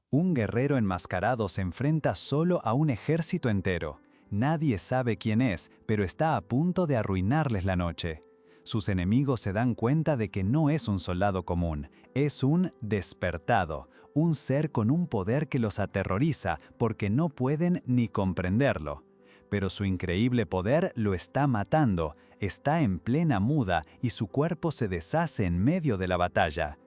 Un guerrero enmascarado se enfrenta solo a un ejército entero. Nadie sabe quién es, pero está a punto de arruinarles la noche. Sus enemigos se dan cuenta de que no es un soldado común, es un despertado, un ser con un poder que los aterroriza porque no pueden ni comprenderlo. Pero su increíble poder lo está matando, está en plena muda y su cuerpo se deshace en medio de la batalla.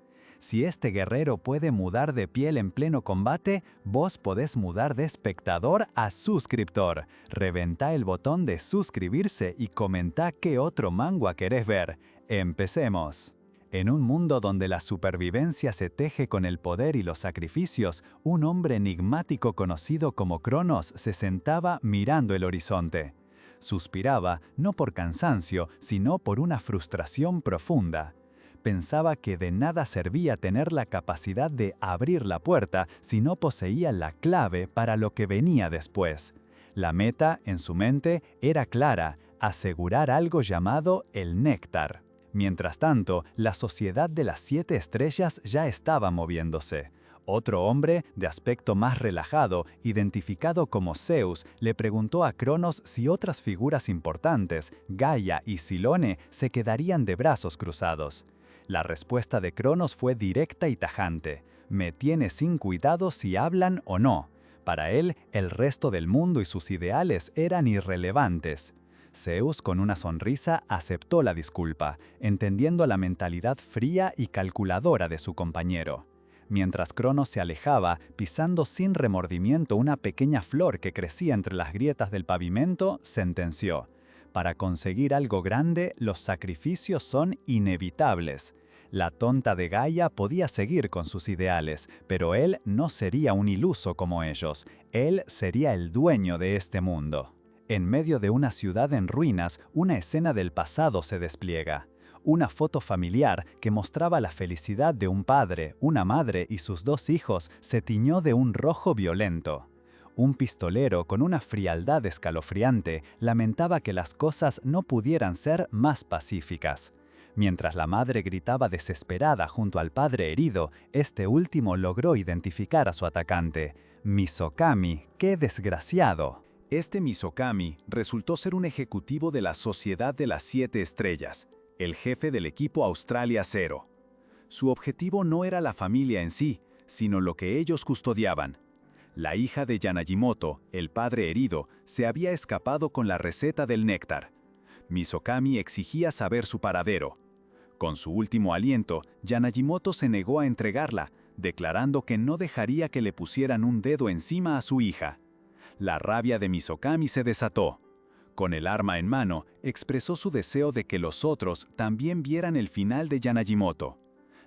Si este guerrero puede mudar de piel en pleno combate, vos podés mudar de espectador a suscriptor. Reventá el botón de suscribirse y comentá qué otro manga querés ver. ¡Empecemos! En un mundo donde la supervivencia se teje con el poder y los sacrificios, un hombre enigmático conocido como Cronos se sentaba mirando el horizonte. Suspiraba, no por cansancio, sino por una frustración profunda. Pensaba que de nada servía tener la capacidad de abrir la puerta si no poseía la clave para lo que venía después. La meta, en su mente, era clara: asegurar algo llamado el néctar. Mientras tanto, la sociedad de las 7 estrellas ya estaba moviéndose. Otro hombre, de aspecto más relajado, identificado como Zeus, le preguntó a Cronos si otras figuras importantes, Gaia y Silone, se quedarían de brazos cruzados. La respuesta de Cronos fue directa y tajante: me tiene sin cuidado si hablan o no. Para él, el resto del mundo y sus ideales eran irrelevantes. Zeus, con una sonrisa, aceptó la disculpa, entendiendo la mentalidad fría y calculadora de su compañero. Mientras Cronos se alejaba, pisando sin remordimiento una pequeña flor que crecía entre las grietas del pavimento, sentenció: para conseguir algo grande, los sacrificios son inevitables. La tonta de Gaia podía seguir con sus ideales, pero él no sería un iluso como ellos. Él sería el dueño de este mundo. En medio de una ciudad en ruinas, una escena del pasado se despliega. Una foto familiar que mostraba la felicidad de un padre, una madre y sus 2 hijos se tiñó de un rojo violento. Un pistolero con una frialdad escalofriante lamentaba que las cosas no pudieran ser más pacíficas. Mientras la madre gritaba desesperada junto al padre herido, este último logró identificar a su atacante. Misokami, ¡qué desgraciado! Este Misokami resultó ser un ejecutivo de la Sociedad de las 7 Estrellas, el jefe del equipo Australia Zero. Su objetivo no era la familia en sí, sino lo que ellos custodiaban. La hija de Yanagimoto, el padre herido, se había escapado con la receta del néctar. Misokami exigía saber su paradero. Con su último aliento, Yanagimoto se negó a entregarla, declarando que no dejaría que le pusieran un dedo encima a su hija. La rabia de Misokami se desató. Con el arma en mano, expresó su deseo de que los otros también vieran el final de Yanagimoto.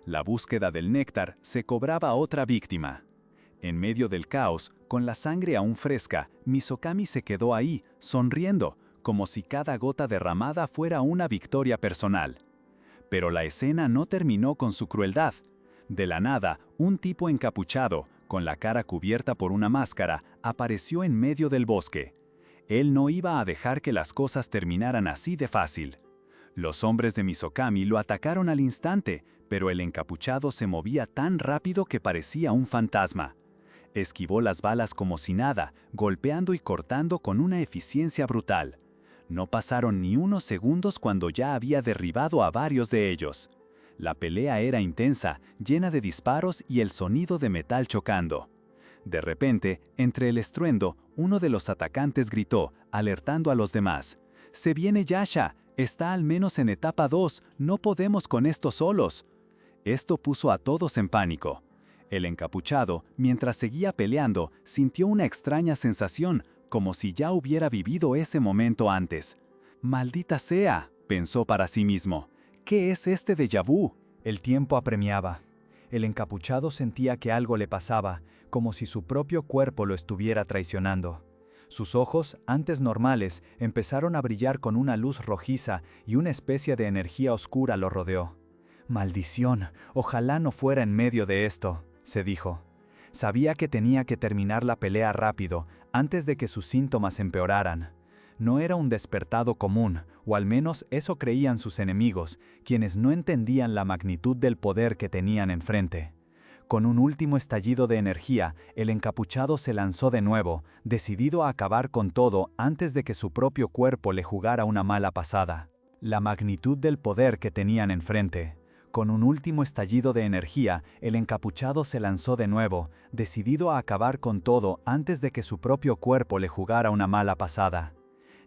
La búsqueda del néctar se cobraba otra víctima. En medio del caos, con la sangre aún fresca, Misokami se quedó ahí, sonriendo, como si cada gota derramada fuera una victoria personal. Pero la escena no terminó con su crueldad. De la nada, un tipo encapuchado, con la cara cubierta por una máscara, apareció en medio del bosque. Él no iba a dejar que las cosas terminaran así de fácil. Los hombres de Misokami lo atacaron al instante, pero el encapuchado se movía tan rápido que parecía un fantasma. Esquivó las balas como si nada, golpeando y cortando con una eficiencia brutal. No pasaron ni unos segundos cuando ya había derribado a varios de ellos. La pelea era intensa, llena de disparos y el sonido de metal chocando. De repente, entre el estruendo, uno de los atacantes gritó, alertando a los demás: «¡Se viene Yasha! Está al menos en etapa 2, no podemos con esto solos». Esto puso a todos en pánico. El encapuchado, mientras seguía peleando, sintió una extraña sensación, como si ya hubiera vivido ese momento antes. «¡Maldita sea!», pensó para sí mismo. «¿Qué es este déjà vu?». El tiempo apremiaba. El encapuchado sentía que algo le pasaba, como si su propio cuerpo lo estuviera traicionando. Sus ojos, antes normales, empezaron a brillar con una luz rojiza y una especie de energía oscura lo rodeó. «Maldición, ojalá no fuera en medio de esto», se dijo. Sabía que tenía que terminar la pelea rápido, antes de que sus síntomas empeoraran. No era un despertado común, o al menos eso creían sus enemigos, quienes no entendían la magnitud del poder que tenían enfrente. Con un último estallido de energía, el encapuchado se lanzó de nuevo, decidido a acabar con todo antes de que su propio cuerpo le jugara una mala pasada. La magnitud del poder que tenían enfrente. Con un último estallido de energía, el encapuchado se lanzó de nuevo, decidido a acabar con todo antes de que su propio cuerpo le jugara una mala pasada.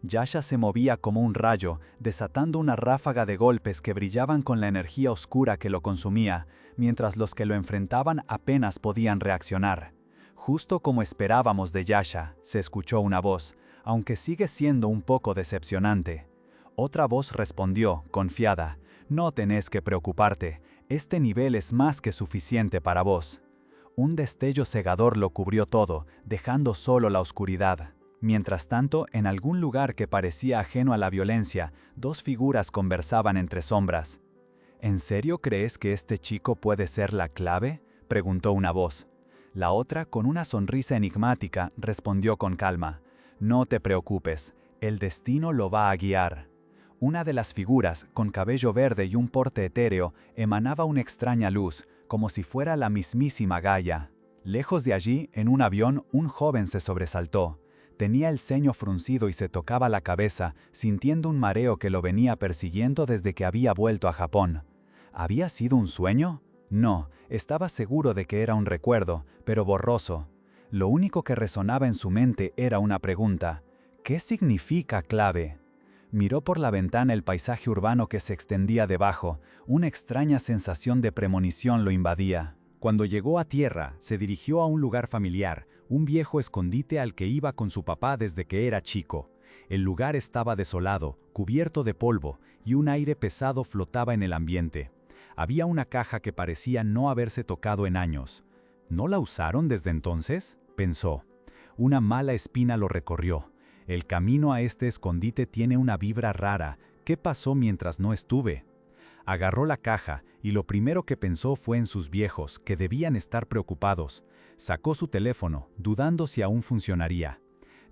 Yasha se movía como un rayo, desatando una ráfaga de golpes que brillaban con la energía oscura que lo consumía, mientras los que lo enfrentaban apenas podían reaccionar. Justo como esperábamos de Yasha, se escuchó una voz, aunque sigue siendo un poco decepcionante. Otra voz respondió, confiada, «No tenés que preocuparte, este nivel es más que suficiente para vos». Un destello cegador lo cubrió todo, dejando solo la oscuridad. Mientras tanto, en algún lugar que parecía ajeno a la violencia, dos figuras conversaban entre sombras. «¿En serio crees que este chico puede ser la clave?», preguntó una voz. La otra, con una sonrisa enigmática, respondió con calma, «No te preocupes, el destino lo va a guiar». Una de las figuras, con cabello verde y un porte etéreo, emanaba una extraña luz, como si fuera la mismísima Gaia. Lejos de allí, en un avión, un joven se sobresaltó. Tenía el ceño fruncido y se tocaba la cabeza, sintiendo un mareo que lo venía persiguiendo desde que había vuelto a Japón. ¿Había sido un sueño? No, estaba seguro de que era un recuerdo, pero borroso. Lo único que resonaba en su mente era una pregunta. ¿Qué significa clave? Miró por la ventana el paisaje urbano que se extendía debajo. Una extraña sensación de premonición lo invadía. Cuando llegó a tierra, se dirigió a un lugar familiar, un viejo escondite al que iba con su papá desde que era chico. El lugar estaba desolado, cubierto de polvo, y un aire pesado flotaba en el ambiente. Había una caja que parecía no haberse tocado en años. ¿No la usaron desde entonces?, pensó. Una mala espina lo recorrió. El camino a este escondite tiene una vibra rara. ¿Qué pasó mientras no estuve? Agarró la caja y lo primero que pensó fue en sus viejos, que debían estar preocupados. Sacó su teléfono, dudando si aún funcionaría.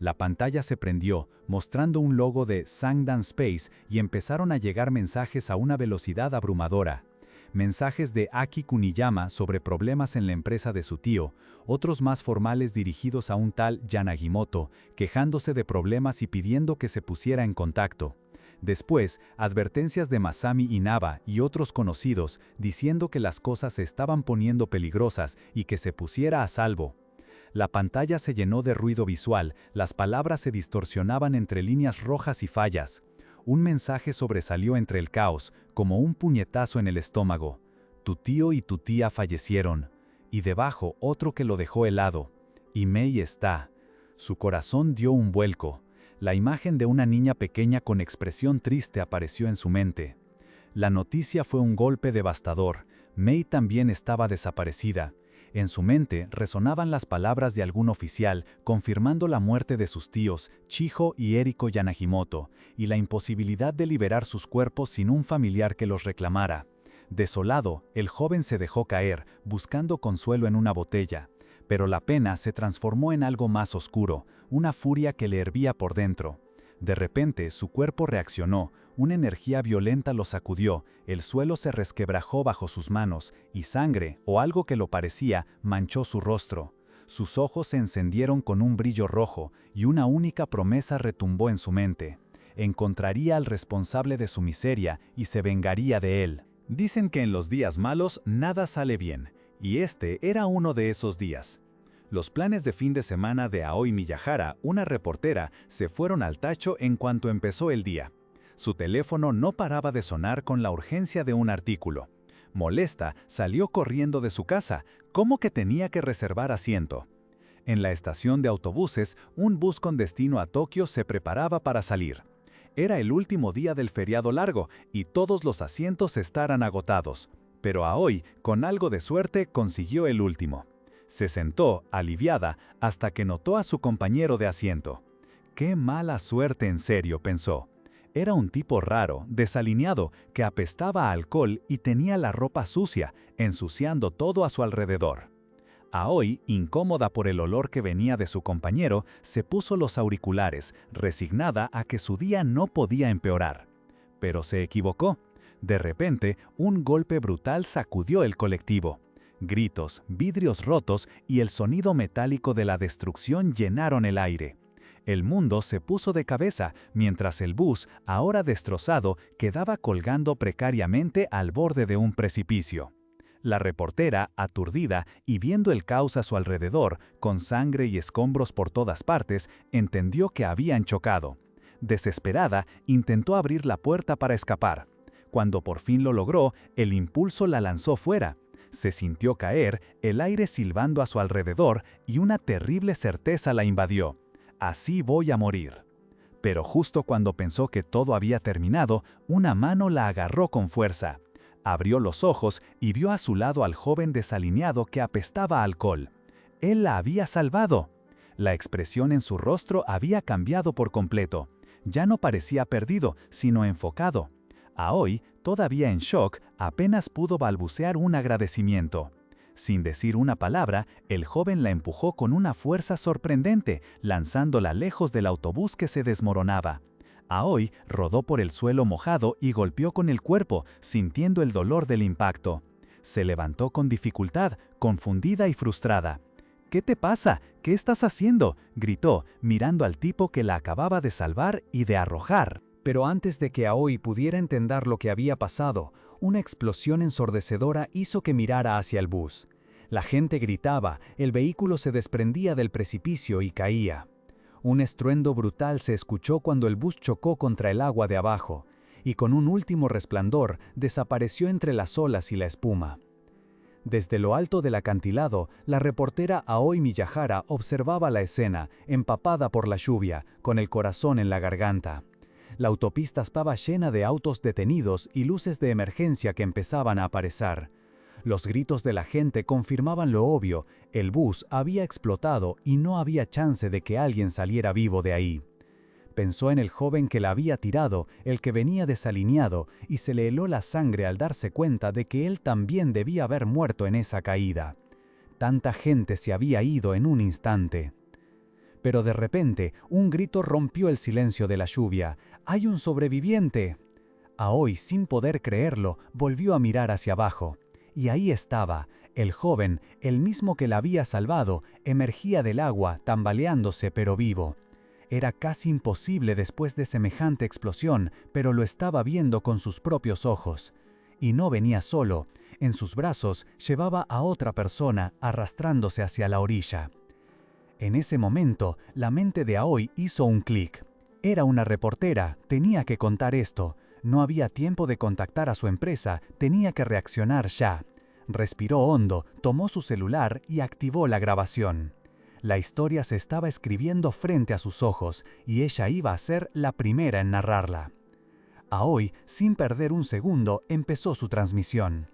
La pantalla se prendió, mostrando un logo de Sangdan Space y empezaron a llegar mensajes a una velocidad abrumadora. Mensajes de Aki Kuniyama sobre problemas en la empresa de su tío, otros más formales dirigidos a un tal Yanagimoto, quejándose de problemas y pidiendo que se pusiera en contacto. Después, advertencias de Masami Inaba y otros conocidos diciendo que las cosas se estaban poniendo peligrosas y que se pusiera a salvo. La pantalla se llenó de ruido visual, las palabras se distorsionaban entre líneas rojas y fallas. Un mensaje sobresalió entre el caos, como un puñetazo en el estómago. Tu tío y tu tía fallecieron. Y debajo otro que lo dejó helado. Y Mei está. Su corazón dio un vuelco. La imagen de una niña pequeña con expresión triste apareció en su mente. La noticia fue un golpe devastador. Mei también estaba desaparecida. En su mente resonaban las palabras de algún oficial confirmando la muerte de sus tíos, Chiho y Eriko Yanagimoto, y la imposibilidad de liberar sus cuerpos sin un familiar que los reclamara. Desolado, el joven se dejó caer, buscando consuelo en una botella. Pero la pena se transformó en algo más oscuro, una furia que le hervía por dentro. De repente, su cuerpo reaccionó, una energía violenta lo sacudió, el suelo se resquebrajó bajo sus manos, y sangre, o algo que lo parecía, manchó su rostro. Sus ojos se encendieron con un brillo rojo, y una única promesa retumbó en su mente. Encontraría al responsable de su miseria y se vengaría de él. Dicen que en los días malos nada sale bien, y este era uno de esos días. Los planes de fin de semana de Aoi Miyahara, una reportera, se fueron al tacho en cuanto empezó el día. Su teléfono no paraba de sonar con la urgencia de un artículo. Molesta, salió corriendo de su casa, como que tenía que reservar asiento. En la estación de autobuses, un bus con destino a Tokio se preparaba para salir. Era el último día del feriado largo y todos los asientos estaban agotados. Pero Aoi, con algo de suerte, consiguió el último. Se sentó, aliviada, hasta que notó a su compañero de asiento. «Qué mala suerte en serio», pensó. Era un tipo raro, desalineado, que apestaba a alcohol y tenía la ropa sucia, ensuciando todo a su alrededor. Aoi, incómoda por el olor que venía de su compañero, se puso los auriculares, resignada a que su día no podía empeorar. Pero se equivocó. De repente, un golpe brutal sacudió el colectivo. Gritos, vidrios rotos y el sonido metálico de la destrucción llenaron el aire. El mundo se puso de cabeza mientras el bus, ahora destrozado, quedaba colgando precariamente al borde de un precipicio. La reportera, aturdida y viendo el caos a su alrededor, con sangre y escombros por todas partes, entendió que habían chocado. Desesperada, intentó abrir la puerta para escapar. Cuando por fin lo logró, el impulso la lanzó fuera. Se sintió caer, el aire silbando a su alrededor y una terrible certeza la invadió. Así voy a morir. Pero justo cuando pensó que todo había terminado, una mano la agarró con fuerza. Abrió los ojos y vio a su lado al joven desalineado que apestaba a alcohol. Él la había salvado. La expresión en su rostro había cambiado por completo. Ya no parecía perdido, sino enfocado. Aoi, todavía en shock, apenas pudo balbucear un agradecimiento. Sin decir una palabra, el joven la empujó con una fuerza sorprendente, lanzándola lejos del autobús que se desmoronaba. Aoi rodó por el suelo mojado y golpeó con el cuerpo, sintiendo el dolor del impacto. Se levantó con dificultad, confundida y frustrada. «¿Qué te pasa? ¿Qué estás haciendo?», gritó, mirando al tipo que la acababa de salvar y de arrojar. Pero antes de que Aoi pudiera entender lo que había pasado, una explosión ensordecedora hizo que mirara hacia el bus. La gente gritaba, el vehículo se desprendía del precipicio y caía. Un estruendo brutal se escuchó cuando el bus chocó contra el agua de abajo, y con un último resplandor desapareció entre las olas y la espuma. Desde lo alto del acantilado, la reportera Aoi Miyahara observaba la escena, empapada por la lluvia, con el corazón en la garganta. La autopista estaba llena de autos detenidos y luces de emergencia que empezaban a aparecer. Los gritos de la gente confirmaban lo obvio, el bus había explotado y no había chance de que alguien saliera vivo de ahí. Pensó en el joven que la había tirado, el que venía desalineado, y se le heló la sangre al darse cuenta de que él también debía haber muerto en esa caída. Tanta gente se había ido en un instante. Pero de repente, un grito rompió el silencio de la lluvia. ¡Hay un sobreviviente! Aoi, sin poder creerlo, volvió a mirar hacia abajo. Y ahí estaba, el joven, el mismo que la había salvado, emergía del agua, tambaleándose pero vivo. Era casi imposible después de semejante explosión, pero lo estaba viendo con sus propios ojos. Y no venía solo, en sus brazos llevaba a otra persona arrastrándose hacia la orilla. En ese momento, la mente de Aoi hizo un clic. Era una reportera, tenía que contar esto. No había tiempo de contactar a su empresa, tenía que reaccionar ya. Respiró hondo, tomó su celular y activó la grabación. La historia se estaba escribiendo frente a sus ojos y ella iba a ser la primera en narrarla. Aoi, sin perder un segundo, empezó su transmisión.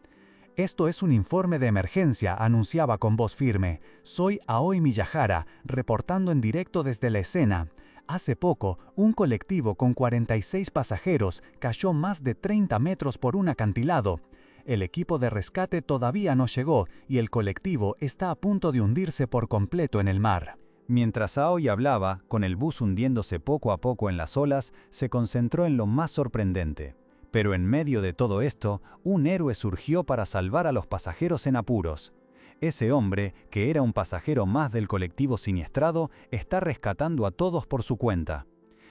«Esto es un informe de emergencia», anunciaba con voz firme. «Soy Aoi Miyahara, reportando en directo desde la escena. Hace poco, un colectivo con 46 pasajeros cayó más de 30 metros por un acantilado. El equipo de rescate todavía no llegó y el colectivo está a punto de hundirse por completo en el mar». Mientras Aoi hablaba, con el bus hundiéndose poco a poco en las olas, se concentró en lo más sorprendente. Pero en medio de todo esto, un héroe surgió para salvar a los pasajeros en apuros. Ese hombre, que era un pasajero más del colectivo siniestrado, está rescatando a todos por su cuenta.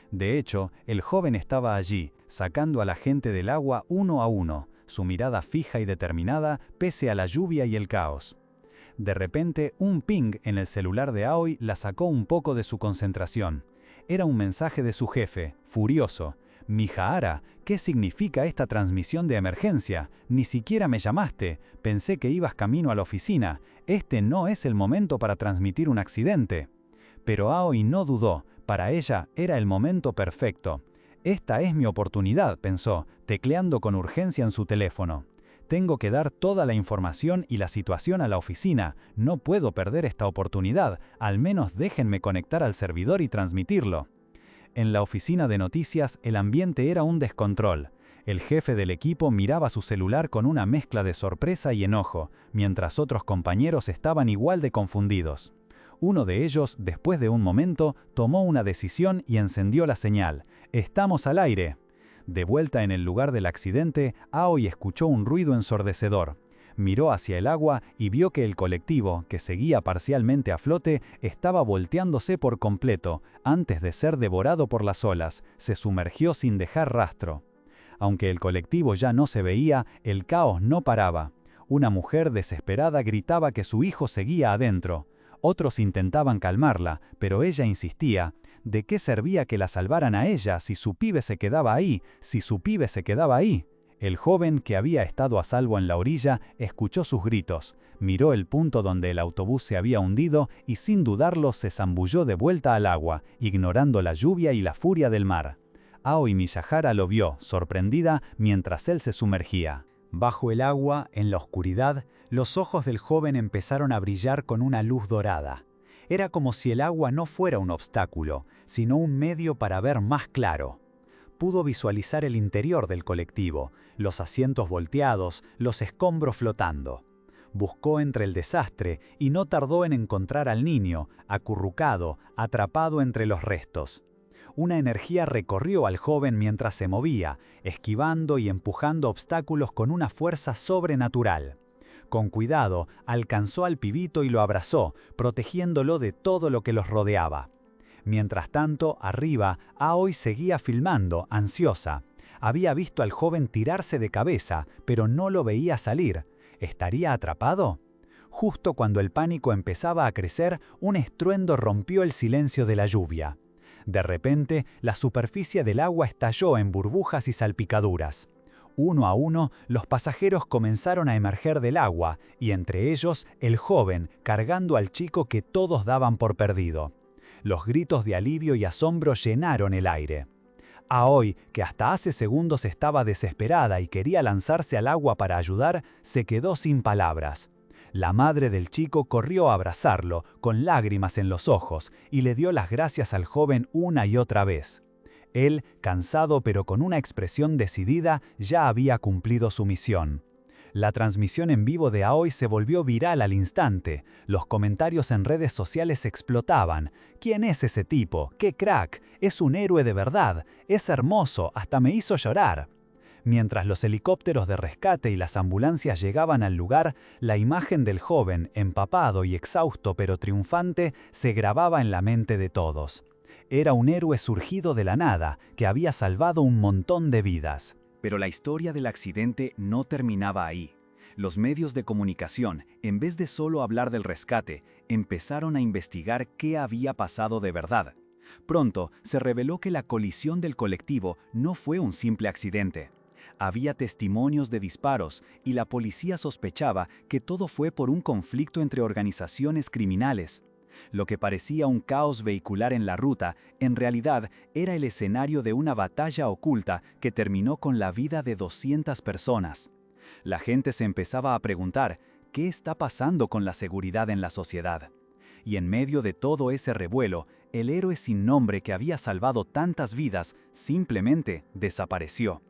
De hecho, el joven estaba allí, sacando a la gente del agua uno a uno, su mirada fija y determinada pese a la lluvia y el caos. De repente, un ping en el celular de Aoi la sacó un poco de su concentración. Era un mensaje de su jefe, furioso. «Miyahara, ¿qué significa esta transmisión de emergencia? Ni siquiera me llamaste. Pensé que ibas camino a la oficina. Este no es el momento para transmitir un accidente». Pero Aoi no dudó. Para ella era el momento perfecto. «Esta es mi oportunidad», pensó, tecleando con urgencia en su teléfono. «Tengo que dar toda la información y la situación a la oficina. No puedo perder esta oportunidad. Al menos déjenme conectar al servidor y transmitirlo». En la oficina de noticias el ambiente era un descontrol. El jefe del equipo miraba su celular con una mezcla de sorpresa y enojo, mientras otros compañeros estaban igual de confundidos. Uno de ellos, después de un momento, tomó una decisión y encendió la señal. «Estamos al aire». De vuelta en el lugar del accidente, Aoi escuchó un ruido ensordecedor. Miró hacia el agua y vio que el colectivo, que seguía parcialmente a flote, estaba volteándose por completo. Antes de ser devorado por las olas, se sumergió sin dejar rastro. Aunque el colectivo ya no se veía, el caos no paraba. Una mujer desesperada gritaba que su hijo seguía adentro. Otros intentaban calmarla, pero ella insistía. ¿De qué servía que la salvaran a ella si su pibe se quedaba ahí? Si su pibe se quedaba ahí. El joven, que había estado a salvo en la orilla, escuchó sus gritos, miró el punto donde el autobús se había hundido y sin dudarlo se zambulló de vuelta al agua, ignorando la lluvia y la furia del mar. Aoi Miyahara lo vio, sorprendida, mientras él se sumergía. Bajo el agua, en la oscuridad, los ojos del joven empezaron a brillar con una luz dorada. Era como si el agua no fuera un obstáculo, sino un medio para ver más claro. Pudo visualizar el interior del colectivo, los asientos volteados, los escombros flotando. Buscó entre el desastre y no tardó en encontrar al niño, acurrucado, atrapado entre los restos. Una energía recorrió al joven mientras se movía, esquivando y empujando obstáculos con una fuerza sobrenatural. Con cuidado, alcanzó al pibito y lo abrazó, protegiéndolo de todo lo que los rodeaba. Mientras tanto, arriba, Aoi seguía filmando, ansiosa. Había visto al joven tirarse de cabeza, pero no lo veía salir. ¿Estaría atrapado? Justo cuando el pánico empezaba a crecer, un estruendo rompió el silencio de la lluvia. De repente, la superficie del agua estalló en burbujas y salpicaduras. Uno a uno, los pasajeros comenzaron a emerger del agua, y entre ellos, el joven, cargando al chico que todos daban por perdido. Los gritos de alivio y asombro llenaron el aire. Aoi, que hasta hace segundos estaba desesperada y quería lanzarse al agua para ayudar, se quedó sin palabras. La madre del chico corrió a abrazarlo, con lágrimas en los ojos, y le dio las gracias al joven una y otra vez. Él, cansado pero con una expresión decidida, ya había cumplido su misión. La transmisión en vivo de Aoi se volvió viral al instante. Los comentarios en redes sociales explotaban. ¿Quién es ese tipo? ¡Qué crack! Es un héroe de verdad. Es hermoso, hasta me hizo llorar. Mientras los helicópteros de rescate y las ambulancias llegaban al lugar, la imagen del joven, empapado y exhausto pero triunfante, se grababa en la mente de todos. Era un héroe surgido de la nada, que había salvado un montón de vidas. Pero la historia del accidente no terminaba ahí. Los medios de comunicación, en vez de solo hablar del rescate, empezaron a investigar qué había pasado de verdad. Pronto se reveló que la colisión del colectivo no fue un simple accidente. Había testimonios de disparos y la policía sospechaba que todo fue por un conflicto entre organizaciones criminales. Lo que parecía un caos vehicular en la ruta, en realidad era el escenario de una batalla oculta que terminó con la vida de 200 personas. La gente se empezaba a preguntar, ¿qué está pasando con la seguridad en la sociedad? Y en medio de todo ese revuelo, el héroe sin nombre que había salvado tantas vidas simplemente desapareció.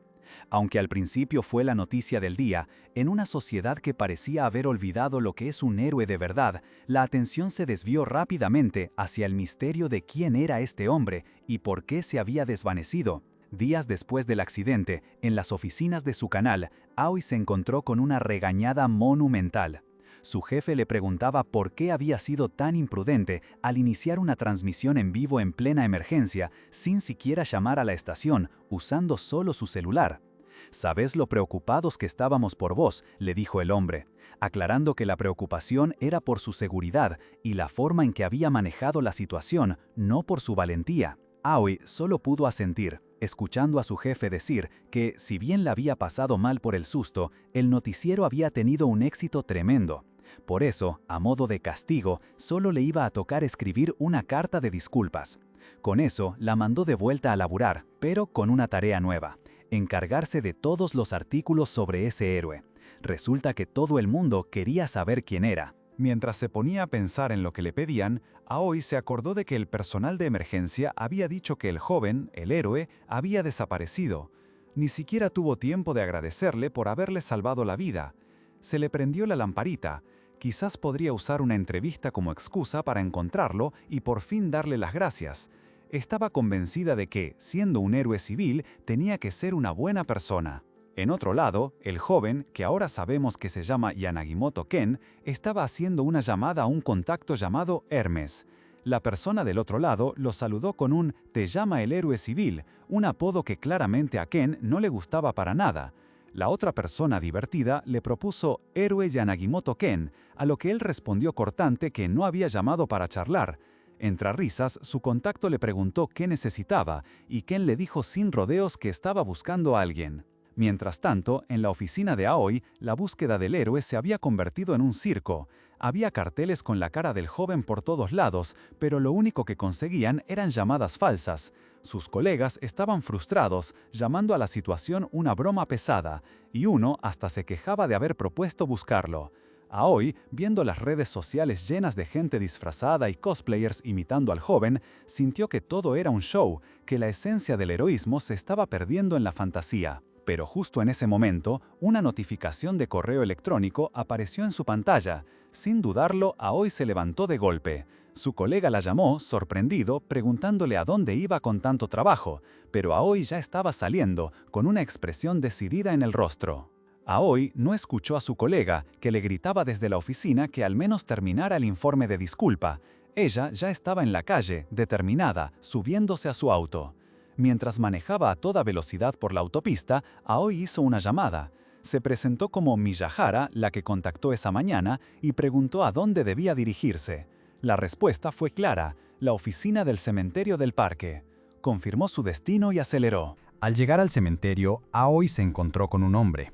Aunque al principio fue la noticia del día, en una sociedad que parecía haber olvidado lo que es un héroe de verdad, la atención se desvió rápidamente hacia el misterio de quién era este hombre y por qué se había desvanecido. Días después del accidente, en las oficinas de su canal, Aoi se encontró con una regañada monumental. Su jefe le preguntaba por qué había sido tan imprudente al iniciar una transmisión en vivo en plena emergencia, sin siquiera llamar a la estación, usando solo su celular. «¿Sabes lo preocupados que estábamos por vos?», le dijo el hombre, aclarando que la preocupación era por su seguridad y la forma en que había manejado la situación, no por su valentía. Aoi solo pudo asentir, escuchando a su jefe decir que, si bien la había pasado mal por el susto, el noticiero había tenido un éxito tremendo. Por eso, a modo de castigo, solo le iba a tocar escribir una carta de disculpas. Con eso, la mandó de vuelta a laburar, pero con una tarea nueva: encargarse de todos los artículos sobre ese héroe. Resulta que todo el mundo quería saber quién era. Mientras se ponía a pensar en lo que le pedían, Aoi se acordó de que el personal de emergencia había dicho que el joven, el héroe, había desaparecido. Ni siquiera tuvo tiempo de agradecerle por haberle salvado la vida. Se le prendió la lamparita. Quizás podría usar una entrevista como excusa para encontrarlo y por fin darle las gracias. Estaba convencida de que, siendo un héroe civil, tenía que ser una buena persona. En otro lado, el joven, que ahora sabemos que se llama Yanagimoto Ken, estaba haciendo una llamada a un contacto llamado Hermes. La persona del otro lado lo saludó con un «Te llama el héroe civil», un apodo que claramente a Ken no le gustaba para nada. La otra persona divertida le propuso «Héroe Yanagimoto Ken», a lo que él respondió cortante que no había llamado para charlar. Entre risas, su contacto le preguntó qué necesitaba, y Ken le dijo sin rodeos que estaba buscando a alguien. Mientras tanto, en la oficina de Aoi, la búsqueda del héroe se había convertido en un circo. Había carteles con la cara del joven por todos lados, pero lo único que conseguían eran llamadas falsas. Sus colegas estaban frustrados, llamando a la situación una broma pesada, y uno hasta se quejaba de haber propuesto buscarlo. Aoi, viendo las redes sociales llenas de gente disfrazada y cosplayers imitando al joven, sintió que todo era un show, que la esencia del heroísmo se estaba perdiendo en la fantasía. Pero justo en ese momento, una notificación de correo electrónico apareció en su pantalla. Sin dudarlo, Aoi se levantó de golpe. Su colega la llamó, sorprendido, preguntándole a dónde iba con tanto trabajo, pero Aoi ya estaba saliendo, con una expresión decidida en el rostro. Aoi no escuchó a su colega, que le gritaba desde la oficina que al menos terminara el informe de disculpa. Ella ya estaba en la calle, determinada, subiéndose a su auto. Mientras manejaba a toda velocidad por la autopista, Aoi hizo una llamada. Se presentó como Miyahara, la que contactó esa mañana, y preguntó a dónde debía dirigirse. La respuesta fue clara: la oficina del cementerio del parque. Confirmó su destino y aceleró. Al llegar al cementerio, Aoi se encontró con un hombre.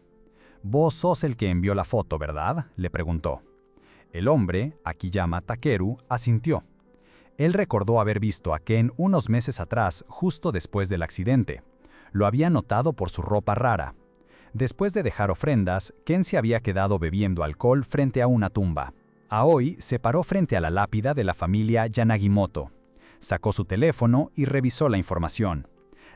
«Vos sos el que envió la foto, ¿verdad?», le preguntó. El hombre, Akiyama Takeru, asintió. Él recordó haber visto a Ken unos meses atrás, justo después del accidente. Lo había notado por su ropa rara. Después de dejar ofrendas, Ken se había quedado bebiendo alcohol frente a una tumba. Aoi se paró frente a la lápida de la familia Yanagimoto. Sacó su teléfono y revisó la información.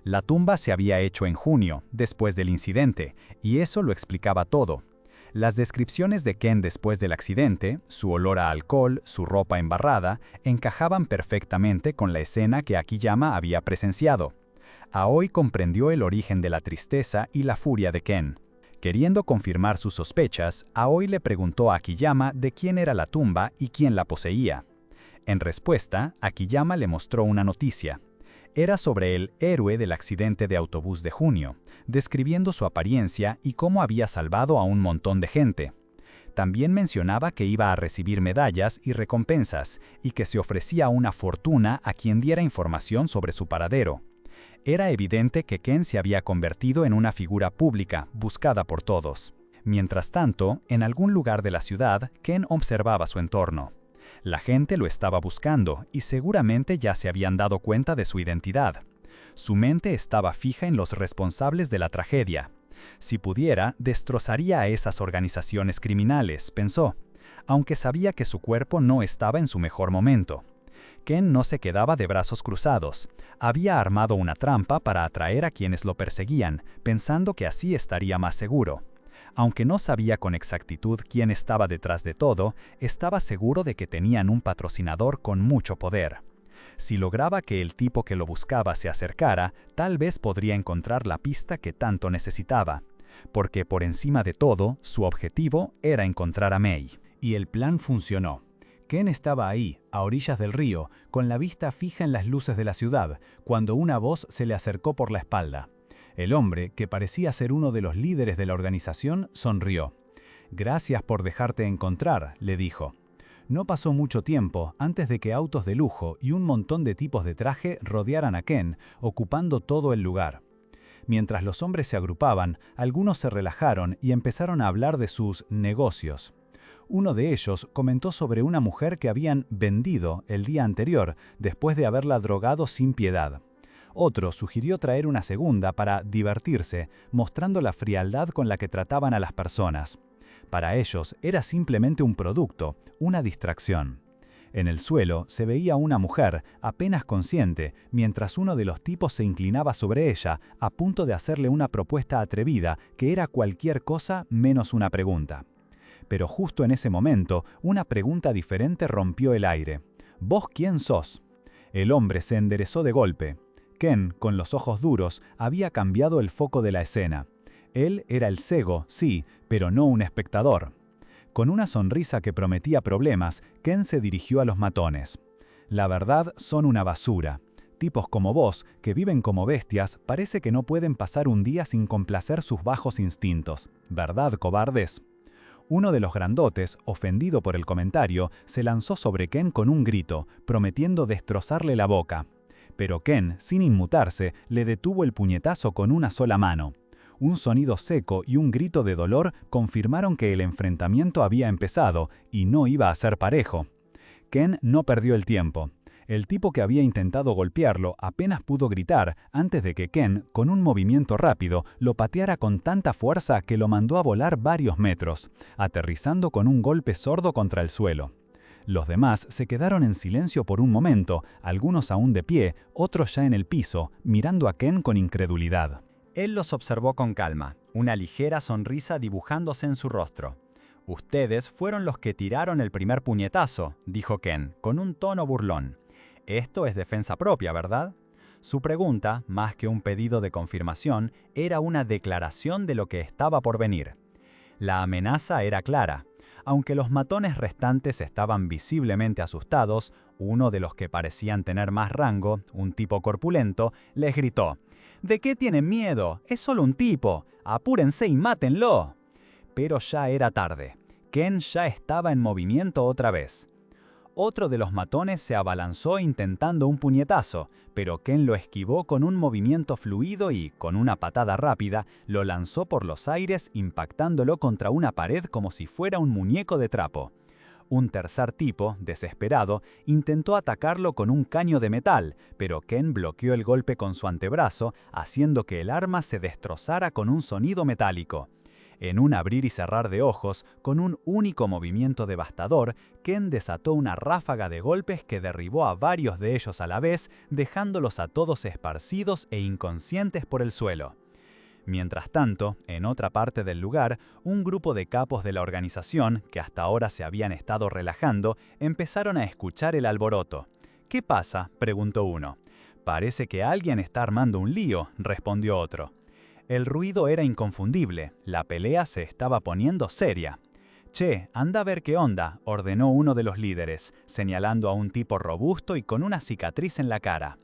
La tumba se había hecho en junio, después del incidente, y eso lo explicaba todo. Las descripciones de Ken después del accidente, su olor a alcohol, su ropa embarrada, encajaban perfectamente con la escena que Akiyama había presenciado. Aoi comprendió el origen de la tristeza y la furia de Ken. Queriendo confirmar sus sospechas, Aoi le preguntó a Akiyama de quién era la tumba y quién la poseía. En respuesta, Akiyama le mostró una noticia. Era sobre el héroe del accidente de autobús de junio, describiendo su apariencia y cómo había salvado a un montón de gente. También mencionaba que iba a recibir medallas y recompensas, y que se ofrecía una fortuna a quien diera información sobre su paradero. Era evidente que Ken se había convertido en una figura pública, buscada por todos. Mientras tanto, en algún lugar de la ciudad, Ken observaba su entorno. La gente lo estaba buscando y seguramente ya se habían dado cuenta de su identidad. Su mente estaba fija en los responsables de la tragedia. Si pudiera, destrozaría a esas organizaciones criminales, pensó, aunque sabía que su cuerpo no estaba en su mejor momento. Ken no se quedaba de brazos cruzados. Había armado una trampa para atraer a quienes lo perseguían, pensando que así estaría más seguro. Aunque no sabía con exactitud quién estaba detrás de todo, estaba seguro de que tenían un patrocinador con mucho poder. Si lograba que el tipo que lo buscaba se acercara, tal vez podría encontrar la pista que tanto necesitaba. Porque por encima de todo, su objetivo era encontrar a Mei. Y el plan funcionó. Ken estaba ahí, a orillas del río, con la vista fija en las luces de la ciudad, cuando una voz se le acercó por la espalda. El hombre, que parecía ser uno de los líderes de la organización, sonrió. «Gracias por dejarte encontrar», le dijo. No pasó mucho tiempo antes de que autos de lujo y un montón de tipos de traje rodearan a Ken, ocupando todo el lugar. Mientras los hombres se agrupaban, algunos se relajaron y empezaron a hablar de sus negocios. Uno de ellos comentó sobre una mujer que habían vendido el día anterior, después de haberla drogado sin piedad. Otro sugirió traer una segunda para divertirse, mostrando la frialdad con la que trataban a las personas. Para ellos era simplemente un producto, una distracción. En el suelo se veía una mujer, apenas consciente, mientras uno de los tipos se inclinaba sobre ella, a punto de hacerle una propuesta atrevida que era cualquier cosa menos una pregunta. Pero justo en ese momento, una pregunta diferente rompió el aire. «¿Vos quién sos?». El hombre se enderezó de golpe. Ken, con los ojos duros, había cambiado el foco de la escena. Él era el cego, sí, pero no un espectador. Con una sonrisa que prometía problemas, Ken se dirigió a los matones. La verdad, son una basura. Tipos como vos, que viven como bestias, parece que no pueden pasar un día sin complacer sus bajos instintos. ¿Verdad, cobardes? Uno de los grandotes, ofendido por el comentario, se lanzó sobre Ken con un grito, prometiendo destrozarle la boca. Pero Ken, sin inmutarse, le detuvo el puñetazo con una sola mano. Un sonido seco y un grito de dolor confirmaron que el enfrentamiento había empezado y no iba a ser parejo. Ken no perdió el tiempo. El tipo que había intentado golpearlo apenas pudo gritar antes de que Ken, con un movimiento rápido, lo pateara con tanta fuerza que lo mandó a volar varios metros, aterrizando con un golpe sordo contra el suelo. Los demás se quedaron en silencio por un momento, algunos aún de pie, otros ya en el piso, mirando a Ken con incredulidad. Él los observó con calma, una ligera sonrisa dibujándose en su rostro. «Ustedes fueron los que tiraron el primer puñetazo», dijo Ken, con un tono burlón. «Esto es defensa propia, ¿verdad?». Su pregunta, más que un pedido de confirmación, era una declaración de lo que estaba por venir. La amenaza era clara. Aunque los matones restantes estaban visiblemente asustados, uno de los que parecían tener más rango, un tipo corpulento, les gritó: «¿De qué tienen miedo? Es solo un tipo. Apúrense y mátenlo». Pero ya era tarde. Ken ya estaba en movimiento otra vez. Otro de los matones se abalanzó intentando un puñetazo, pero Ken lo esquivó con un movimiento fluido y, con una patada rápida, lo lanzó por los aires impactándolo contra una pared como si fuera un muñeco de trapo. Un tercer tipo, desesperado, intentó atacarlo con un caño de metal, pero Ken bloqueó el golpe con su antebrazo, haciendo que el arma se destrozara con un sonido metálico. En un abrir y cerrar de ojos, con un único movimiento devastador, Ken desató una ráfaga de golpes que derribó a varios de ellos a la vez, dejándolos a todos esparcidos e inconscientes por el suelo. Mientras tanto, en otra parte del lugar, un grupo de capos de la organización, que hasta ahora se habían estado relajando, empezaron a escuchar el alboroto. «¿Qué pasa?», preguntó uno. «Parece que alguien está armando un lío», respondió otro. El ruido era inconfundible, la pelea se estaba poniendo seria. «Che, anda a ver qué onda», ordenó uno de los líderes, señalando a un tipo robusto y con una cicatriz en la cara.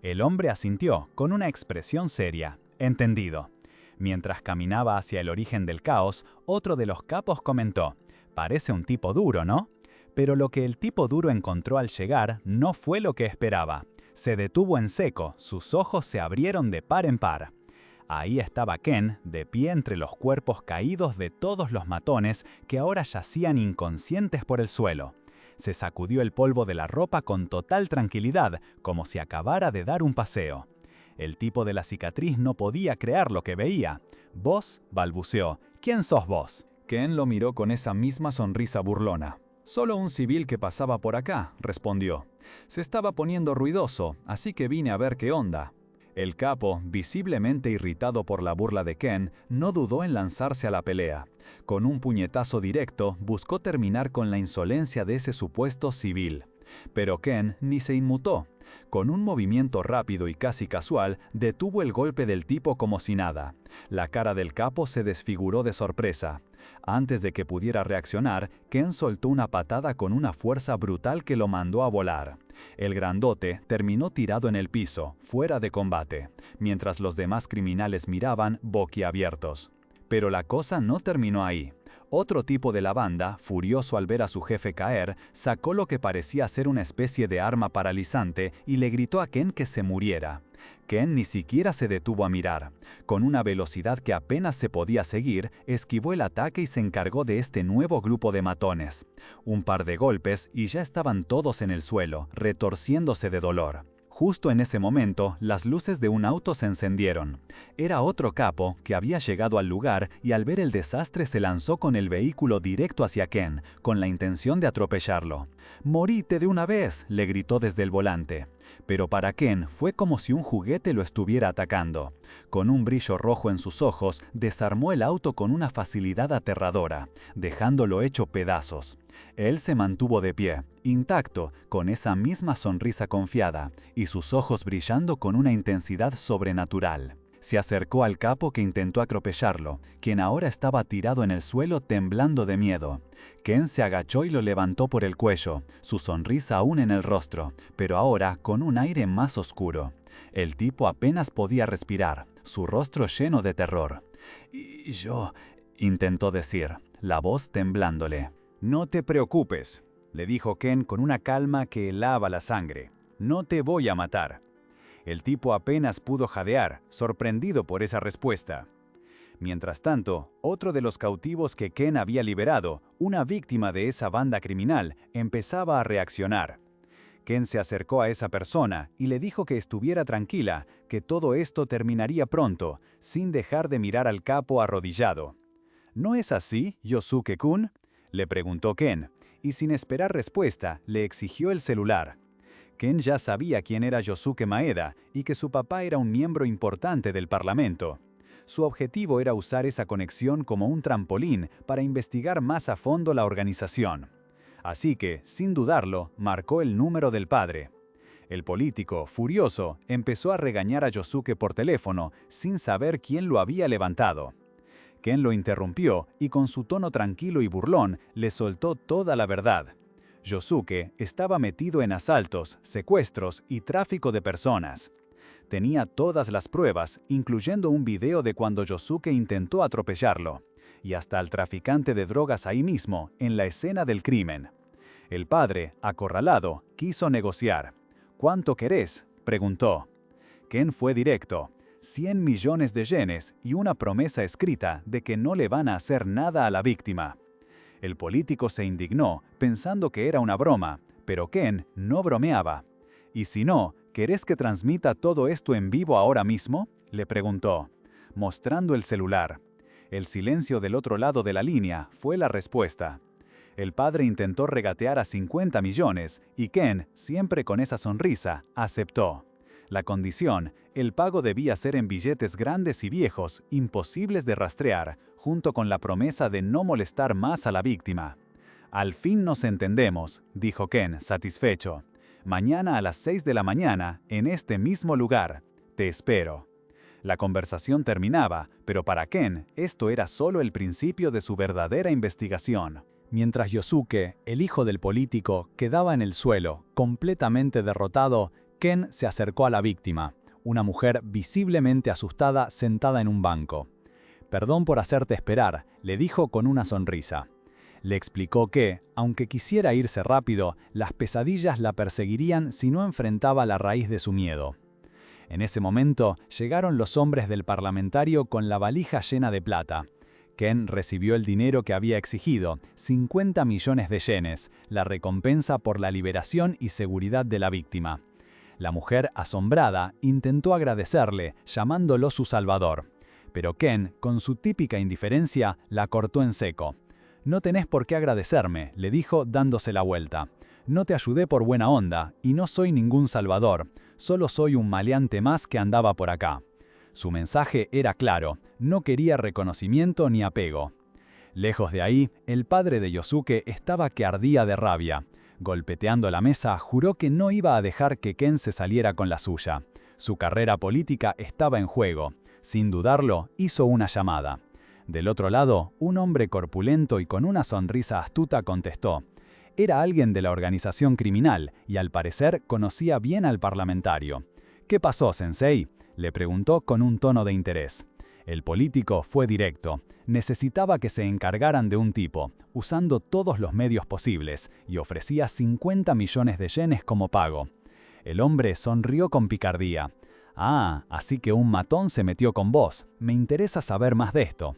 El hombre asintió, con una expresión seria. «Entendido». Mientras caminaba hacia el origen del caos, otro de los capos comentó: «Parece un tipo duro, ¿no?». Pero lo que el tipo duro encontró al llegar no fue lo que esperaba. Se detuvo en seco, sus ojos se abrieron de par en par. Ahí estaba Ken, de pie entre los cuerpos caídos de todos los matones que ahora yacían inconscientes por el suelo. Se sacudió el polvo de la ropa con total tranquilidad, como si acabara de dar un paseo. El tipo de la cicatriz no podía creer lo que veía. «¿Vos?», balbuceó. «¿Quién sos vos?». Ken lo miró con esa misma sonrisa burlona. «Solo un civil que pasaba por acá», respondió. «Se estaba poniendo ruidoso, así que vine a ver qué onda». El capo, visiblemente irritado por la burla de Ken, no dudó en lanzarse a la pelea. Con un puñetazo directo, buscó terminar con la insolencia de ese supuesto civil. Pero Ken ni se inmutó. Con un movimiento rápido y casi casual, detuvo el golpe del tipo como si nada. La cara del capo se desfiguró de sorpresa. Antes de que pudiera reaccionar, Ken soltó una patada con una fuerza brutal que lo mandó a volar. El grandote terminó tirado en el piso, fuera de combate, mientras los demás criminales miraban boquiabiertos. Pero la cosa no terminó ahí. Otro tipo de la banda, furioso al ver a su jefe caer, sacó lo que parecía ser una especie de arma paralizante y le gritó a Ken que se muriera. Ken ni siquiera se detuvo a mirar. Con una velocidad que apenas se podía seguir, esquivó el ataque y se encargó de este nuevo grupo de matones. Un par de golpes y ya estaban todos en el suelo, retorciéndose de dolor. Justo en ese momento, las luces de un auto se encendieron. Era otro capo que había llegado al lugar y al ver el desastre se lanzó con el vehículo directo hacia Ken, con la intención de atropellarlo. «¡Morite de una vez!», le gritó desde el volante. Pero para Ken fue como si un juguete lo estuviera atacando. Con un brillo rojo en sus ojos, desarmó el auto con una facilidad aterradora, dejándolo hecho pedazos. Él se mantuvo de pie, intacto, con esa misma sonrisa confiada, y sus ojos brillando con una intensidad sobrenatural. Se acercó al capo que intentó atropellarlo, quien ahora estaba tirado en el suelo temblando de miedo. Ken se agachó y lo levantó por el cuello, su sonrisa aún en el rostro, pero ahora con un aire más oscuro. El tipo apenas podía respirar, su rostro lleno de terror. «Y yo», intentó decir, la voz temblándole. «No te preocupes», le dijo Ken con una calma que helaba la sangre. «No te voy a matar». El tipo apenas pudo jadear, sorprendido por esa respuesta. Mientras tanto, otro de los cautivos que Ken había liberado, una víctima de esa banda criminal, empezaba a reaccionar. Ken se acercó a esa persona y le dijo que estuviera tranquila, que todo esto terminaría pronto, sin dejar de mirar al capo arrodillado. «¿No es así, Yosuke-kun?», le preguntó Ken, y sin esperar respuesta, le exigió el celular. Ken ya sabía quién era Yosuke Maeda y que su papá era un miembro importante del Parlamento. Su objetivo era usar esa conexión como un trampolín para investigar más a fondo la organización. Así que, sin dudarlo, marcó el número del padre. El político, furioso, empezó a regañar a Yosuke por teléfono, sin saber quién lo había levantado. Ken lo interrumpió y con su tono tranquilo y burlón le soltó toda la verdad. Yosuke estaba metido en asaltos, secuestros y tráfico de personas. Tenía todas las pruebas, incluyendo un video de cuando Yosuke intentó atropellarlo, y hasta al traficante de drogas ahí mismo, en la escena del crimen. El padre, acorralado, quiso negociar. «¿Cuánto querés?», preguntó. Ken fue directo. 100 millones de yenes y una promesa escrita de que no le van a hacer nada a la víctima. El político se indignó, pensando que era una broma, pero Ken no bromeaba. «¿Y si no, querés que transmita todo esto en vivo ahora mismo?», le preguntó, mostrando el celular. El silencio del otro lado de la línea fue la respuesta. El padre intentó regatear a 50 millones y Ken, siempre con esa sonrisa, aceptó. La condición, el pago debía ser en billetes grandes y viejos, imposibles de rastrear, junto con la promesa de no molestar más a la víctima. «Al fin nos entendemos», dijo Ken, satisfecho. «Mañana a las 6 de la mañana, en este mismo lugar. Te espero». La conversación terminaba, pero para Ken esto era solo el principio de su verdadera investigación. Mientras Yosuke, el hijo del político, quedaba en el suelo, completamente derrotado, Ken se acercó a la víctima, una mujer visiblemente asustada sentada en un banco. «Perdón por hacerte esperar», le dijo con una sonrisa. Le explicó que, aunque quisiera irse rápido, las pesadillas la perseguirían si no enfrentaba la raíz de su miedo. En ese momento llegaron los hombres del parlamentario con la valija llena de plata. Ken recibió el dinero que había exigido, 50 millones de yenes, la recompensa por la liberación y seguridad de la víctima. La mujer, asombrada, intentó agradecerle, llamándolo su salvador. Pero Ken, con su típica indiferencia, la cortó en seco. «No tenés por qué agradecerme», le dijo dándose la vuelta. «No te ayudé por buena onda, y no soy ningún salvador, solo soy un maleante más que andaba por acá». Su mensaje era claro, no quería reconocimiento ni apego. Lejos de ahí, el padre de Yosuke estaba que ardía de rabia. Golpeteando la mesa, juró que no iba a dejar que Ken se saliera con la suya. Su carrera política estaba en juego. Sin dudarlo, hizo una llamada. Del otro lado, un hombre corpulento y con una sonrisa astuta contestó. Era alguien de la organización criminal y al parecer conocía bien al parlamentario. «¿Qué pasó, sensei?», le preguntó con un tono de interés. El político fue directo. Necesitaba que se encargaran de un tipo, usando todos los medios posibles, y ofrecía 50 millones de yenes como pago. El hombre sonrió con picardía. «Ah, así que un matón se metió con vos. Me interesa saber más de esto».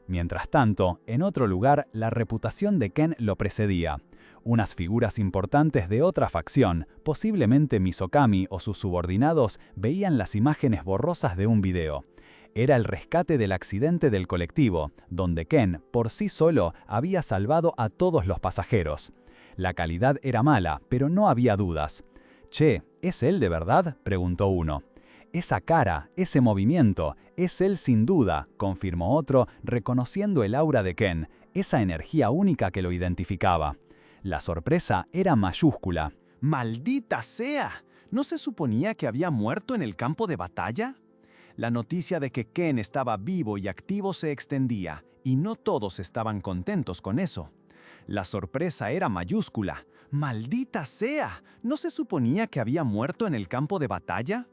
Mientras tanto, en otro lugar, la reputación de Ken lo precedía. Unas figuras importantes de otra facción, posiblemente Misokami o sus subordinados, veían las imágenes borrosas de un video. Era el rescate del accidente del colectivo, donde Ken, por sí solo, había salvado a todos los pasajeros. La calidad era mala, pero no había dudas. «Che, ¿es él de verdad?», preguntó uno. «Esa cara, ese movimiento, es él sin duda», confirmó otro, reconociendo el aura de Ken, esa energía única que lo identificaba. La sorpresa era mayúscula. ¡Maldita sea! ¿No se suponía que había muerto en el campo de batalla? La noticia de que Ken estaba vivo y activo se extendía, y no todos estaban contentos con eso. La sorpresa era mayúscula. ¡Maldita sea! ¿No se suponía que había muerto en el campo de batalla?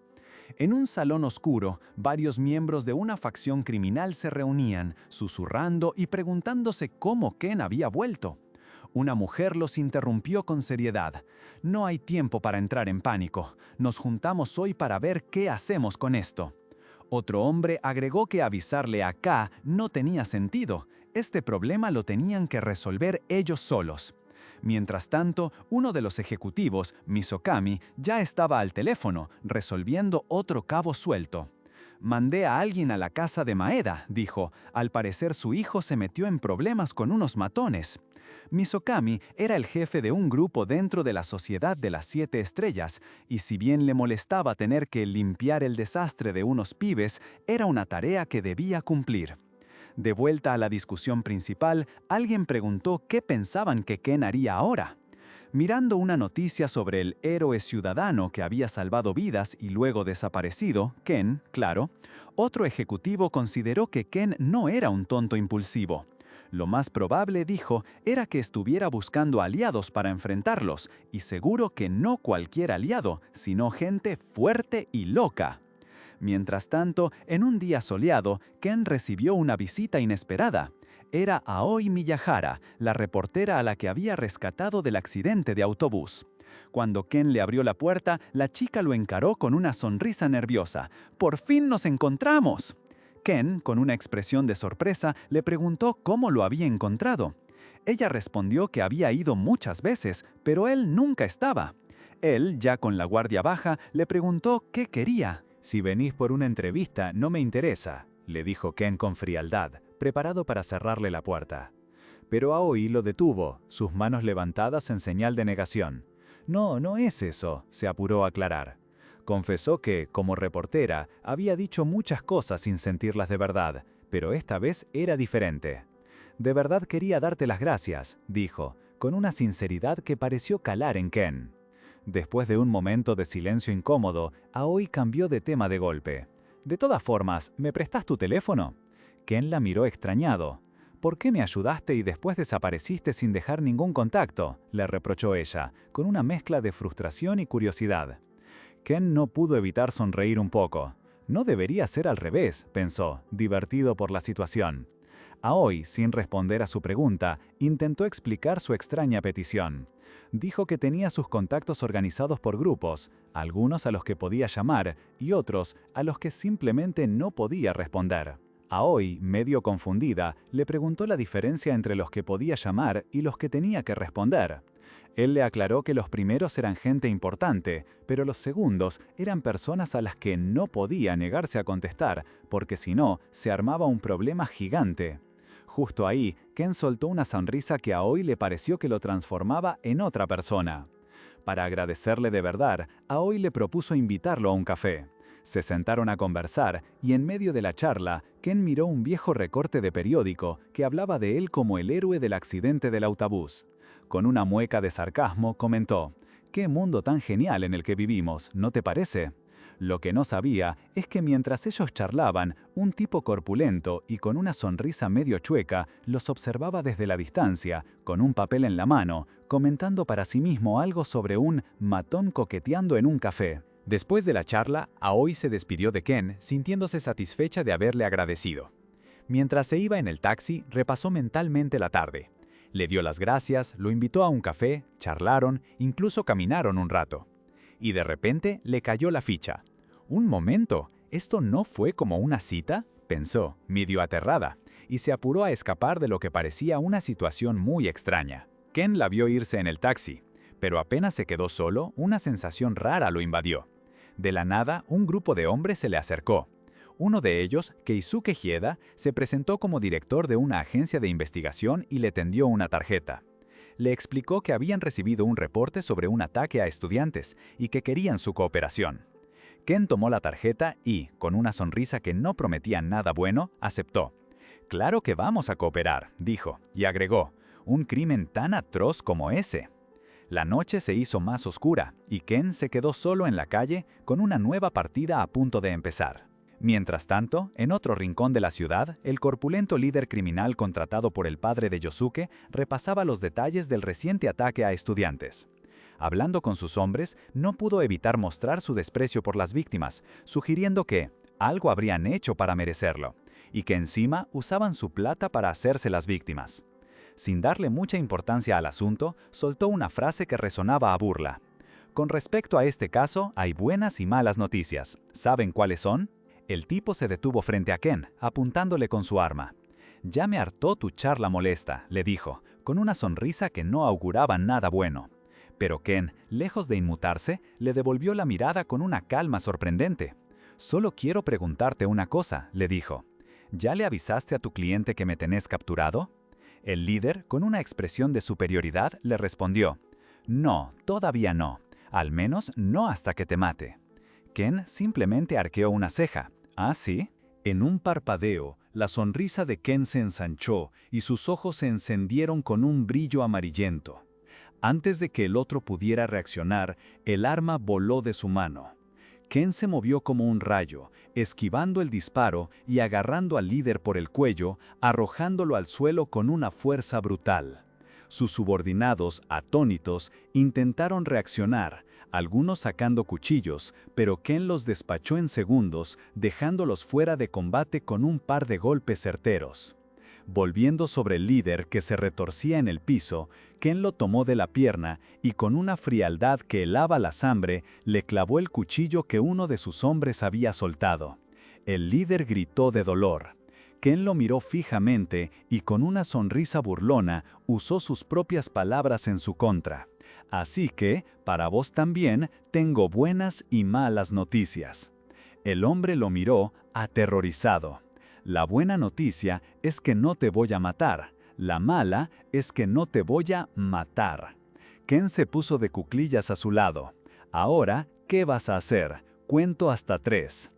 En un salón oscuro, varios miembros de una facción criminal se reunían, susurrando y preguntándose cómo Ken había vuelto. Una mujer los interrumpió con seriedad. No hay tiempo para entrar en pánico. Nos juntamos hoy para ver qué hacemos con esto. Otro hombre agregó que avisarle a K no tenía sentido. Este problema lo tenían que resolver ellos solos. Mientras tanto, uno de los ejecutivos, Misokami, ya estaba al teléfono, resolviendo otro cabo suelto. «Mandé a alguien a la casa de Maeda», dijo. «Al parecer su hijo se metió en problemas con unos matones». Misokami era el jefe de un grupo dentro de la Sociedad de las 7 Estrellas, y si bien le molestaba tener que limpiar el desastre de unos pibes, era una tarea que debía cumplir. De vuelta a la discusión principal, alguien preguntó qué pensaban que Ken haría ahora. Mirando una noticia sobre el héroe ciudadano que había salvado vidas y luego desaparecido, Ken, claro, otro ejecutivo consideró que Ken no era un tonto impulsivo. Lo más probable, dijo, era que estuviera buscando aliados para enfrentarlos, y seguro que no cualquier aliado, sino gente fuerte y loca. Mientras tanto, en un día soleado, Ken recibió una visita inesperada. Era Aoi Miyahara, la reportera a la que había rescatado del accidente de autobús. Cuando Ken le abrió la puerta, la chica lo encaró con una sonrisa nerviosa. «¡Por fin nos encontramos!». Ken, con una expresión de sorpresa, le preguntó cómo lo había encontrado. Ella respondió que había ido muchas veces, pero él nunca estaba. Él, ya con la guardia baja, le preguntó qué quería. «Si venís por una entrevista, no me interesa», le dijo Ken con frialdad, preparado para cerrarle la puerta. Pero Aoi lo detuvo, sus manos levantadas en señal de negación. «No, no es eso», se apuró a aclarar. Confesó que, como reportera, había dicho muchas cosas sin sentirlas de verdad, pero esta vez era diferente. «De verdad quería darte las gracias», dijo, con una sinceridad que pareció calar en Ken. Después de un momento de silencio incómodo, Aoi cambió de tema de golpe. «De todas formas, ¿me prestás tu teléfono?». Ken la miró extrañado. «¿Por qué me ayudaste y después desapareciste sin dejar ningún contacto?», le reprochó ella, con una mezcla de frustración y curiosidad. Ken no pudo evitar sonreír un poco. «No debería ser al revés», pensó, divertido por la situación. Aoi, sin responder a su pregunta, intentó explicar su extraña petición. Dijo que tenía sus contactos organizados por grupos, algunos a los que podía llamar y otros a los que simplemente no podía responder. Aoi, medio confundida, le preguntó la diferencia entre los que podía llamar y los que tenía que responder. Él le aclaró que los primeros eran gente importante, pero los segundos eran personas a las que no podía negarse a contestar, porque si no, se armaba un problema gigante. Justo ahí, Ken soltó una sonrisa que a Aoi le pareció que lo transformaba en otra persona. Para agradecerle de verdad, Aoi le propuso invitarlo a un café. Se sentaron a conversar y en medio de la charla, Ken miró un viejo recorte de periódico que hablaba de él como el héroe del accidente del autobús. Con una mueca de sarcasmo, comentó: «¡Qué mundo tan genial en el que vivimos!, ¿no te parece?». Lo que no sabía es que mientras ellos charlaban, un tipo corpulento y con una sonrisa medio chueca los observaba desde la distancia, con un papel en la mano, comentando para sí mismo algo sobre un matón coqueteando en un café. Después de la charla, Aoi se despidió de Ken, sintiéndose satisfecha de haberle agradecido. Mientras se iba en el taxi, repasó mentalmente la tarde. Le dio las gracias, lo invitó a un café, charlaron, incluso caminaron un rato. Y de repente le cayó la ficha. «Un momento, ¿esto no fue como una cita?», pensó, medio aterrada, y se apuró a escapar de lo que parecía una situación muy extraña. Ken la vio irse en el taxi, pero apenas se quedó solo, una sensación rara lo invadió. De la nada, un grupo de hombres se le acercó. Uno de ellos, Keisuke Hieda, se presentó como director de una agencia de investigación y le tendió una tarjeta. Le explicó que habían recibido un reporte sobre un ataque a estudiantes y que querían su cooperación. Ken tomó la tarjeta y, con una sonrisa que no prometía nada bueno, aceptó. «Claro que vamos a cooperar», dijo, y agregó, «un crimen tan atroz como ese». La noche se hizo más oscura y Ken se quedó solo en la calle con una nueva partida a punto de empezar. Mientras tanto, en otro rincón de la ciudad, el corpulento líder criminal contratado por el padre de Yosuke repasaba los detalles del reciente ataque a estudiantes. Hablando con sus hombres, no pudo evitar mostrar su desprecio por las víctimas, sugiriendo que algo habrían hecho para merecerlo, y que encima usaban su plata para hacerse las víctimas. Sin darle mucha importancia al asunto, soltó una frase que resonaba a burla. Con respecto a este caso, hay buenas y malas noticias. ¿Saben cuáles son? El tipo se detuvo frente a Ken, apuntándole con su arma. «Ya me hartó tu charla molesta», le dijo, con una sonrisa que no auguraba nada bueno. Pero Ken, lejos de inmutarse, le devolvió la mirada con una calma sorprendente. «Solo quiero preguntarte una cosa», le dijo. «¿Ya le avisaste a tu cliente que me tenés capturado?» El líder, con una expresión de superioridad, le respondió: «No, todavía no. Al menos no hasta que te mate». Ken simplemente arqueó una ceja. «¿Ah, sí?» En un parpadeo, la sonrisa de Ken se ensanchó y sus ojos se encendieron con un brillo amarillento. Antes de que el otro pudiera reaccionar, el arma voló de su mano. Ken se movió como un rayo, esquivando el disparo y agarrando al líder por el cuello, arrojándolo al suelo con una fuerza brutal. Sus subordinados, atónitos, intentaron reaccionar, algunos sacando cuchillos, pero Ken los despachó en segundos, dejándolos fuera de combate con un par de golpes certeros. Volviendo sobre el líder que se retorcía en el piso, Ken lo tomó de la pierna y con una frialdad que helaba la sangre, le clavó el cuchillo que uno de sus hombres había soltado. El líder gritó de dolor. Ken lo miró fijamente y con una sonrisa burlona usó sus propias palabras en su contra. «Así que, para vos también, tengo buenas y malas noticias». El hombre lo miró, aterrorizado. «La buena noticia es que no te voy a matar. La mala es que no te voy a matar». Ken se puso de cuclillas a su lado. «Ahora, ¿qué vas a hacer? Cuento hasta 3».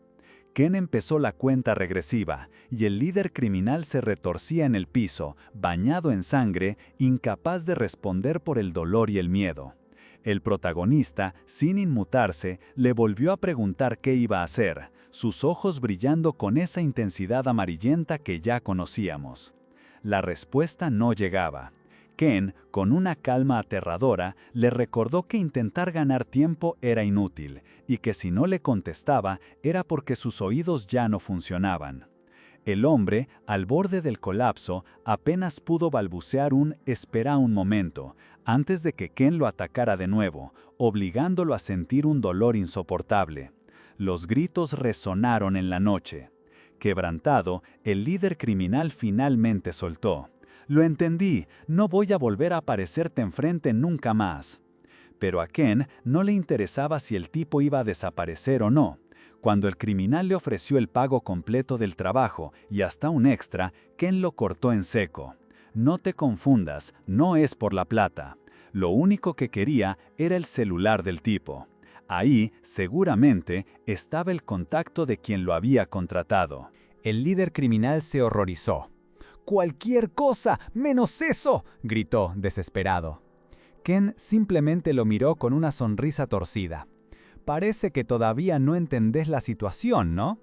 Ken empezó la cuenta regresiva, y el líder criminal se retorcía en el piso, bañado en sangre, incapaz de responder por el dolor y el miedo. El protagonista, sin inmutarse, le volvió a preguntar qué iba a hacer, sus ojos brillando con esa intensidad amarillenta que ya conocíamos. La respuesta no llegaba. Ken, con una calma aterradora, le recordó que intentar ganar tiempo era inútil y que si no le contestaba era porque sus oídos ya no funcionaban. El hombre, al borde del colapso, apenas pudo balbucear un «espera un momento», antes de que Ken lo atacara de nuevo, obligándolo a sentir un dolor insoportable. Los gritos resonaron en la noche. Quebrantado, el líder criminal finalmente soltó: «Lo entendí, no voy a volver a aparecerte enfrente nunca más». Pero a Ken no le interesaba si el tipo iba a desaparecer o no. Cuando el criminal le ofreció el pago completo del trabajo y hasta un extra, Ken lo cortó en seco. «No te confundas, no es por la plata. Lo único que quería era el celular del tipo. Ahí, seguramente, estaba el contacto de quien lo había contratado». El líder criminal se horrorizó. «¡Cualquier cosa, menos eso!», gritó, desesperado. Ken simplemente lo miró con una sonrisa torcida. «Parece que todavía no entendés la situación, ¿no?».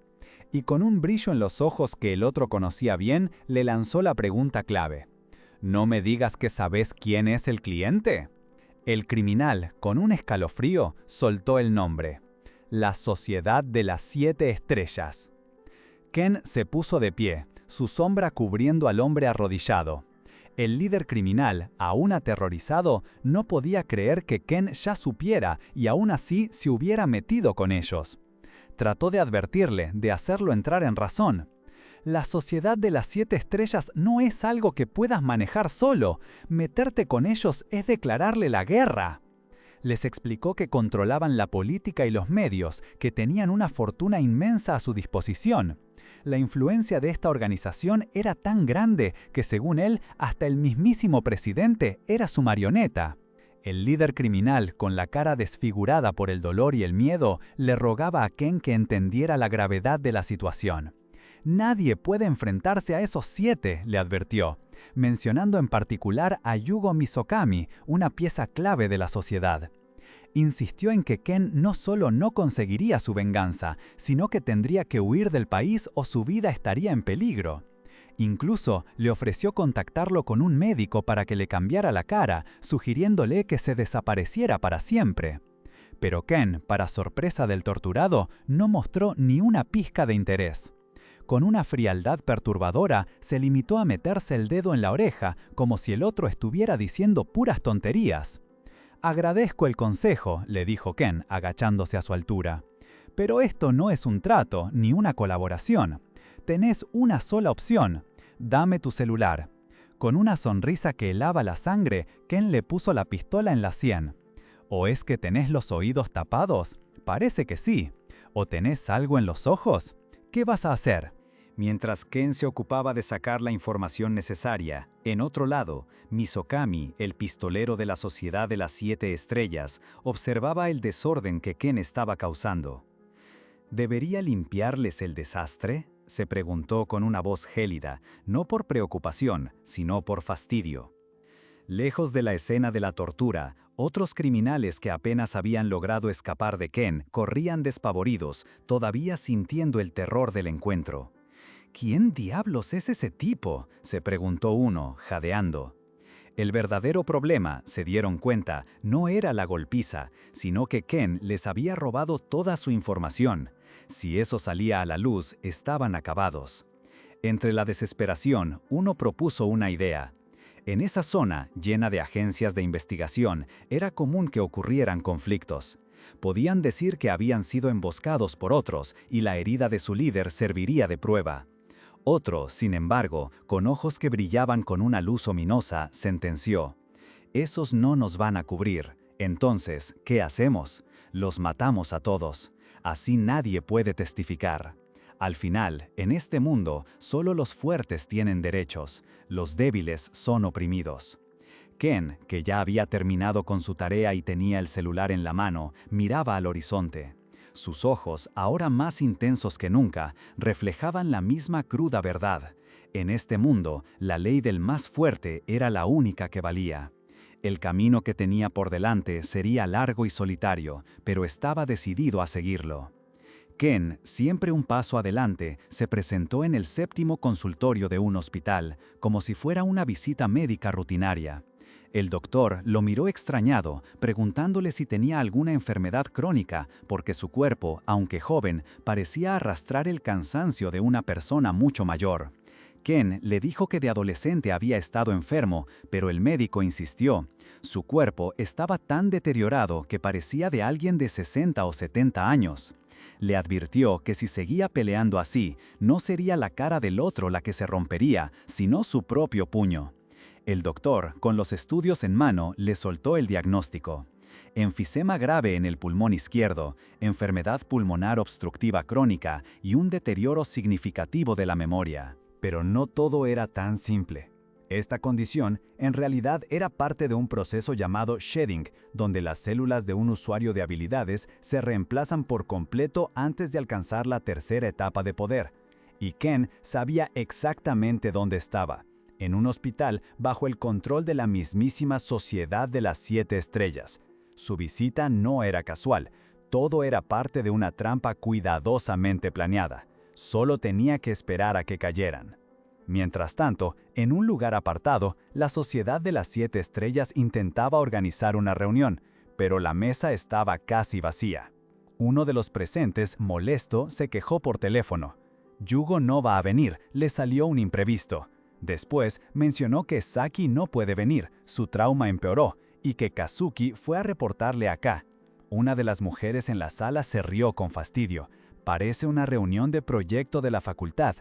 Y con un brillo en los ojos que el otro conocía bien, le lanzó la pregunta clave. «¿No me digas que sabés quién es el cliente?». El criminal, con un escalofrío, soltó el nombre: «La Sociedad de las 7 Estrellas». Ken se puso de pie, su sombra cubriendo al hombre arrodillado. El líder criminal, aún aterrorizado, no podía creer que Ken ya supiera y aún así se hubiera metido con ellos. Trató de advertirle, de hacerlo entrar en razón. «La Sociedad de las 7 Estrellas no es algo que puedas manejar solo. Meterte con ellos es declararle la guerra». Les explicó que controlaban la política y los medios, que tenían una fortuna inmensa a su disposición. La influencia de esta organización era tan grande que, según él, hasta el mismísimo presidente era su marioneta. El líder criminal, con la cara desfigurada por el dolor y el miedo, le rogaba a Ken que entendiera la gravedad de la situación. «Nadie puede enfrentarse a esos 7», le advirtió, mencionando en particular a Yugo Misokami, una pieza clave de la sociedad. Insistió en que Ken no solo no conseguiría su venganza, sino que tendría que huir del país o su vida estaría en peligro. Incluso le ofreció contactarlo con un médico para que le cambiara la cara, sugiriéndole que se desapareciera para siempre. Pero Ken, para sorpresa del torturado, no mostró ni una pizca de interés. Con una frialdad perturbadora, se limitó a meterse el dedo en la oreja, como si el otro estuviera diciendo puras tonterías. «Agradezco el consejo», le dijo Ken, agachándose a su altura. «Pero esto no es un trato, ni una colaboración. Tenés una sola opción. Dame tu celular». Con una sonrisa que helaba la sangre, Ken le puso la pistola en la sien. «¿O es que tenés los oídos tapados? Parece que sí. ¿O tenés algo en los ojos? ¿Qué vas a hacer?». Mientras Ken se ocupaba de sacar la información necesaria, en otro lado, Misokami, el pistolero de la Sociedad de las 7 Estrellas, observaba el desorden que Ken estaba causando. ¿Debería limpiarles el desastre?, se preguntó con una voz gélida, no por preocupación, sino por fastidio. Lejos de la escena de la tortura, otros criminales que apenas habían logrado escapar de Ken corrían despavoridos, todavía sintiendo el terror del encuentro. «¿Quién diablos es ese tipo?», se preguntó uno, jadeando. El verdadero problema, se dieron cuenta, no era la golpiza, sino que Ken les había robado toda su información. Si eso salía a la luz, estaban acabados. Entre la desesperación, uno propuso una idea. En esa zona, llena de agencias de investigación, era común que ocurrieran conflictos. Podían decir que habían sido emboscados por otros y la herida de su líder serviría de prueba. Otro, sin embargo, con ojos que brillaban con una luz ominosa, sentenció: «Esos no nos van a cubrir. Entonces, ¿qué hacemos? Los matamos a todos. Así nadie puede testificar. Al final, en este mundo, solo los fuertes tienen derechos, los débiles son oprimidos». Ken, que ya había terminado con su tarea y tenía el celular en la mano, miraba al horizonte. Sus ojos, ahora más intensos que nunca, reflejaban la misma cruda verdad. En este mundo, la ley del más fuerte era la única que valía. El camino que tenía por delante sería largo y solitario, pero estaba decidido a seguirlo. Ken, siempre un paso adelante, se presentó en el 7º consultorio de un hospital, como si fuera una visita médica rutinaria. El doctor lo miró extrañado, preguntándole si tenía alguna enfermedad crónica, porque su cuerpo, aunque joven, parecía arrastrar el cansancio de una persona mucho mayor. Ken le dijo que de adolescente había estado enfermo, pero el médico insistió. Su cuerpo estaba tan deteriorado que parecía de alguien de 60 o 70 años. Le advirtió que si seguía peleando así, no sería la cara del otro la que se rompería, sino su propio puño. El doctor, con los estudios en mano, le soltó el diagnóstico. Enfisema grave en el pulmón izquierdo, enfermedad pulmonar obstructiva crónica y un deterioro significativo de la memoria. Pero no todo era tan simple. Esta condición, en realidad, era parte de un proceso llamado shedding, donde las células de un usuario de habilidades se reemplazan por completo antes de alcanzar la tercera etapa de poder. Y Ken sabía exactamente dónde estaba. En un hospital bajo el control de la mismísima Sociedad de las 7 Estrellas. Su visita no era casual, todo era parte de una trampa cuidadosamente planeada. Solo tenía que esperar a que cayeran. Mientras tanto, en un lugar apartado, la Sociedad de las 7 Estrellas intentaba organizar una reunión, pero la mesa estaba casi vacía. Uno de los presentes, molesto, se quejó por teléfono. «Yugo no va a venir, le salió un imprevisto». Después mencionó que Saki no puede venir, su trauma empeoró, y que Kazuki fue a reportarle acá. Una de las mujeres en la sala se rió con fastidio. «Parece una reunión de proyecto de la facultad».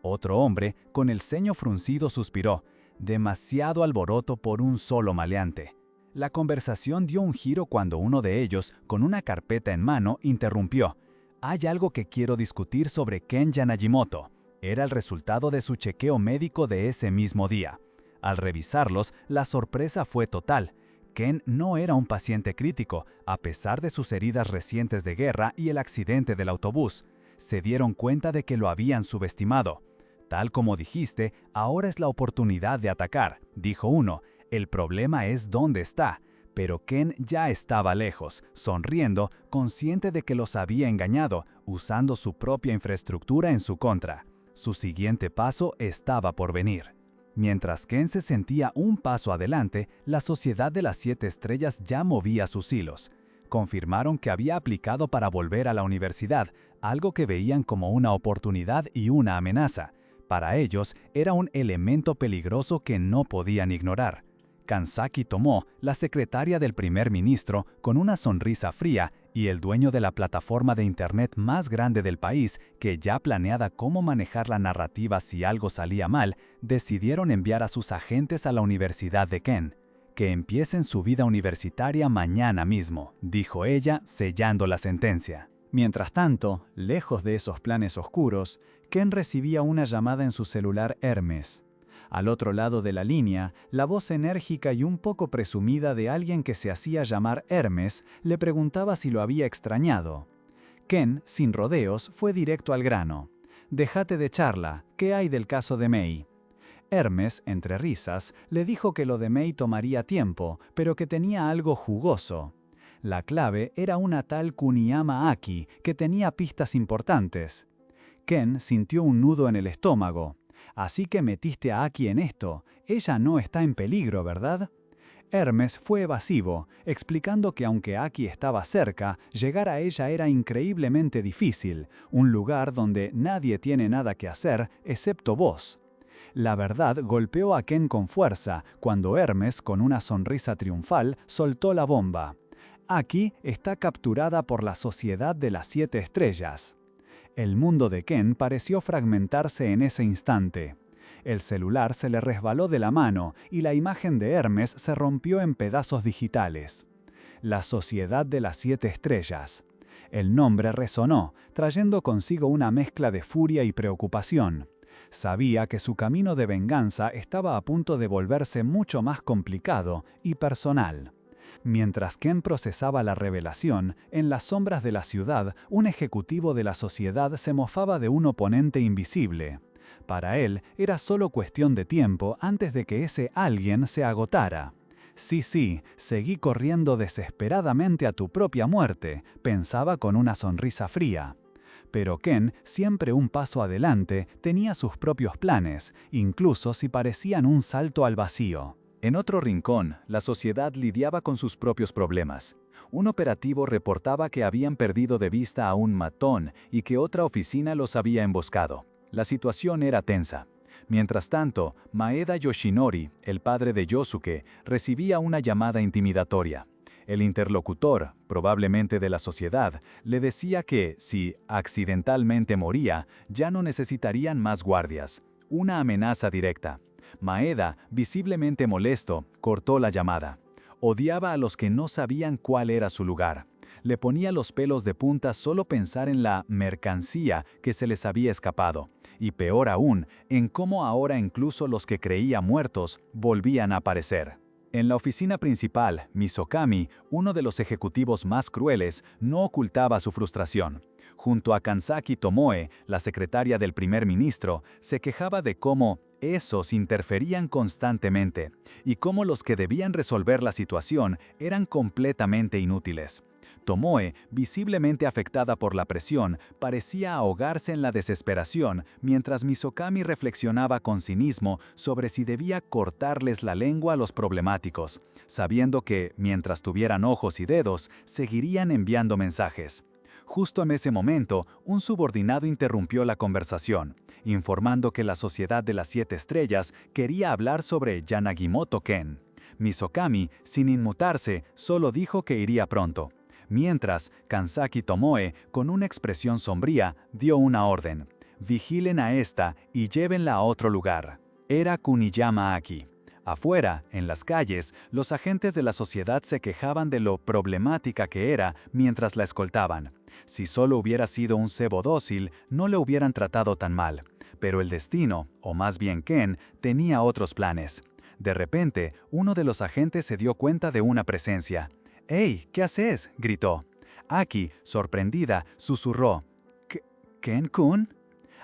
Otro hombre, con el ceño fruncido, suspiró. «Demasiado alboroto por un solo maleante». La conversación dio un giro cuando uno de ellos, con una carpeta en mano, interrumpió. «Hay algo que quiero discutir sobre Ken Yanagimoto». Era el resultado de su chequeo médico de ese mismo día. Al revisarlos, la sorpresa fue total. Ken no era un paciente crítico, a pesar de sus heridas recientes de guerra y el accidente del autobús. Se dieron cuenta de que lo habían subestimado. «Tal como dijiste, ahora es la oportunidad de atacar», dijo uno. «El problema es dónde está». pero Ken ya estaba lejos, sonriendo, consciente de que los había engañado, usando su propia infraestructura en su contra. Su siguiente paso estaba por venir. Mientras Ken se sentía un paso adelante, la Sociedad de las 7 Estrellas ya movía sus hilos. Confirmaron que había aplicado para volver a la universidad, algo que veían como una oportunidad y una amenaza. Para ellos, era un elemento peligroso que no podían ignorar. Kansaki Tomoe, la secretaria del primer ministro, con una sonrisa fría, y el dueño de la plataforma de Internet más grande del país, que ya planeaba cómo manejar la narrativa si algo salía mal, decidieron enviar a sus agentes a la Universidad de Ken. Que empiecen su vida universitaria mañana mismo, dijo ella, sellando la sentencia. Mientras tanto, lejos de esos planes oscuros, Ken recibía una llamada en su celular Hermes. Al otro lado de la línea, la voz enérgica y un poco presumida de alguien que se hacía llamar Hermes le preguntaba si lo había extrañado. Ken, sin rodeos, fue directo al grano. «Déjate de charla, ¿qué hay del caso de Mei?» Hermes, entre risas, le dijo que lo de Mei tomaría tiempo, pero que tenía algo jugoso. La clave era una tal Kuniyama Aki, que tenía pistas importantes. Ken sintió un nudo en el estómago. «Así que metiste a Aki en esto. Ella no está en peligro, ¿verdad?» Hermes fue evasivo, explicando que aunque Aki estaba cerca, llegar a ella era increíblemente difícil, un lugar donde nadie tiene nada que hacer excepto vos. La verdad golpeó a Ken con fuerza cuando Hermes, con una sonrisa triunfal, soltó la bomba. Aki está capturada por la Sociedad de las 7 Estrellas. El mundo de Ken pareció fragmentarse en ese instante. El celular se le resbaló de la mano y la imagen de Hermes se rompió en pedazos digitales. La Sociedad de las 7 Estrellas. El nombre resonó, trayendo consigo una mezcla de furia y preocupación. Sabía que su camino de venganza estaba a punto de volverse mucho más complicado y personal. Mientras Ken procesaba la revelación, en las sombras de la ciudad, un ejecutivo de la sociedad se mofaba de un oponente invisible. Para él, era solo cuestión de tiempo antes de que ese alguien se agotara. Sí, seguí corriendo desesperadamente a tu propia muerte, pensaba con una sonrisa fría. Pero Ken, siempre un paso adelante, tenía sus propios planes, incluso si parecían un salto al vacío. En otro rincón, la sociedad lidiaba con sus propios problemas. Un operativo reportaba que habían perdido de vista a un matón y que otra oficina los había emboscado. La situación era tensa. Mientras tanto, Maeda Yoshinori, el padre de Yosuke, recibía una llamada intimidatoria. El interlocutor, probablemente de la sociedad, le decía que, si accidentalmente moría, ya no necesitarían más guardias. Una amenaza directa. Maeda, visiblemente molesto, cortó la llamada. Odiaba a los que no sabían cuál era su lugar. Le ponía los pelos de punta solo pensar en la mercancía que se les había escapado. Y peor aún, en cómo ahora incluso los que creía muertos volvían a aparecer. En la oficina principal, Misokami, uno de los ejecutivos más crueles, no ocultaba su frustración. Junto a Kansaki Tomoe, la secretaria del primer ministro, se quejaba de cómo esos interferían constantemente y cómo los que debían resolver la situación eran completamente inútiles. Tomoe, visiblemente afectada por la presión, parecía ahogarse en la desesperación, mientras Misokami reflexionaba con cinismo sobre si debía cortarles la lengua a los problemáticos, sabiendo que, mientras tuvieran ojos y dedos, seguirían enviando mensajes. Justo en ese momento, un subordinado interrumpió la conversación, informando que la Sociedad de las 7 Estrellas quería hablar sobre Yanagimoto Ken. Misokami, sin inmutarse, solo dijo que iría pronto. Mientras, Kansaki Tomoe, con una expresión sombría, dio una orden. Vigilen a esta y llévenla a otro lugar. Era Kuniyama Aki. Afuera, en las calles, los agentes de la sociedad se quejaban de lo problemática que era mientras la escoltaban. Si solo hubiera sido un cebo dócil, no le hubieran tratado tan mal. Pero el destino, o más bien Ken, tenía otros planes. De repente, uno de los agentes se dio cuenta de una presencia. «¡Hey! ¿Qué haces?», gritó. Aki, sorprendida, susurró. «¿Ken-kun?».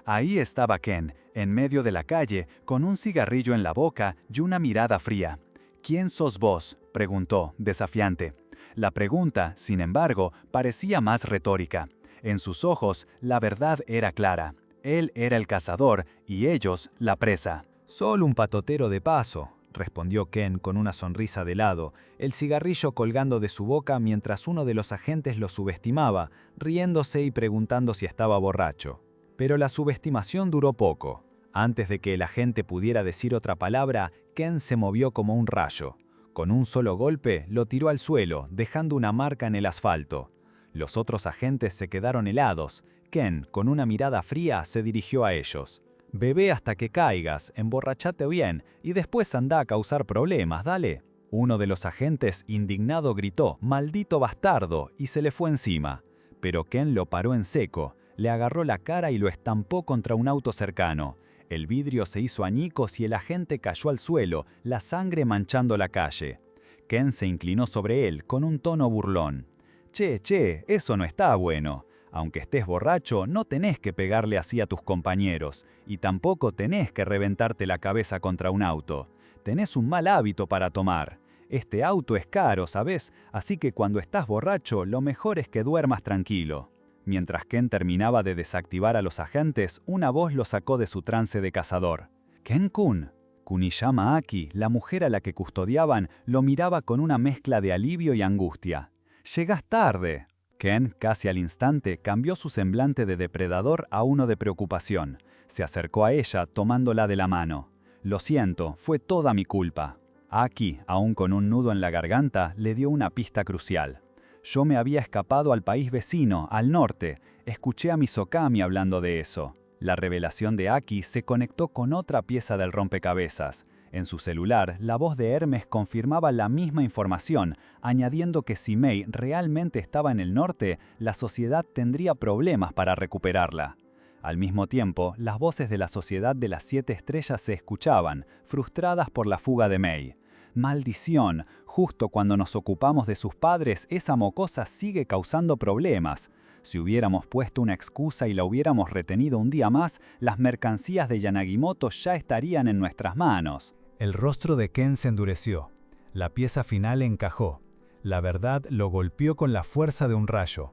Ahí estaba Ken, en medio de la calle, con un cigarrillo en la boca y una mirada fría. ¿Quién sos vos?, preguntó, desafiante. La pregunta, sin embargo, parecía más retórica. En sus ojos, la verdad era clara. Él era el cazador y ellos la presa. Solo un patotero de paso, respondió Ken con una sonrisa de lado, el cigarrillo colgando de su boca mientras uno de los agentes lo subestimaba, riéndose y preguntando si estaba borracho. Pero la subestimación duró poco. Antes de que el agente pudiera decir otra palabra, Ken se movió como un rayo. Con un solo golpe, lo tiró al suelo, dejando una marca en el asfalto. Los otros agentes se quedaron helados. Ken, con una mirada fría, se dirigió a ellos. «Bebé hasta que caigas, emborrachate bien y después anda a causar problemas, dale». Uno de los agentes, indignado, gritó «¡Maldito bastardo!» y se le fue encima. Pero Ken lo paró en seco, le agarró la cara y lo estampó contra un auto cercano. El vidrio se hizo añicos y el agente cayó al suelo, la sangre manchando la calle. Ken se inclinó sobre él con un tono burlón. Che, eso no está bueno. Aunque estés borracho, no tenés que pegarle así a tus compañeros, y tampoco tenés que reventarte la cabeza contra un auto. Tenés un mal hábito para tomar. Este auto es caro, ¿sabés? Así que cuando estás borracho, lo mejor es que duermas tranquilo». Mientras Ken terminaba de desactivar a los agentes, una voz lo sacó de su trance de cazador. «Ken-kun». Kuniyama Aki, la mujer a la que custodiaban, lo miraba con una mezcla de alivio y angustia. «Llegás tarde». Ken, casi al instante, cambió su semblante de depredador a uno de preocupación. Se acercó a ella, tomándola de la mano. «Lo siento, fue toda mi culpa». Aki, aún con un nudo en la garganta, le dio una pista crucial. «Yo me había escapado al país vecino, al norte. Escuché a Misokami hablando de eso». La revelación de Aki se conectó con otra pieza del rompecabezas. En su celular, la voz de Hermes confirmaba la misma información, añadiendo que si Mei realmente estaba en el norte, la sociedad tendría problemas para recuperarla. Al mismo tiempo, las voces de la Sociedad de las 7 Estrellas se escuchaban, frustradas por la fuga de Mei. «Maldición, justo cuando nos ocupamos de sus padres, esa mocosa sigue causando problemas. Si hubiéramos puesto una excusa y la hubiéramos retenido un día más, las mercancías de Yanagimoto ya estarían en nuestras manos». El rostro de Ken se endureció. La pieza final encajó. La verdad lo golpeó con la fuerza de un rayo.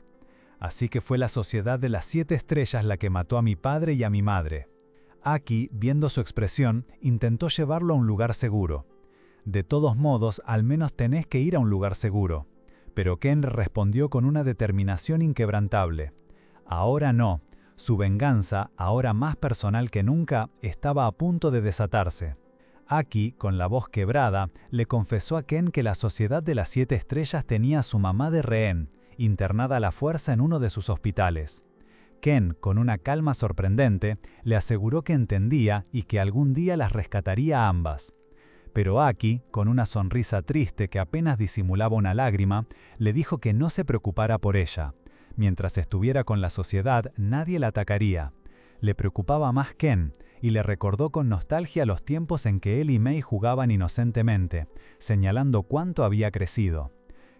Así que fue la Sociedad de las 7 Estrellas la que mató a mi padre y a mi madre. Aki, viendo su expresión, intentó llevarlo a un lugar seguro. «De todos modos, al menos tenés que ir a un lugar seguro». Pero Ken respondió con una determinación inquebrantable. Ahora no. Su venganza, ahora más personal que nunca, estaba a punto de desatarse. Aki, con la voz quebrada, le confesó a Ken que la Sociedad de las 7 Estrellas tenía a su mamá de rehén, internada a la fuerza en uno de sus hospitales. Ken, con una calma sorprendente, le aseguró que entendía y que algún día las rescataría a ambas. Pero Aki, con una sonrisa triste que apenas disimulaba una lágrima, le dijo que no se preocupara por ella. Mientras estuviera con la sociedad, nadie la atacaría. Le preocupaba más Ken, y le recordó con nostalgia los tiempos en que él y Mei jugaban inocentemente, señalando cuánto había crecido.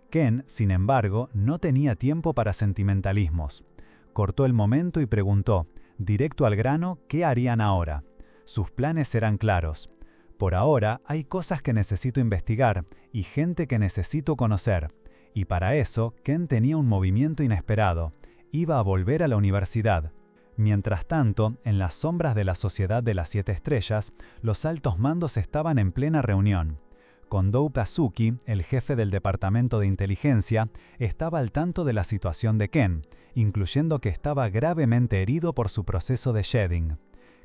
Ken, sin embargo, no tenía tiempo para sentimentalismos. Cortó el momento y preguntó, directo al grano, ¿qué harían ahora? Sus planes eran claros. Por ahora hay cosas que necesito investigar y gente que necesito conocer. Y para eso, Ken tenía un movimiento inesperado. Iba a volver a la universidad. Mientras tanto, en las sombras de la Sociedad de las 7 Estrellas, los altos mandos estaban en plena reunión. Kondou Kazuki, el jefe del departamento de inteligencia, estaba al tanto de la situación de Ken, incluyendo que estaba gravemente herido por su proceso de shedding.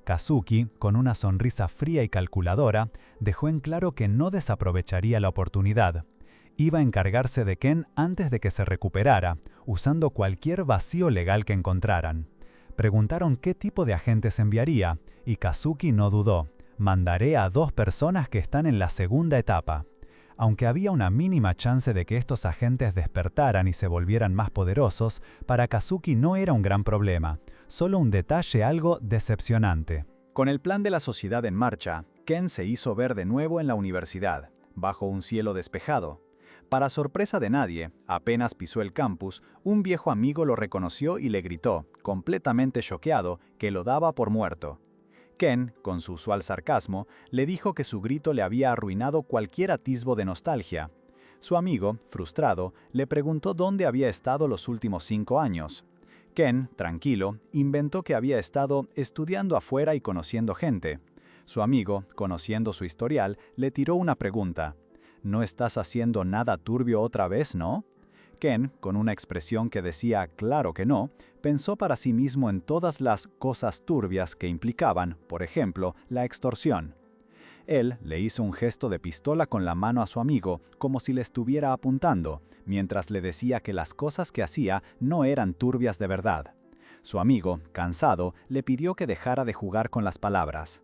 Kazuki, con una sonrisa fría y calculadora, dejó en claro que no desaprovecharía la oportunidad. Iba a encargarse de Ken antes de que se recuperara, usando cualquier vacío legal que encontraran. Preguntaron qué tipo de agentes enviaría, y Kazuki no dudó. «Mandaré a 2 personas que están en la segunda etapa». Aunque había una mínima chance de que estos agentes despertaran y se volvieran más poderosos, para Kazuki no era un gran problema, solo un detalle algo decepcionante. Con el plan de la sociedad en marcha, Ken se hizo ver de nuevo en la universidad, bajo un cielo despejado. Para sorpresa de nadie, apenas pisó el campus, un viejo amigo lo reconoció y le gritó, completamente choqueado, que lo daba por muerto. Ken, con su usual sarcasmo, le dijo que su grito le había arruinado cualquier atisbo de nostalgia. Su amigo, frustrado, le preguntó dónde había estado los últimos 5 años. Ken, tranquilo, inventó que había estado estudiando afuera y conociendo gente. Su amigo, conociendo su historial, le tiró una pregunta. «¿No estás haciendo nada turbio otra vez, no?» Ken, con una expresión que decía «claro que no», pensó para sí mismo en todas las cosas turbias que implicaban, por ejemplo, la extorsión. Él le hizo un gesto de pistola con la mano a su amigo, como si le estuviera apuntando, mientras le decía que las cosas que hacía no eran turbias de verdad. Su amigo, cansado, le pidió que dejara de jugar con las palabras.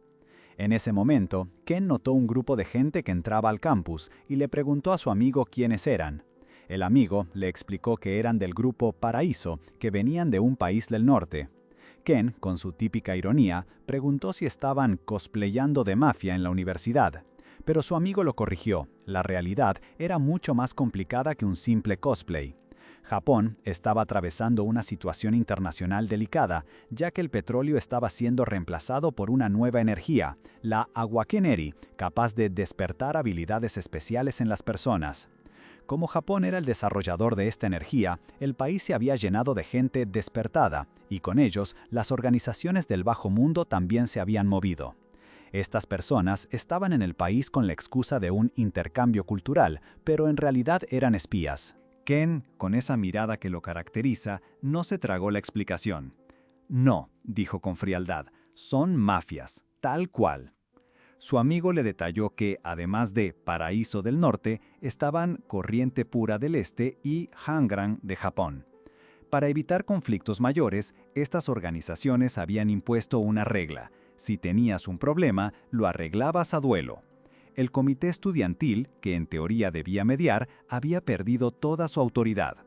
En ese momento, Ken notó un grupo de gente que entraba al campus y le preguntó a su amigo quiénes eran. El amigo le explicó que eran del grupo Paraíso, que venían de un país del norte. Ken, con su típica ironía, preguntó si estaban cosplayando de mafia en la universidad. Pero su amigo lo corrigió, la realidad era mucho más complicada que un simple cosplay. Japón estaba atravesando una situación internacional delicada, ya que el petróleo estaba siendo reemplazado por una nueva energía, la Awakeneri, capaz de despertar habilidades especiales en las personas. Como Japón era el desarrollador de esta energía, el país se había llenado de gente despertada, y con ellos las organizaciones del bajo mundo también se habían movido. Estas personas estaban en el país con la excusa de un intercambio cultural, pero en realidad eran espías. Ken, con esa mirada que lo caracteriza, no se tragó la explicación. «No», dijo con frialdad, «son mafias, tal cual». Su amigo le detalló que, además de Paraíso del Norte, estaban Corriente Pura del Este y Hangrang de Japón. Para evitar conflictos mayores, estas organizaciones habían impuesto una regla: si tenías un problema, lo arreglabas a duelo. El comité estudiantil, que en teoría debía mediar, había perdido toda su autoridad.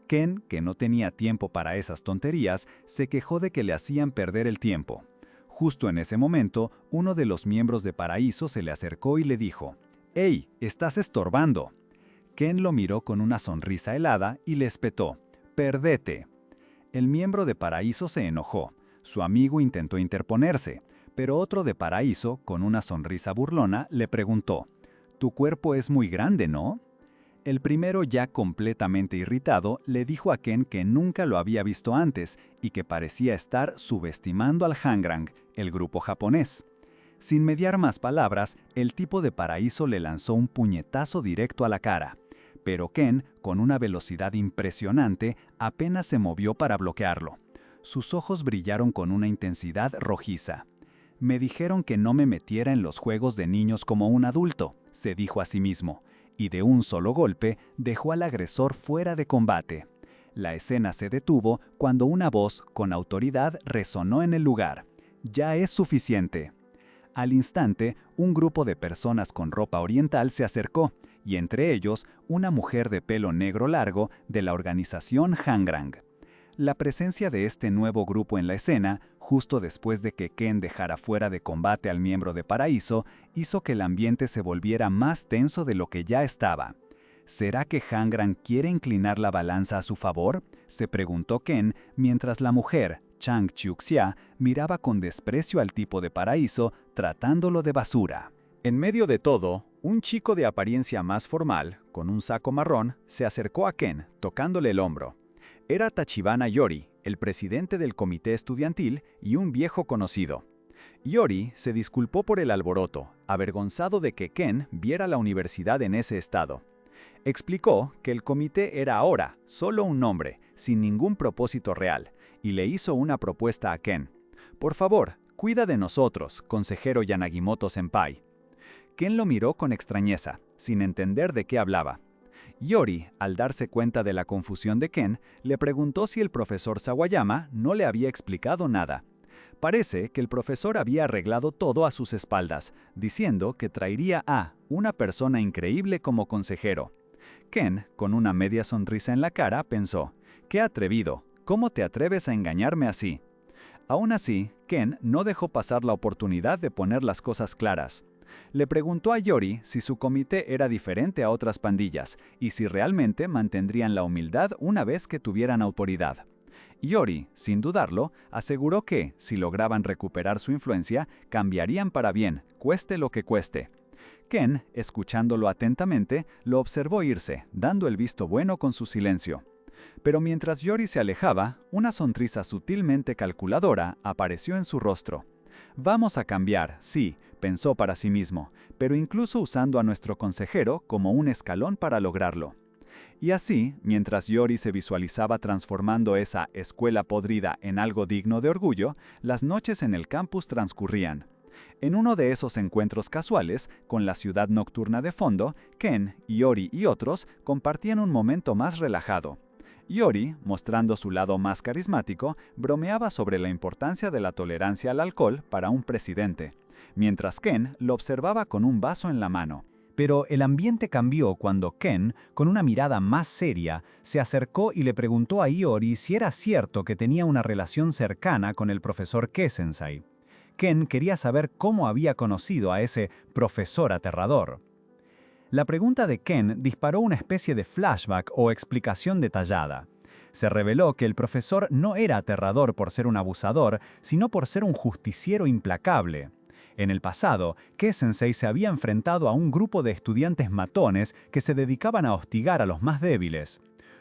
Ken, que no tenía tiempo para esas tonterías, se quejó de que le hacían perder el tiempo. Justo en ese momento, uno de los miembros de Paraíso se le acercó y le dijo: «¡Hey, estás estorbando!». Ken lo miró con una sonrisa helada y le espetó: «¡Perdete!». El miembro de Paraíso se enojó. Su amigo intentó interponerse, pero otro de Paraíso, con una sonrisa burlona, le preguntó: «Tu cuerpo es muy grande, ¿no?». El primero, ya completamente irritado, le dijo a Ken que nunca lo había visto antes y que parecía estar subestimando al Hangrang, el grupo japonés. Sin mediar más palabras, el tipo de Paraíso le lanzó un puñetazo directo a la cara. Pero Ken, con una velocidad impresionante, apenas se movió para bloquearlo. Sus ojos brillaron con una intensidad rojiza. «Me dijeron que no me metiera en los juegos de niños como un adulto», se dijo a sí mismo, y de un solo golpe dejó al agresor fuera de combate. La escena se detuvo cuando una voz con autoridad resonó en el lugar: «Ya es suficiente». Al instante, un grupo de personas con ropa oriental se acercó, y entre ellos una mujer de pelo negro largo de la organización Hangrang. La presencia de este nuevo grupo en la escena, justo después de que Ken dejara fuera de combate al miembro de Paraíso, hizo que el ambiente se volviera más tenso de lo que ya estaba. ¿Será que Hangrang quiere inclinar la balanza a su favor?, se preguntó Ken, mientras la mujer, Chang Chiuxia, miraba con desprecio al tipo de Paraíso, tratándolo de basura. En medio de todo, un chico de apariencia más formal, con un saco marrón, se acercó a Ken, tocándole el hombro. Era Tachibana Yori, el presidente del comité estudiantil y un viejo conocido. Yori se disculpó por el alboroto, avergonzado de que Ken viera la universidad en ese estado. Explicó que el comité era ahora solo un nombre, sin ningún propósito real, y le hizo una propuesta a Ken. «Por favor, cuida de nosotros, consejero Yanagimoto-senpai». Ken lo miró con extrañeza, sin entender de qué hablaba. Yori, al darse cuenta de la confusión de Ken, le preguntó si el profesor Sawayama no le había explicado nada. Parece que el profesor había arreglado todo a sus espaldas, diciendo que traería a una persona increíble como consejero. Ken, con una media sonrisa en la cara, pensó: «¡Qué atrevido! ¿Cómo te atreves a engañarme así?». Aún así, Ken no dejó pasar la oportunidad de poner las cosas claras. Le preguntó a Yori si su comité era diferente a otras pandillas y si realmente mantendrían la humildad una vez que tuvieran autoridad. Yori, sin dudarlo, aseguró que, si lograban recuperar su influencia, cambiarían para bien, cueste lo que cueste. Ken, escuchándolo atentamente, lo observó irse, dando el visto bueno con su silencio. Pero mientras Yori se alejaba, una sonrisa sutilmente calculadora apareció en su rostro. Vamos a cambiar, sí, pensó para sí mismo, pero incluso usando a nuestro consejero como un escalón para lograrlo. Y así, mientras Yori se visualizaba transformando esa escuela podrida en algo digno de orgullo, las noches en el campus transcurrían. En uno de esos encuentros casuales, con la ciudad nocturna de fondo, Ken, Yori y otros compartían un momento más relajado. Yori, mostrando su lado más carismático, bromeaba sobre la importancia de la tolerancia al alcohol para un presidente, mientras Ken lo observaba con un vaso en la mano. Pero el ambiente cambió cuando Ken, con una mirada más seria, se acercó y le preguntó a Iori si era cierto que tenía una relación cercana con el profesor Kesensai. Ken quería saber cómo había conocido a ese profesor aterrador. La pregunta de Ken disparó una especie de flashback o explicación detallada. Se reveló que el profesor no era aterrador por ser un abusador, sino por ser un justiciero implacable. En el pasado, Ke-sensei se había enfrentado a un grupo de estudiantes matones que se dedicaban a hostigar a los más débiles.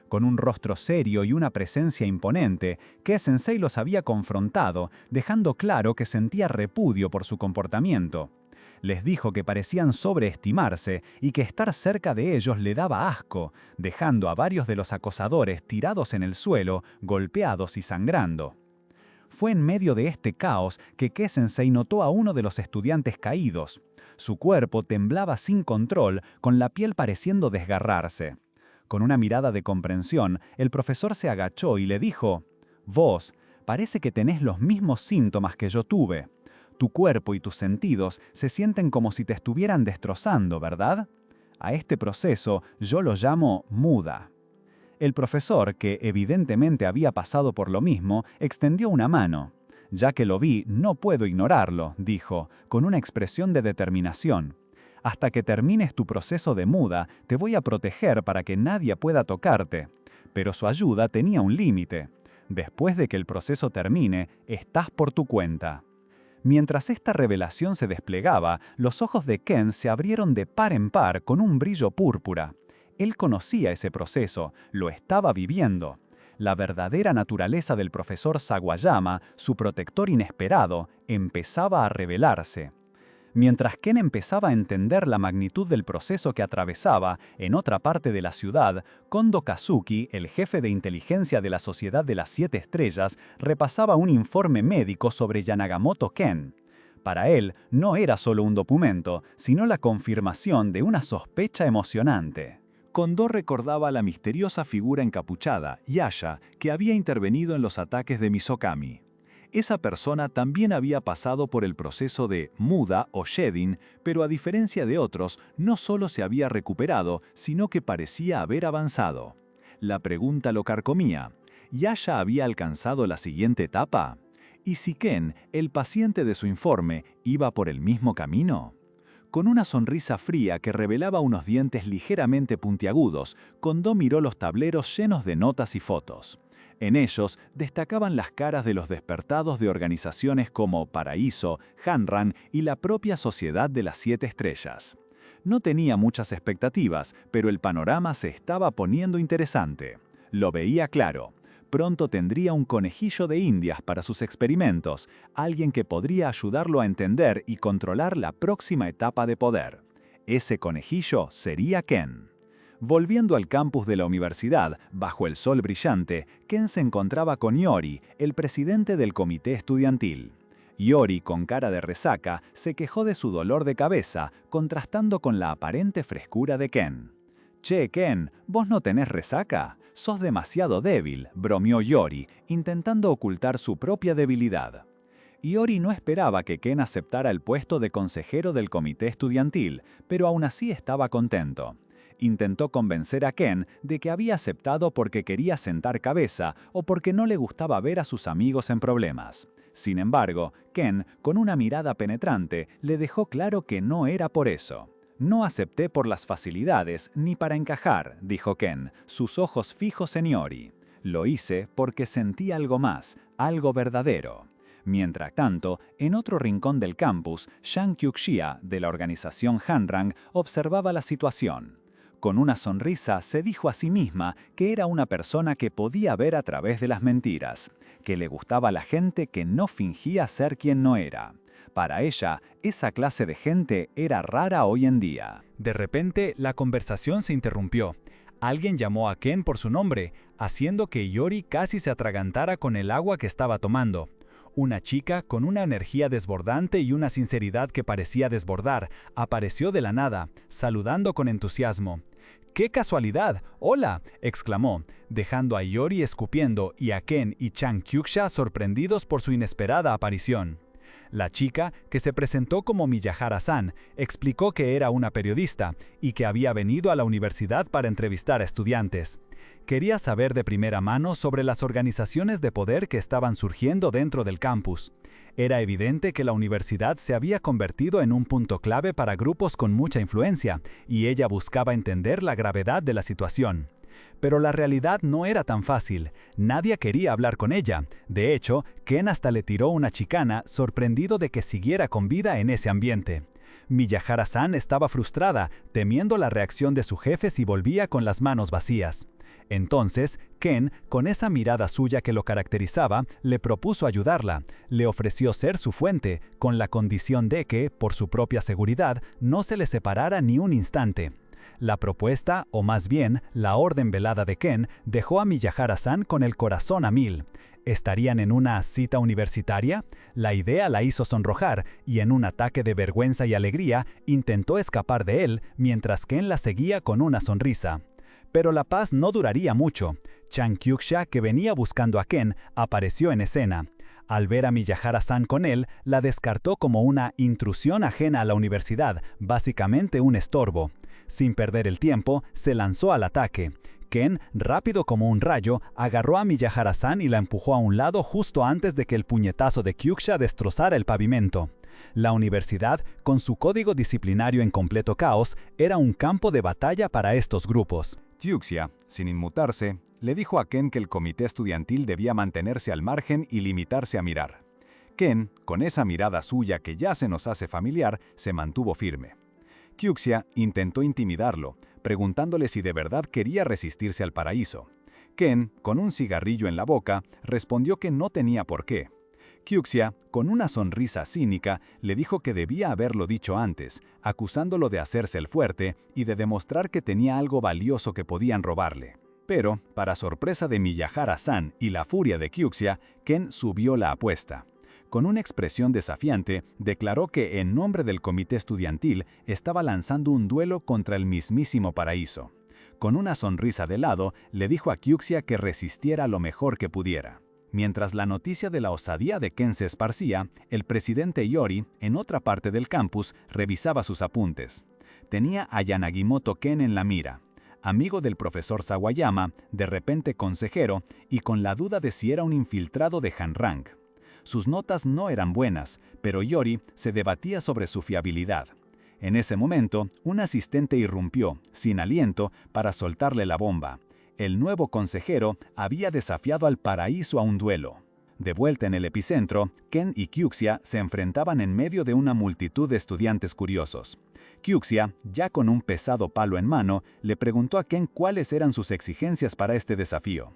Con un rostro serio y una presencia imponente, Ke-sensei los había confrontado, dejando claro que sentía repudio por su comportamiento. Les dijo que parecían sobreestimarse y que estar cerca de ellos le daba asco, dejando a varios de los acosadores tirados en el suelo, golpeados y sangrando. Fue en medio de este caos que Ke-sensei notó a uno de los estudiantes caídos. Su cuerpo temblaba sin control, con la piel pareciendo desgarrarse. Con una mirada de comprensión, el profesor se agachó y le dijo: «Vos, parece que tenés los mismos síntomas que yo tuve. Tu cuerpo y tus sentidos se sienten como si te estuvieran destrozando, ¿verdad? A este proceso yo lo llamo muda». El profesor, que evidentemente había pasado por lo mismo, extendió una mano. «Ya que lo vi, no puedo ignorarlo», dijo, con una expresión de determinación. «Hasta que termines tu proceso de muda, te voy a proteger para que nadie pueda tocarte». Pero su ayuda tenía un límite. «Después de que el proceso termine, estás por tu cuenta». Mientras esta revelación se desplegaba, los ojos de Ken se abrieron de par en par con un brillo púrpura. Él conocía ese proceso, lo estaba viviendo. La verdadera naturaleza del profesor Sawayama, su protector inesperado, empezaba a revelarse. Mientras Ken empezaba a entender la magnitud del proceso que atravesaba, en otra parte de la ciudad, Kondo Kazuki, el jefe de inteligencia de la Sociedad de las Siete Estrellas, repasaba un informe médico sobre Yanagamoto Ken. Para él, no era solo un documento, sino la confirmación de una sospecha emocionante. Kondo recordaba a la misteriosa figura encapuchada, Yasha, que había intervenido en los ataques de Misokami. Esa persona también había pasado por el proceso de muda o shedding, pero a diferencia de otros, no solo se había recuperado, sino que parecía haber avanzado. La pregunta lo carcomía: ¿Yasha había alcanzado la siguiente etapa? ¿Y si Ken, el paciente de su informe, iba por el mismo camino? Con una sonrisa fría que revelaba unos dientes ligeramente puntiagudos, Kondo miró los tableros llenos de notas y fotos. En ellos destacaban las caras de los despertados de organizaciones como Paraíso, Hanran y la propia Sociedad de las Siete Estrellas. No tenía muchas expectativas, pero el panorama se estaba poniendo interesante. Lo veía claro. Pronto tendría un conejillo de indias para sus experimentos, alguien que podría ayudarlo a entender y controlar la próxima etapa de poder. Ese conejillo sería Ken. Volviendo al campus de la universidad, bajo el sol brillante, Ken se encontraba con Iori, el presidente del comité estudiantil. Iori, con cara de resaca, se quejó de su dolor de cabeza, contrastando con la aparente frescura de Ken. «Che, Ken, ¿vos no tenés resaca? Sos demasiado débil», bromeó Iori, intentando ocultar su propia debilidad. Iori no esperaba que Ken aceptara el puesto de consejero del comité estudiantil, pero aún así estaba contento. Intentó convencer a Ken de que había aceptado porque quería sentar cabeza o porque no le gustaba ver a sus amigos en problemas. Sin embargo, Ken, con una mirada penetrante, le dejó claro que no era por eso. «No acepté por las facilidades ni para encajar», dijo Ken, sus ojos fijos en Iori. Lo hice porque sentí algo más, algo verdadero. Mientras tanto, en otro rincón del campus, Jang Kyuk-shia, de la organización Hanrang, observaba la situación. Con una sonrisa se dijo a sí misma que era una persona que podía ver a través de las mentiras, que le gustaba la gente que no fingía ser quien no era. Para ella, esa clase de gente era rara hoy en día. De repente, la conversación se interrumpió. Alguien llamó a Ken por su nombre, haciendo que Iori casi se atragantara con el agua que estaba tomando. Una chica con una energía desbordante y una sinceridad que parecía desbordar, apareció de la nada, saludando con entusiasmo. ¡Qué casualidad! ¡Hola!, exclamó, dejando a Iori escupiendo y a Ken y Jang Kyuk-shia sorprendidos por su inesperada aparición. La chica, que se presentó como Miyahara-san, explicó que era una periodista y que había venido a la universidad para entrevistar a estudiantes. Quería saber de primera mano sobre las organizaciones de poder que estaban surgiendo dentro del campus. Era evidente que la universidad se había convertido en un punto clave para grupos con mucha influencia, y ella buscaba entender la gravedad de la situación. Pero la realidad no era tan fácil. Nadie quería hablar con ella. De hecho, Ken hasta le tiró una chicana, sorprendido de que siguiera con vida en ese ambiente. Miyahara-san estaba frustrada, temiendo la reacción de su jefe si volvía con las manos vacías. Entonces, Ken, con esa mirada suya que lo caracterizaba, le propuso ayudarla. Le ofreció ser su fuente, con la condición de que, por su propia seguridad, no se le separara ni un instante. La propuesta, o más bien, la orden velada de Ken, dejó a Miyahara-san con el corazón a mil. ¿Estarían en una cita universitaria? La idea la hizo sonrojar, y en un ataque de vergüenza y alegría, intentó escapar de él, mientras Ken la seguía con una sonrisa. Pero la paz no duraría mucho. Jang Kyuk-shia, que venía buscando a Ken, apareció en escena. Al ver a Miyahara-san con él, la descartó como una intrusión ajena a la universidad, básicamente un estorbo. Sin perder el tiempo, se lanzó al ataque. Ken, rápido como un rayo, agarró a Miyahara-san y la empujó a un lado justo antes de que el puñetazo de Kyuk-shia destrozara el pavimento. La universidad, con su código disciplinario en completo caos, era un campo de batalla para estos grupos. Kyuk-shia, sin inmutarse, le dijo a Ken que el comité estudiantil debía mantenerse al margen y limitarse a mirar. Ken, con esa mirada suya que ya se nos hace familiar, se mantuvo firme. Kyuk-shia intentó intimidarlo, preguntándole si de verdad quería resistirse al paraíso. Ken, con un cigarrillo en la boca, respondió que no tenía por qué. Kyuk-shia, con una sonrisa cínica, le dijo que debía haberlo dicho antes, acusándolo de hacerse el fuerte y de demostrar que tenía algo valioso que podían robarle. Pero, para sorpresa de Miyahara-san y la furia de Kyuk-shia, Ken subió la apuesta. Con una expresión desafiante, declaró que en nombre del comité estudiantil estaba lanzando un duelo contra el mismísimo paraíso. Con una sonrisa de lado, le dijo a Kyuk-shia que resistiera lo mejor que pudiera. Mientras la noticia de la osadía de Ken se esparcía, el presidente Iori, en otra parte del campus, revisaba sus apuntes. Tenía a Yanagimoto Ken en la mira, amigo del profesor Sawayama, de repente consejero, y con la duda de si era un infiltrado de Hanrang. Sus notas no eran buenas, pero Iori se debatía sobre su fiabilidad. En ese momento, un asistente irrumpió, sin aliento, para soltarle la bomba. El nuevo consejero había desafiado al paraíso a un duelo. De vuelta en el epicentro, Ken y Kyuk-shia se enfrentaban en medio de una multitud de estudiantes curiosos. Kyuk-shia, ya con un pesado palo en mano, le preguntó a Ken cuáles eran sus exigencias para este desafío.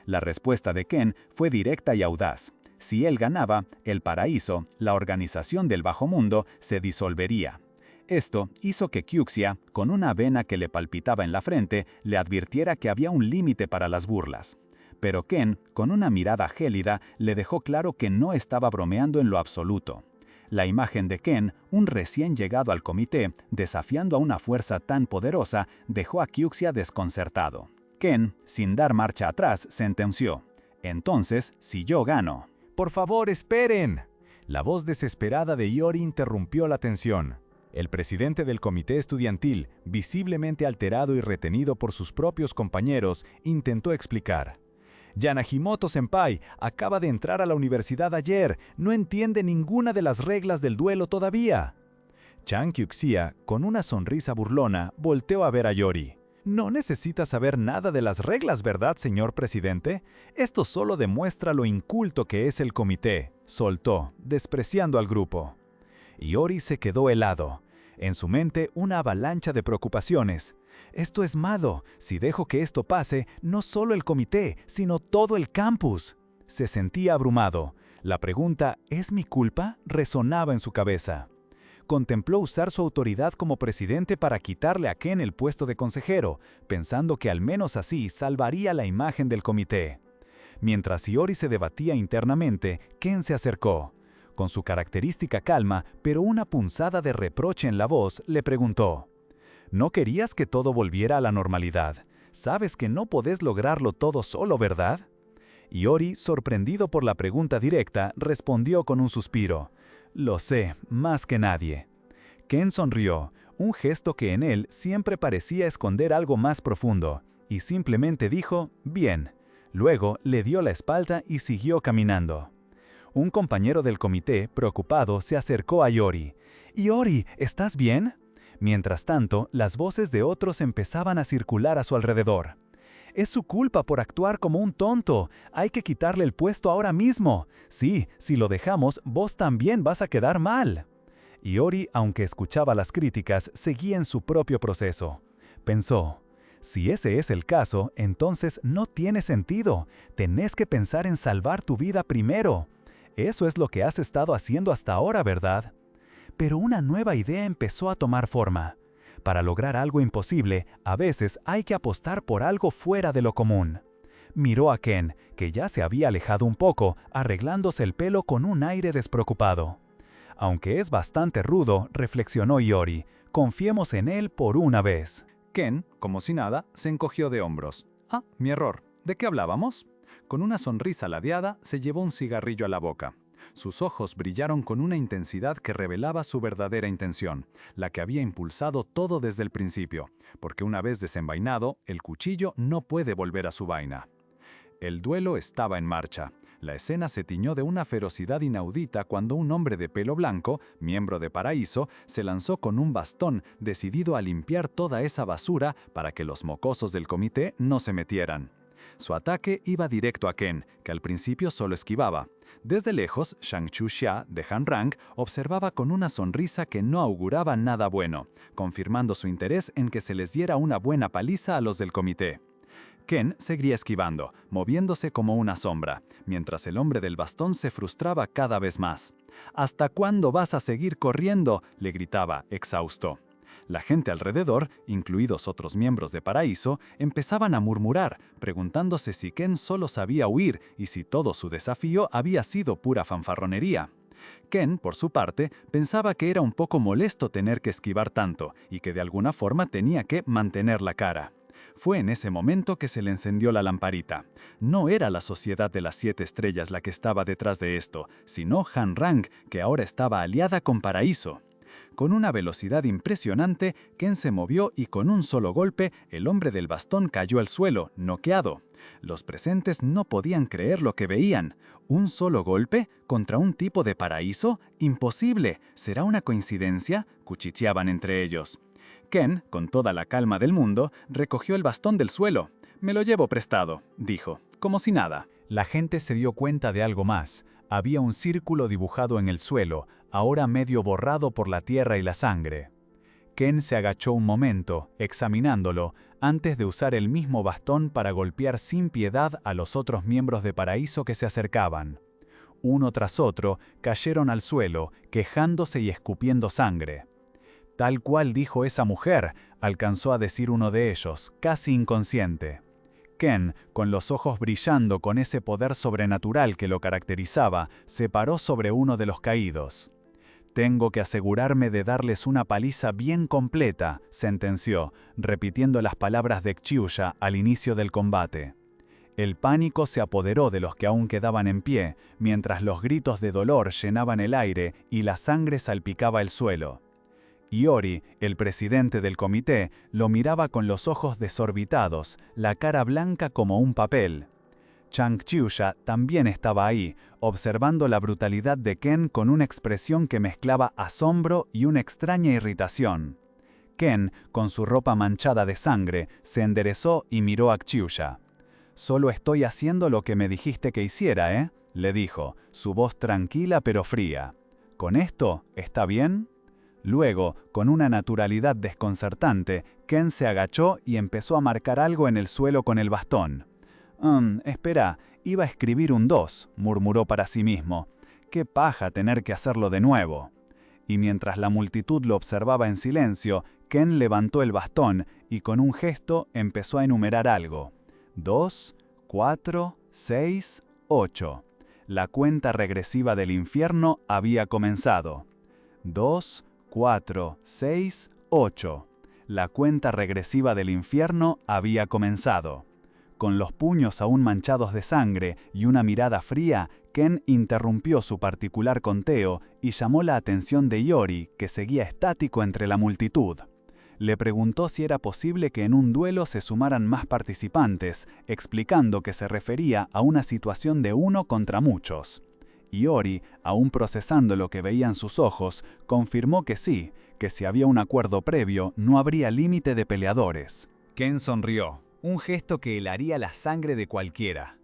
La respuesta de Ken fue directa y audaz. Si él ganaba, el paraíso, la organización del bajo mundo, se disolvería. Esto hizo que Kyuk-shia, con una vena que le palpitaba en la frente, le advirtiera que había un límite para las burlas. Pero Ken, con una mirada gélida, le dejó claro que no estaba bromeando en lo absoluto. La imagen de Ken, un recién llegado al comité, desafiando a una fuerza tan poderosa, dejó a Kyuk-shia desconcertado. Ken, sin dar marcha atrás, sentenció: «Entonces, si yo gano». «Por favor, esperen». La voz desesperada de Iori interrumpió la tensión. El presidente del comité estudiantil, visiblemente alterado y retenido por sus propios compañeros, intentó explicar. «Yanagimoto-senpai acaba de entrar a la universidad ayer. No entiende ninguna de las reglas del duelo todavía». Jang Kyuk-shia, con una sonrisa burlona, volteó a ver a Iori. No necesita saber nada de las reglas, ¿verdad, señor presidente? Esto solo demuestra lo inculto que es el comité, soltó, despreciando al grupo. Iori se quedó helado. En su mente una avalancha de preocupaciones. Esto es malo. Si dejo que esto pase, no solo el comité, sino todo el campus. Se sentía abrumado. La pregunta, ¿es mi culpa?, resonaba en su cabeza. Contempló usar su autoridad como presidente para quitarle a Ken el puesto de consejero, pensando que al menos así salvaría la imagen del comité. Mientras Iori se debatía internamente, Ken se acercó. Con su característica calma, pero una punzada de reproche en la voz, le preguntó: «¿No querías que todo volviera a la normalidad? Sabes que no podés lograrlo todo solo, ¿verdad?». Iori, sorprendido por la pregunta directa, respondió con un suspiro: «Lo sé, más que nadie». Ken sonrió, un gesto que en él siempre parecía esconder algo más profundo, y simplemente dijo: «Bien». Luego le dio la espalda y siguió caminando. Un compañero del comité, preocupado, se acercó a Iori. «Iori, ¿estás bien?». Mientras tanto, las voces de otros empezaban a circular a su alrededor. «Es su culpa por actuar como un tonto. Hay que quitarle el puesto ahora mismo. Sí, si lo dejamos, vos también vas a quedar mal». Iori, aunque escuchaba las críticas, seguía en su propio proceso. Pensó: «Si ese es el caso, entonces no tiene sentido. Tenés que pensar en salvar tu vida primero. Eso es lo que has estado haciendo hasta ahora, ¿verdad?». Pero una nueva idea empezó a tomar forma. Para lograr algo imposible, a veces hay que apostar por algo fuera de lo común. Miró a Ken, que ya se había alejado un poco, arreglándose el pelo con un aire despreocupado. Aunque es bastante rudo, reflexionó Iori, confiemos en él por una vez. Ken, como si nada, se encogió de hombros. «Ah, mi error. ¿De qué hablábamos?». Con una sonrisa ladeada, se llevó un cigarrillo a la boca. Sus ojos brillaron con una intensidad que revelaba su verdadera intención, la que había impulsado todo desde el principio, porque una vez desenvainado, el cuchillo no puede volver a su vaina. El duelo estaba en marcha. La escena se tiñó de una ferocidad inaudita cuando un hombre de pelo blanco, miembro de Paraíso, se lanzó con un bastón, decidido a limpiar toda esa basura para que los mocosos del comité no se metieran. Su ataque iba directo a Ken, que al principio solo esquivaba. Desde lejos, Shang Chu-xia, de Han Rang, observaba con una sonrisa que no auguraba nada bueno, confirmando su interés en que se les diera una buena paliza a los del comité. Ken seguía esquivando, moviéndose como una sombra, mientras el hombre del bastón se frustraba cada vez más. «¿Hasta cuándo vas a seguir corriendo?», le gritaba, exhausto. La gente alrededor, incluidos otros miembros de Paraíso, empezaban a murmurar, preguntándose si Ken solo sabía huir y si todo su desafío había sido pura fanfarronería. Ken, por su parte, pensaba que era un poco molesto tener que esquivar tanto y que de alguna forma tenía que mantener la cara. Fue en ese momento que se le encendió la lamparita. No era la Sociedad de las 7 Estrellas la que estaba detrás de esto, sino Han Rang, que ahora estaba aliada con Paraíso. Con una velocidad impresionante, Ken se movió y con un solo golpe, el hombre del bastón cayó al suelo, noqueado. Los presentes no podían creer lo que veían. ¿Un solo golpe? ¿Contra un tipo de Paraíso? ¡Imposible! ¿Será una coincidencia?, cuchicheaban entre ellos. Ken, con toda la calma del mundo, recogió el bastón del suelo. «Me lo llevo prestado», dijo, como si nada. La gente se dio cuenta de algo más. Había un círculo dibujado en el suelo, ahora medio borrado por la tierra y la sangre. Ken se agachó un momento, examinándolo, antes de usar el mismo bastón para golpear sin piedad a los otros miembros de Paraíso que se acercaban. Uno tras otro, cayeron al suelo, quejándose y escupiendo sangre. «Tal cual dijo esa mujer», alcanzó a decir uno de ellos, casi inconsciente. Ken, con los ojos brillando con ese poder sobrenatural que lo caracterizaba, se paró sobre uno de los caídos. «Tengo que asegurarme de darles una paliza bien completa», sentenció, repitiendo las palabras de Xiuya al inicio del combate. El pánico se apoderó de los que aún quedaban en pie, mientras los gritos de dolor llenaban el aire y la sangre salpicaba el suelo. Iori, el presidente del comité, lo miraba con los ojos desorbitados, la cara blanca como un papel. Shang Chu-xia también estaba ahí, observando la brutalidad de Ken con una expresión que mezclaba asombro y una extraña irritación. Ken, con su ropa manchada de sangre, se enderezó y miró a Kyuya. «Solo estoy haciendo lo que me dijiste que hiciera, ¿eh?», le dijo, su voz tranquila pero fría. «¿Con esto está bien?». Luego, con una naturalidad desconcertante, Ken se agachó y empezó a marcar algo en el suelo con el bastón. Espera, iba a escribir un 2, murmuró para sí mismo. «Qué paja tener que hacerlo de nuevo». Y mientras la multitud lo observaba en silencio, Ken levantó el bastón y con un gesto empezó a enumerar algo. 2, 4, 6, 8. La cuenta regresiva del infierno había comenzado. 2, 4, 6, 8. La cuenta regresiva del infierno había comenzado. Con los puños aún manchados de sangre y una mirada fría, Ken interrumpió su particular conteo y llamó la atención de Iori, que seguía estático entre la multitud. Le preguntó si era posible que en un duelo se sumaran más participantes, explicando que se refería a una situación de uno contra muchos. Iori, aún procesando lo que veían sus ojos, confirmó que sí, que si había un acuerdo previo, no habría límite de peleadores. Ken sonrió, un gesto que helaría la sangre de cualquiera.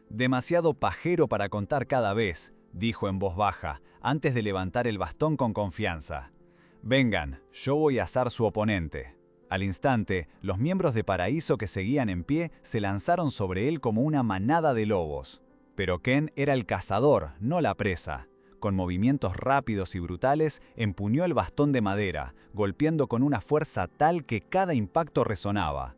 «Demasiado pajero para contar cada vez», dijo en voz baja, antes de levantar el bastón con confianza. «Vengan, yo voy a ser su oponente». Al instante, los miembros de Paraíso que seguían en pie se lanzaron sobre él como una manada de lobos. Pero Ken era el cazador, no la presa. Con movimientos rápidos y brutales, empuñó el bastón de madera, golpeando con una fuerza tal que cada impacto resonaba.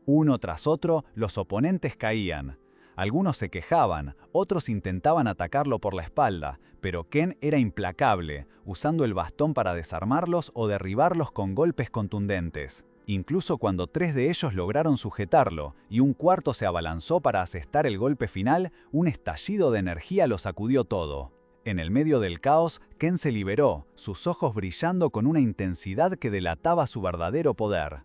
Uno tras otro, los oponentes caían. Algunos se quejaban, otros intentaban atacarlo por la espalda, pero Ken era implacable, usando el bastón para desarmarlos o derribarlos con golpes contundentes. Incluso cuando 3 de ellos lograron sujetarlo y un cuarto se abalanzó para asestar el golpe final, un estallido de energía lo sacudió todo. En el medio del caos, Ken se liberó, sus ojos brillando con una intensidad que delataba su verdadero poder.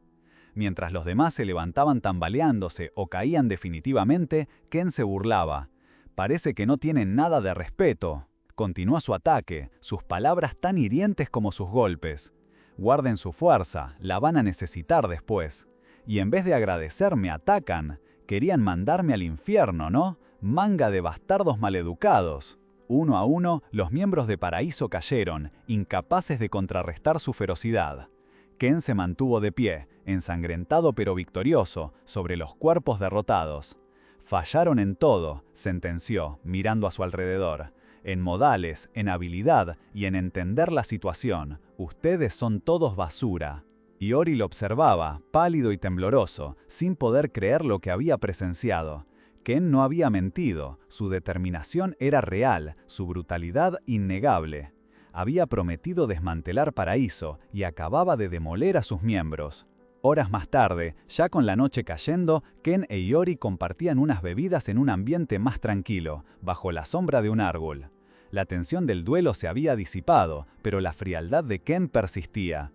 Mientras los demás se levantaban tambaleándose o caían definitivamente, Ken se burlaba. «Parece que no tienen nada de respeto». Continuó su ataque, sus palabras tan hirientes como sus golpes. «Guarden su fuerza, la van a necesitar después. Y en vez de agradecerme, atacan. Querían mandarme al infierno, ¿no? Manga de bastardos maleducados». Uno a uno, los miembros de Paraíso cayeron, incapaces de contrarrestar su ferocidad. Ken se mantuvo de pie, ensangrentado pero victorioso, sobre los cuerpos derrotados. «Fallaron en todo», sentenció, mirando a su alrededor. «En modales, en habilidad y en entender la situación. Ustedes son todos basura». Iori lo observaba, pálido y tembloroso, sin poder creer lo que había presenciado. Ken no había mentido, su determinación era real, su brutalidad innegable. Había prometido desmantelar Paraíso y acababa de demoler a sus miembros. Horas más tarde, ya con la noche cayendo, Ken e Iori compartían unas bebidas en un ambiente más tranquilo, bajo la sombra de un árbol. La tensión del duelo se había disipado, pero la frialdad de Ken persistía.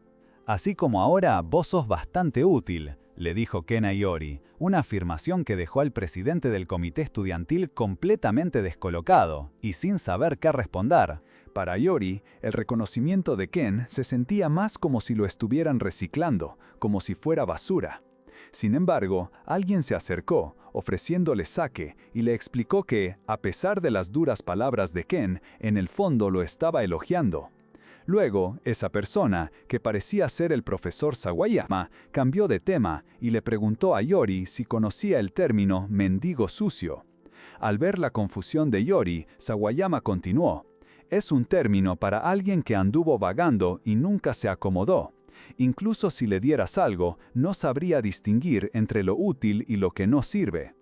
«Así como ahora, vos sos bastante útil», le dijo Ken a Iori, una afirmación que dejó al presidente del comité estudiantil completamente descolocado y sin saber qué responder. Para Iori, el reconocimiento de Ken se sentía más como si lo estuvieran reciclando, como si fuera basura. Sin embargo, alguien se acercó, ofreciéndole sake, y le explicó que, a pesar de las duras palabras de Ken, en el fondo lo estaba elogiando. Luego, esa persona, que parecía ser el profesor Sawayama, cambió de tema y le preguntó a Iori si conocía el término mendigo sucio. Al ver la confusión de Iori, Sawayama continuó. «Es un término para alguien que anduvo vagando y nunca se acomodó. Incluso si le dieras algo, no sabría distinguir entre lo útil y lo que no sirve».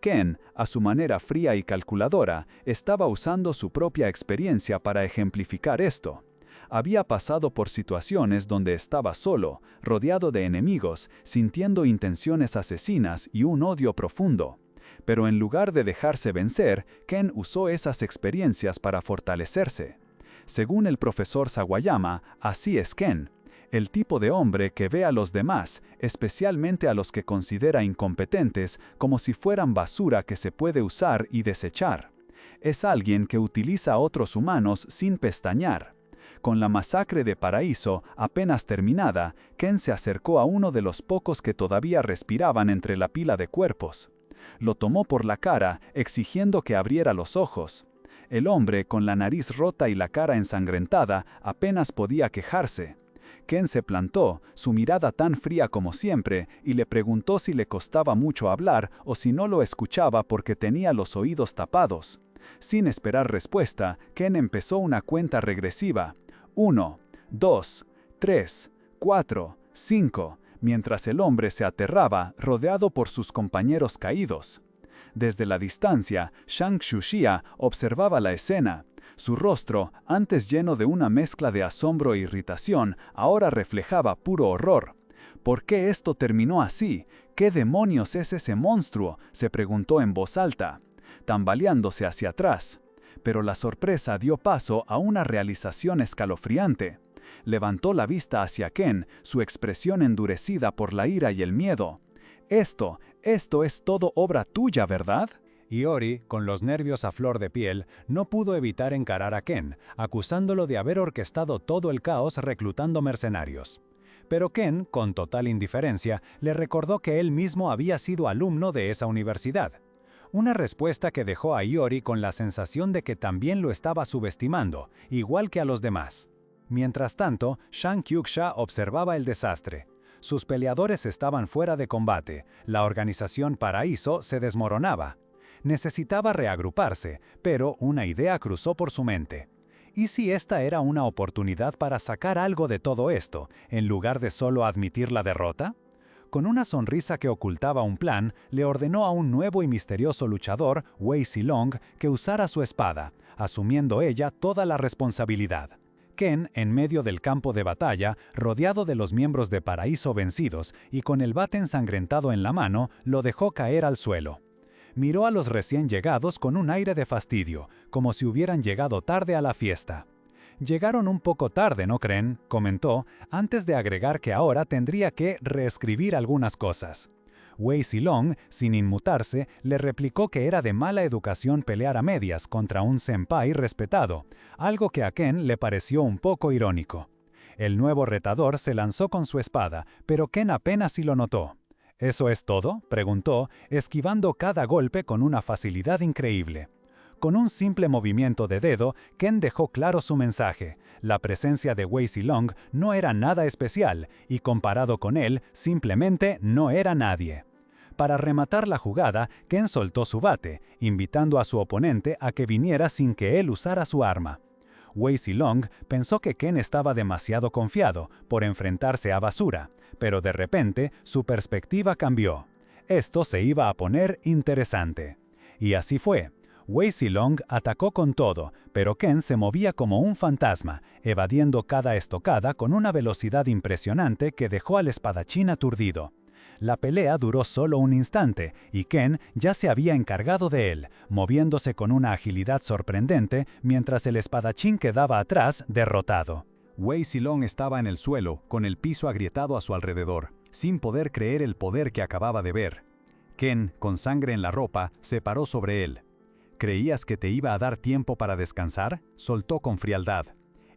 Ken, a su manera fría y calculadora, estaba usando su propia experiencia para ejemplificar esto. Había pasado por situaciones donde estaba solo, rodeado de enemigos, sintiendo intenciones asesinas y un odio profundo. Pero en lugar de dejarse vencer, Ken usó esas experiencias para fortalecerse. Según el profesor Sawayama, así es Ken, el tipo de hombre que ve a los demás, especialmente a los que considera incompetentes, como si fueran basura que se puede usar y desechar. Es alguien que utiliza a otros humanos sin pestañear. Con la masacre de Paraíso apenas terminada, Ken se acercó a uno de los pocos que todavía respiraban entre la pila de cuerpos. Lo tomó por la cara, exigiendo que abriera los ojos. El hombre, con la nariz rota y la cara ensangrentada, apenas podía quejarse. Ken se plantó, su mirada tan fría como siempre, y le preguntó si le costaba mucho hablar o si no lo escuchaba porque tenía los oídos tapados. Sin esperar respuesta, Ken empezó una cuenta regresiva. 1, 2, 3, 4, 5, mientras el hombre se aterraba, rodeado por sus compañeros caídos. Desde la distancia, Shang Xuxia observaba la escena. Su rostro, antes lleno de una mezcla de asombro e irritación, ahora reflejaba puro horror. ¿Por qué esto terminó así? ¿Qué demonios es ese monstruo?, se preguntó en voz alta, tambaleándose hacia atrás. Pero la sorpresa dio paso a una realización escalofriante. Levantó la vista hacia Ken, su expresión endurecida por la ira y el miedo. Esto es todo obra tuya, ¿verdad? Iori, con los nervios a flor de piel, no pudo evitar encarar a Ken, acusándolo de haber orquestado todo el caos reclutando mercenarios. Pero Ken, con total indiferencia, le recordó que él mismo había sido alumno de esa universidad. Una respuesta que dejó a Iori con la sensación de que también lo estaba subestimando, igual que a los demás. Mientras tanto, Shang Qiuxia observaba el desastre. Sus peleadores estaban fuera de combate, la organización Paraíso se desmoronaba. Necesitaba reagruparse, pero una idea cruzó por su mente. ¿Y si esta era una oportunidad para sacar algo de todo esto, en lugar de solo admitir la derrota? Con una sonrisa que ocultaba un plan, le ordenó a un nuevo y misterioso luchador, Wei Zilong, que usara su espada, asumiendo ella toda la responsabilidad. Ken, en medio del campo de batalla, rodeado de los miembros de Paraíso vencidos y con el bate ensangrentado en la mano, lo dejó caer al suelo. Miró a los recién llegados con un aire de fastidio, como si hubieran llegado tarde a la fiesta. «Llegaron un poco tarde, ¿no creen?», comentó, antes de agregar que ahora tendría que reescribir algunas cosas. Wei Zilong, sin inmutarse, le replicó que era de mala educación pelear a medias contra un senpai respetado, algo que a Ken le pareció un poco irónico. El nuevo retador se lanzó con su espada, pero Ken apenas si lo notó. ¿Eso es todo?, preguntó, esquivando cada golpe con una facilidad increíble. Con un simple movimiento de dedo, Ken dejó claro su mensaje. La presencia de Wei Zilong no era nada especial, y comparado con él, simplemente no era nadie. Para rematar la jugada, Ken soltó su bate, invitando a su oponente a que viniera sin que él usara su arma. Wei Zilong pensó que Ken estaba demasiado confiado por enfrentarse a basura, pero de repente su perspectiva cambió. Esto se iba a poner interesante. Y así fue. Wei Zilong atacó con todo, pero Ken se movía como un fantasma, evadiendo cada estocada con una velocidad impresionante que dejó al espadachín aturdido. La pelea duró solo un instante, y Ken ya se había encargado de él, moviéndose con una agilidad sorprendente mientras el espadachín quedaba atrás, derrotado. Wei Zilong estaba en el suelo, con el piso agrietado a su alrededor, sin poder creer el poder que acababa de ver. Ken, con sangre en la ropa, se paró sobre él. ¿Creías que te iba a dar tiempo para descansar?, soltó con frialdad.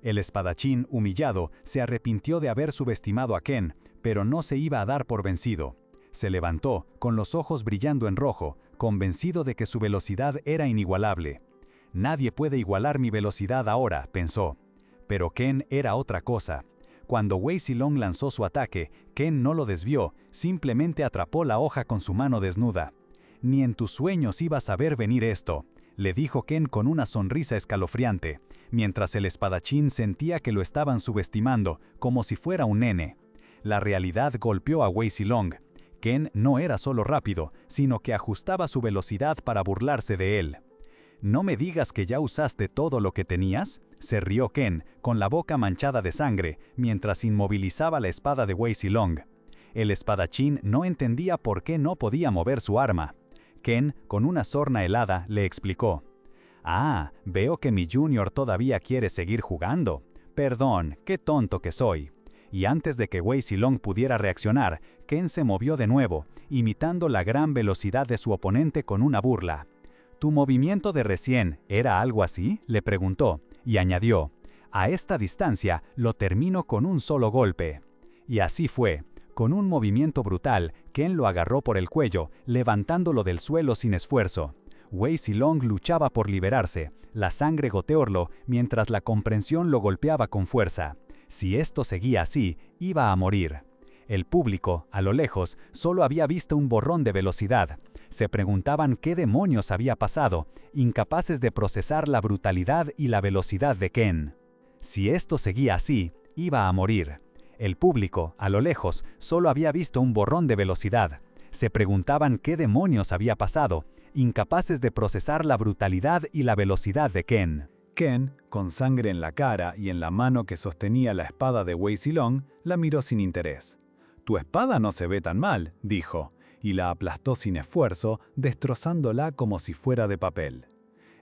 El espadachín, humillado, se arrepintió de haber subestimado a Ken, pero no se iba a dar por vencido. Se levantó, con los ojos brillando en rojo, convencido de que su velocidad era inigualable. Nadie puede igualar mi velocidad ahora, pensó. Pero Ken era otra cosa. Cuando Wei Zilong lanzó su ataque, Ken no lo desvió, simplemente atrapó la hoja con su mano desnuda. «Ni en tus sueños ibas a ver venir esto», le dijo Ken con una sonrisa escalofriante, mientras el espadachín sentía que lo estaban subestimando, como si fuera un nene. La realidad golpeó a Wei Zilong. Ken no era solo rápido, sino que ajustaba su velocidad para burlarse de él. «¿No me digas que ya usaste todo lo que tenías?», se rió Ken, con la boca manchada de sangre, mientras inmovilizaba la espada de Wei Zilong. El espadachín no entendía por qué no podía mover su arma. Ken, con una sorna helada, le explicó. «Ah, veo que mi junior todavía quiere seguir jugando. Perdón, qué tonto que soy». Y antes de que Wei Zilong pudiera reaccionar, Ken se movió de nuevo, imitando la gran velocidad de su oponente con una burla. «¿Tu movimiento de recién era algo así?», le preguntó, y añadió. A esta distancia lo termino con un solo golpe. Y así fue. Con un movimiento brutal, Ken lo agarró por el cuello, levantándolo del suelo sin esfuerzo. Wei Silong luchaba por liberarse. La sangre goteólo mientras la comprensión lo golpeaba con fuerza. Si esto seguía así, iba a morir. El público, a lo lejos, solo había visto un borrón de velocidad. Se preguntaban qué demonios había pasado, incapaces de procesar la brutalidad y la velocidad de Ken. Si esto seguía así, iba a morir. El público, a lo lejos, solo había visto un borrón de velocidad. Se preguntaban qué demonios había pasado, incapaces de procesar la brutalidad y la velocidad de Ken. Ken, con sangre en la cara y en la mano que sostenía la espada de Wei Silong, la miró sin interés. «Tu espada no se ve tan mal», dijo, y la aplastó sin esfuerzo, destrozándola como si fuera de papel.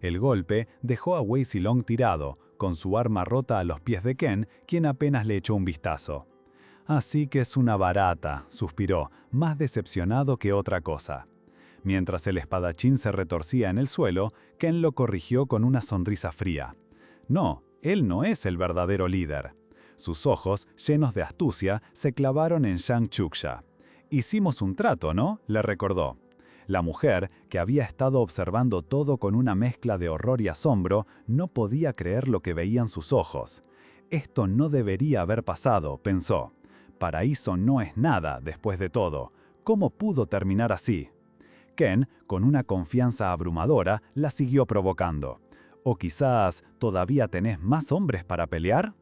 El golpe dejó a Wei Silong tirado, con su arma rota a los pies de Ken, quien apenas le echó un vistazo. «Así que es una barata», suspiró, más decepcionado que otra cosa. Mientras el espadachín se retorcía en el suelo, Ken lo corrigió con una sonrisa fría. «No, él no es el verdadero líder». Sus ojos, llenos de astucia, se clavaron en Shang Chuksha. «Hicimos un trato, ¿no?», le recordó. La mujer, que había estado observando todo con una mezcla de horror y asombro, no podía creer lo que veían sus ojos. «Esto no debería haber pasado», pensó. «Paraíso no es nada, después de todo. ¿Cómo pudo terminar así?». Ken, con una confianza abrumadora, la siguió provocando. «¿O quizás todavía tenés más hombres para pelear?».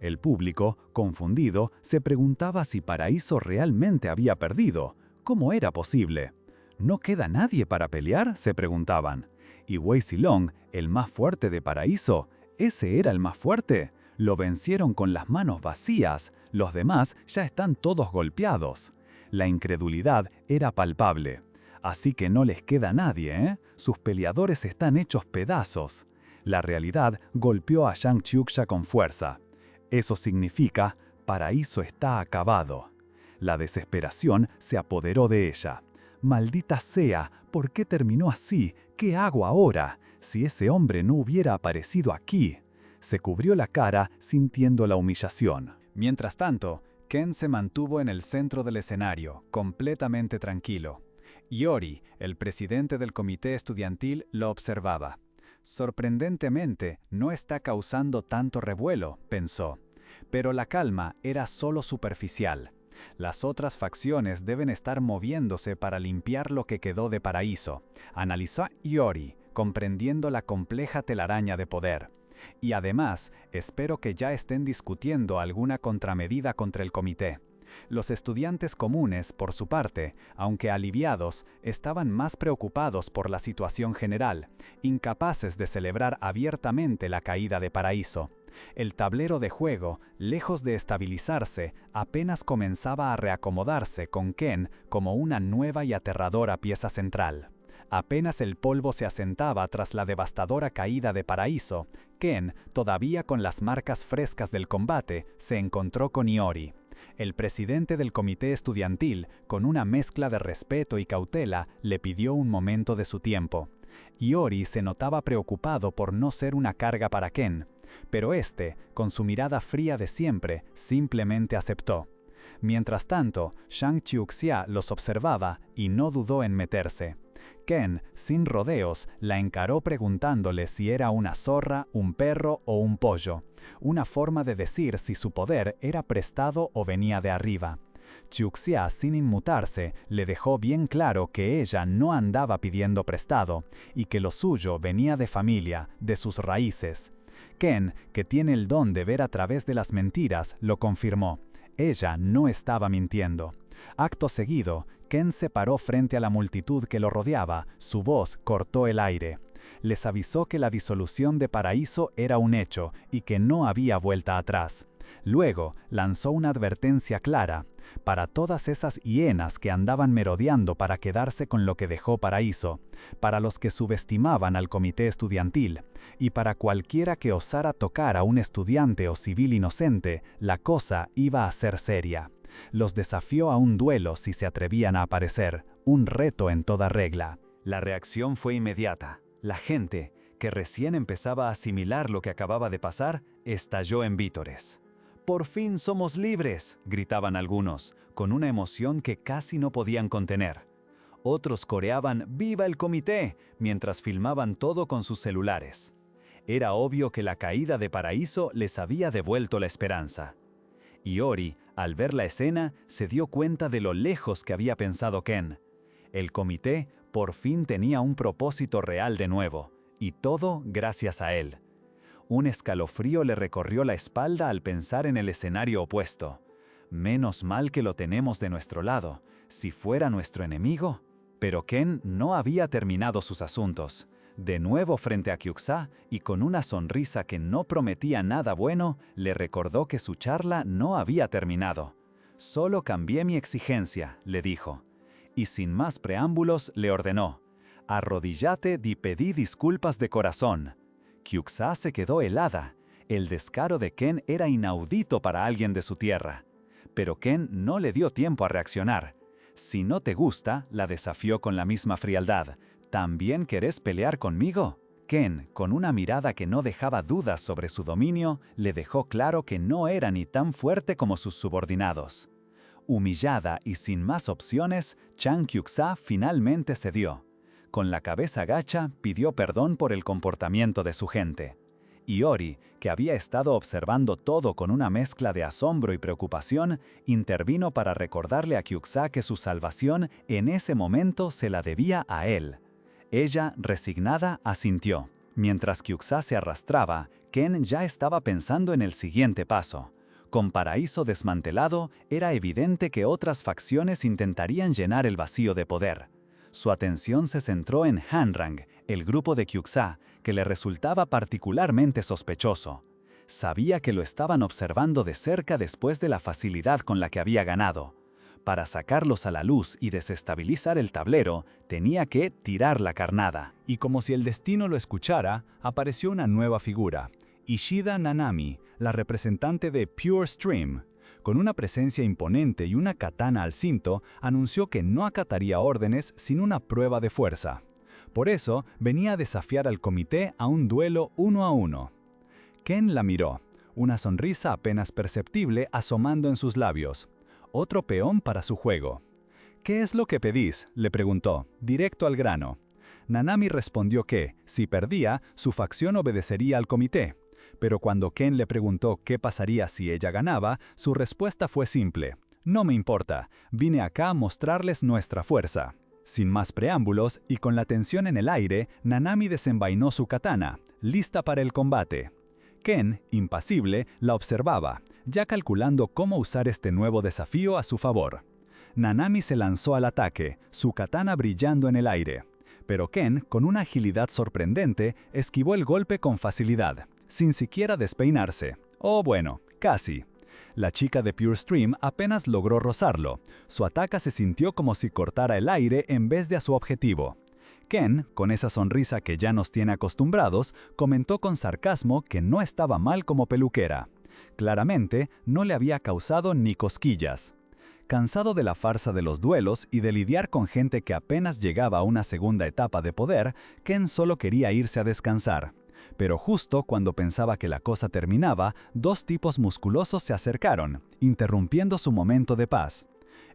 El público, confundido, se preguntaba si Paraíso realmente había perdido. ¿Cómo era posible? ¿No queda nadie para pelear?, se preguntaban. ¿Y Wei Silong, el más fuerte de Paraíso? ¿Ese era el más fuerte? Lo vencieron con las manos vacías. Los demás ya están todos golpeados. La incredulidad era palpable. Así que no les queda nadie, ¿eh? Sus peleadores están hechos pedazos. La realidad golpeó a Shang Chuksha con fuerza. Eso significa, Paraíso está acabado. La desesperación se apoderó de ella. «Maldita sea, ¿por qué terminó así? ¿Qué hago ahora? Si ese hombre no hubiera aparecido aquí». Se cubrió la cara sintiendo la humillación. Mientras tanto, Ken se mantuvo en el centro del escenario, completamente tranquilo. Iori, el presidente del comité estudiantil, lo observaba. «Sorprendentemente, no está causando tanto revuelo», pensó. Pero la calma era solo superficial. Las otras facciones deben estar moviéndose para limpiar lo que quedó de Paraíso, analizó Iori, comprendiendo la compleja telaraña de poder. Y además, espero que ya estén discutiendo alguna contramedida contra el comité. Los estudiantes comunes, por su parte, aunque aliviados, estaban más preocupados por la situación general, incapaces de celebrar abiertamente la caída de Paraíso. El tablero de juego, lejos de estabilizarse, apenas comenzaba a reacomodarse con Ken como una nueva y aterradora pieza central. Apenas el polvo se asentaba tras la devastadora caída de Paraíso, Ken, todavía con las marcas frescas del combate, se encontró con Iori. El presidente del comité estudiantil, con una mezcla de respeto y cautela, le pidió un momento de su tiempo. Iori se notaba preocupado por no ser una carga para Ken, pero este, con su mirada fría de siempre, simplemente aceptó. Mientras tanto, Shang Chuxia los observaba y no dudó en meterse. Ken, sin rodeos, la encaró preguntándole si era una zorra, un perro o un pollo, una forma de decir si su poder era prestado o venía de arriba. Chuxia, sin inmutarse, le dejó bien claro que ella no andaba pidiendo prestado y que lo suyo venía de familia, de sus raíces. Ken, que tiene el don de ver a través de las mentiras, lo confirmó. Ella no estaba mintiendo. Acto seguido, Ken se paró frente a la multitud que lo rodeaba, su voz cortó el aire. Les avisó que la disolución de Paraíso era un hecho y que no había vuelta atrás. Luego lanzó una advertencia clara para todas esas hienas que andaban merodeando para quedarse con lo que dejó Paraíso, para los que subestimaban al comité estudiantil, y para cualquiera que osara tocar a un estudiante o civil inocente, la cosa iba a ser seria. Los desafió a un duelo si se atrevían a aparecer, un reto en toda regla. La reacción fue inmediata. La gente, que recién empezaba a asimilar lo que acababa de pasar, estalló en vítores. «¡Por fin somos libres!», gritaban algunos, con una emoción que casi no podían contener. Otros coreaban «¡Viva el comité!», mientras filmaban todo con sus celulares. Era obvio que la caída de Paraíso les había devuelto la esperanza. Iori, al ver la escena, se dio cuenta de lo lejos que había pensado Ken. El comité por fin tenía un propósito real de nuevo, y todo gracias a él. Un escalofrío le recorrió la espalda al pensar en el escenario opuesto. Menos mal que lo tenemos de nuestro lado. Si fuera nuestro enemigo. Pero Ken no había terminado sus asuntos. De nuevo frente a Kyuxa, y con una sonrisa que no prometía nada bueno, le recordó que su charla no había terminado. «Solo cambié mi exigencia», le dijo. Y sin más preámbulos le ordenó: «Arrodillate y pedí disculpas de corazón». Kyuxa se quedó helada. El descaro de Ken era inaudito para alguien de su tierra. Pero Ken no le dio tiempo a reaccionar. «Si no te gusta», la desafió con la misma frialdad, «¿también querés pelear conmigo?». Ken, con una mirada que no dejaba dudas sobre su dominio, le dejó claro que no era ni tan fuerte como sus subordinados. Humillada y sin más opciones, Chan Kyuxa finalmente cedió. Con la cabeza gacha, pidió perdón por el comportamiento de su gente. Iori, que había estado observando todo con una mezcla de asombro y preocupación, intervino para recordarle a Kyuxa que su salvación en ese momento se la debía a él. Ella, resignada, asintió. Mientras Kyuxa se arrastraba, Ken ya estaba pensando en el siguiente paso. Con Paraíso desmantelado, era evidente que otras facciones intentarían llenar el vacío de poder. Su atención se centró en Hanrang, el grupo de Kyuxa, que le resultaba particularmente sospechoso. Sabía que lo estaban observando de cerca después de la facilidad con la que había ganado. Para sacarlos a la luz y desestabilizar el tablero, tenía que tirar la carnada. Y como si el destino lo escuchara, apareció una nueva figura, Ishida Nanami, la representante de Pure Stream. Con una presencia imponente y una katana al cinto, anunció que no acataría órdenes sin una prueba de fuerza. Por eso, venía a desafiar al comité a un duelo 1 a 1. Ken la miró, una sonrisa apenas perceptible asomando en sus labios. Otro peón para su juego. «¿Qué es lo que pedís?», le preguntó, directo al grano. Nanami respondió que, si perdía, su facción obedecería al comité. Pero cuando Ken le preguntó qué pasaría si ella ganaba, su respuesta fue simple: «No me importa, vine acá a mostrarles nuestra fuerza». Sin más preámbulos y con la tensión en el aire, Nanami desenvainó su katana, lista para el combate. Ken, impasible, la observaba, ya calculando cómo usar este nuevo desafío a su favor. Nanami se lanzó al ataque, su katana brillando en el aire. Pero Ken, con una agilidad sorprendente, esquivó el golpe con facilidad, sin siquiera despeinarse. Oh, bueno, casi. La chica de Pure Stream apenas logró rozarlo. Su ataque se sintió como si cortara el aire en vez de a su objetivo. Ken, con esa sonrisa que ya nos tiene acostumbrados, comentó con sarcasmo que no estaba mal como peluquera. Claramente, no le había causado ni cosquillas. Cansado de la farsa de los duelos y de lidiar con gente que apenas llegaba a una segunda etapa de poder, Ken solo quería irse a descansar. Pero justo cuando pensaba que la cosa terminaba, dos tipos musculosos se acercaron, interrumpiendo su momento de paz.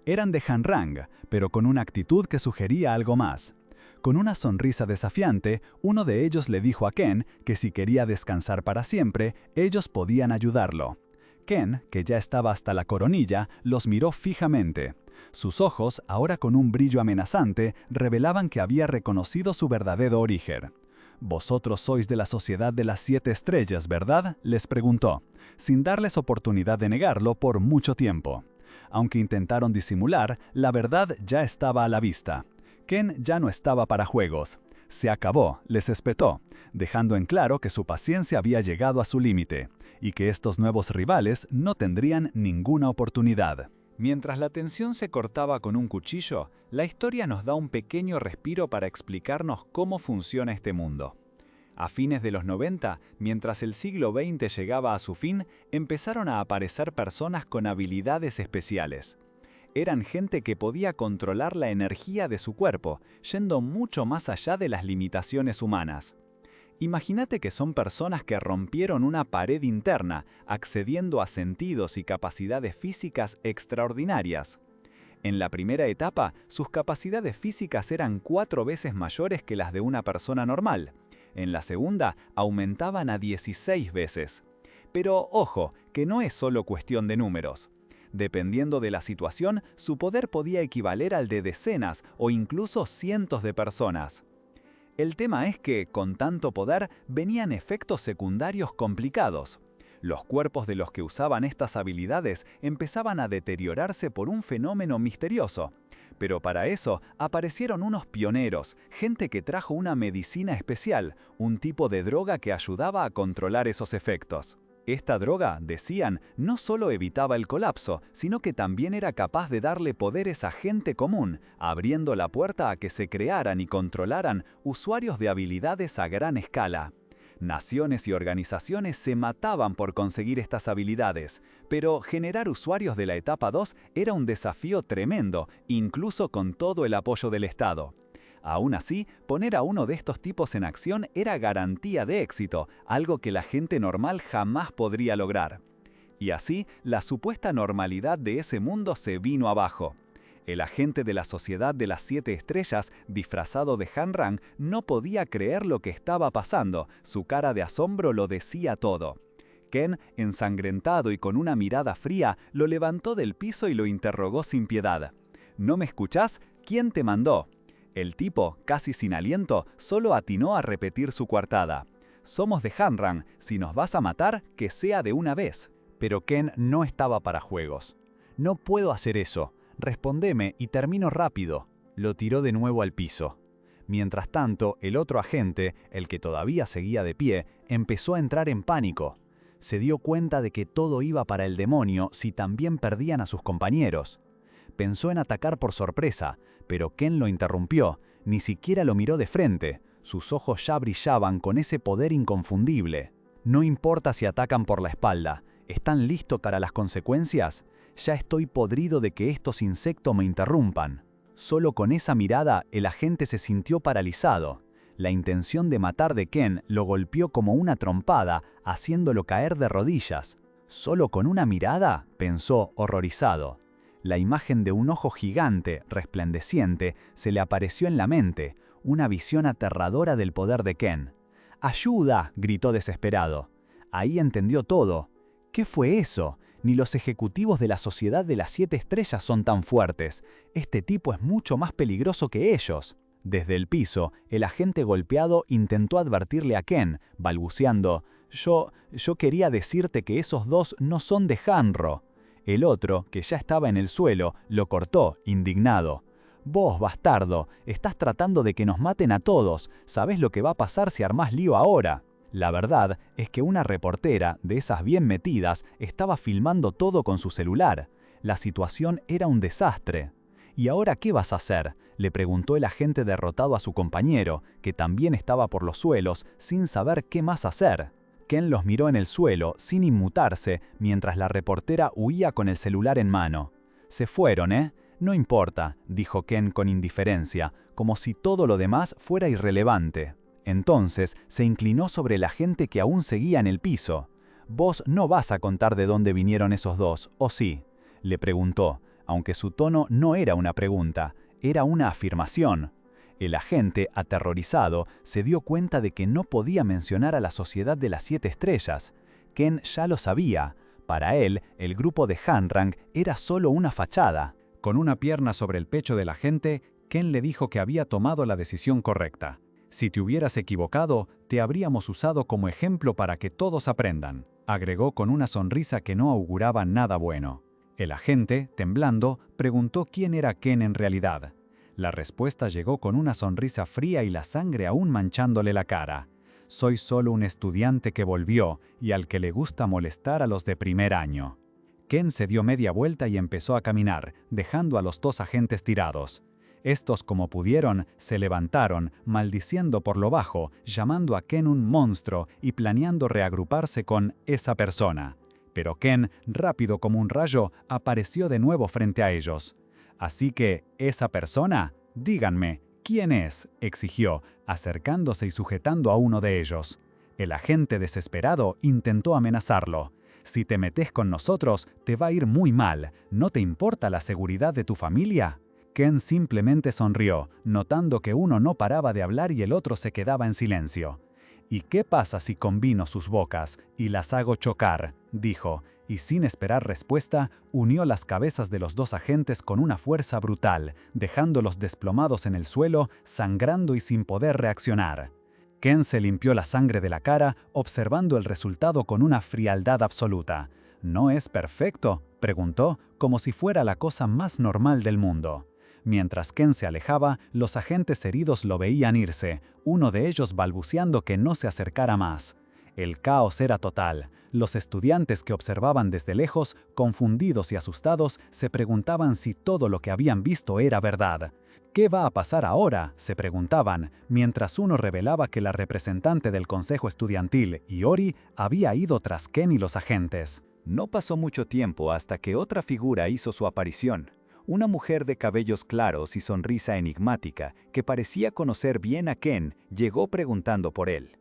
Eran de Hanrang, pero con una actitud que sugería algo más. Con una sonrisa desafiante, uno de ellos le dijo a Ken que si quería descansar para siempre, ellos podían ayudarlo. Ken, que ya estaba hasta la coronilla, los miró fijamente. Sus ojos, ahora con un brillo amenazante, revelaban que había reconocido su verdadero origen. «Vosotros sois de la Sociedad de las 7 Estrellas, ¿verdad?», les preguntó, sin darles oportunidad de negarlo por mucho tiempo. Aunque intentaron disimular, la verdad ya estaba a la vista. Ken ya no estaba para juegos. Se acabó, les espetó, dejando en claro que su paciencia había llegado a su límite, y que estos nuevos rivales no tendrían ninguna oportunidad. Mientras la tensión se cortaba con un cuchillo, la historia nos da un pequeño respiro para explicarnos cómo funciona este mundo. A fines de los 90, mientras el siglo XX llegaba a su fin, empezaron a aparecer personas con habilidades especiales. Eran gente que podía controlar la energía de su cuerpo, yendo mucho más allá de las limitaciones humanas. Imagínate que son personas que rompieron una pared interna, accediendo a sentidos y capacidades físicas extraordinarias. En la primera etapa, sus capacidades físicas eran 4 veces mayores que las de una persona normal. En la segunda, aumentaban a 16 veces. Pero ojo, que no es solo cuestión de números. Dependiendo de la situación, su poder podía equivaler al de decenas o incluso cientos de personas. El tema es que, con tanto poder, venían efectos secundarios complicados. Los cuerpos de los que usaban estas habilidades empezaban a deteriorarse por un fenómeno misterioso. Pero para eso aparecieron unos pioneros, gente que trajo una medicina especial, un tipo de droga que ayudaba a controlar esos efectos. Esta droga, decían, no solo evitaba el colapso, sino que también era capaz de darle poderes a gente común, abriendo la puerta a que se crearan y controlaran usuarios de habilidades a gran escala. Naciones y organizaciones se mataban por conseguir estas habilidades, pero generar usuarios de la etapa 2 era un desafío tremendo, incluso con todo el apoyo del Estado. Aún así, poner a uno de estos tipos en acción era garantía de éxito, algo que la gente normal jamás podría lograr. Y así, la supuesta normalidad de ese mundo se vino abajo. El agente de la Sociedad de las 7 Estrellas, disfrazado de Hanrang, no podía creer lo que estaba pasando, su cara de asombro lo decía todo. Ken, ensangrentado y con una mirada fría, lo levantó del piso y lo interrogó sin piedad. ¿No me escuchás? ¿Quién te mandó? El tipo, casi sin aliento, solo atinó a repetir su coartada. Somos de Hanrang, si nos vas a matar, que sea de una vez. Pero Ken no estaba para juegos. No puedo hacer eso. Respondeme y termino rápido. Lo tiró de nuevo al piso. Mientras tanto, el otro agente, el que todavía seguía de pie, empezó a entrar en pánico. Se dio cuenta de que todo iba para el demonio si también perdían a sus compañeros. Pensó en atacar por sorpresa, pero Ken lo interrumpió, ni siquiera lo miró de frente. Sus ojos ya brillaban con ese poder inconfundible. No importa si atacan por la espalda, ¿están listos para las consecuencias? Ya estoy podrido de que estos insectos me interrumpan. Solo con esa mirada el agente se sintió paralizado. La intención de matar de Ken lo golpeó como una trompada, haciéndolo caer de rodillas. ¿Solo con una mirada?, pensó horrorizado. La imagen de un ojo gigante, resplandeciente, se le apareció en la mente, una visión aterradora del poder de Ken. ¡Ayuda!, gritó desesperado. Ahí entendió todo. ¿Qué fue eso? Ni los ejecutivos de la Sociedad de las 7 Estrellas son tan fuertes. Este tipo es mucho más peligroso que ellos. Desde el piso, el agente golpeado intentó advertirle a Ken, balbuceando, Yo quería decirte que esos dos no son de Hanro. El otro, que ya estaba en el suelo, lo cortó, indignado. Vos, bastardo, estás tratando de que nos maten a todos. ¿Sabés lo que va a pasar si armás lío ahora? La verdad es que una reportera, de esas bien metidas, estaba filmando todo con su celular. La situación era un desastre. ¿Y ahora qué vas a hacer?, le preguntó el agente derrotado a su compañero, que también estaba por los suelos, sin saber qué más hacer. Ken los miró en el suelo, sin inmutarse, mientras la reportera huía con el celular en mano. Se fueron, ¿eh? No importa, dijo Ken con indiferencia, como si todo lo demás fuera irrelevante. Entonces se inclinó sobre el agente que aún seguía en el piso. «Vos no vas a contar de dónde vinieron esos dos, ¿o sí?», le preguntó, aunque su tono no era una pregunta, era una afirmación. El agente, aterrorizado, se dio cuenta de que no podía mencionar a la Sociedad de las 7 Estrellas. Ken ya lo sabía. Para él, el grupo de Hanrang era solo una fachada. Con una pierna sobre el pecho del agente, Ken le dijo que había tomado la decisión correcta. Si te hubieras equivocado, te habríamos usado como ejemplo para que todos aprendan, agregó con una sonrisa que no auguraba nada bueno. El agente, temblando, preguntó quién era Ken en realidad. La respuesta llegó con una sonrisa fría y la sangre aún manchándole la cara. Soy solo un estudiante que volvió y al que le gusta molestar a los de primer año. Ken se dio media vuelta y empezó a caminar, dejando a los dos agentes tirados. Estos, como pudieron, se levantaron, maldiciendo por lo bajo, llamando a Ken un monstruo y planeando reagruparse con esa persona. Pero Ken, rápido como un rayo, apareció de nuevo frente a ellos. Así que, esa persona, díganme, ¿Quién es?, exigió, acercándose y sujetando a uno de ellos. El agente desesperado intentó amenazarlo. «Si te metes con nosotros, te va a ir muy mal. ¿No te importa la seguridad de tu familia?». Ken simplemente sonrió, notando que uno no paraba de hablar y el otro se quedaba en silencio. «¿Y qué pasa si combino sus bocas y las hago chocar?», dijo, y sin esperar respuesta, unió las cabezas de los dos agentes con una fuerza brutal, dejándolos desplomados en el suelo, sangrando y sin poder reaccionar. Ken se limpió la sangre de la cara, observando el resultado con una frialdad absoluta. «¿No es perfecto?», preguntó, como si fuera la cosa más normal del mundo. Mientras Ken se alejaba, los agentes heridos lo veían irse, uno de ellos balbuceando que no se acercara más. El caos era total. Los estudiantes que observaban desde lejos, confundidos y asustados, se preguntaban si todo lo que habían visto era verdad. «¿Qué va a pasar ahora?», se preguntaban, mientras uno revelaba que la representante del consejo estudiantil, Iori, había ido tras Ken y los agentes. No pasó mucho tiempo hasta que otra figura hizo su aparición. Una mujer de cabellos claros y sonrisa enigmática, que parecía conocer bien a Ken, llegó preguntando por él.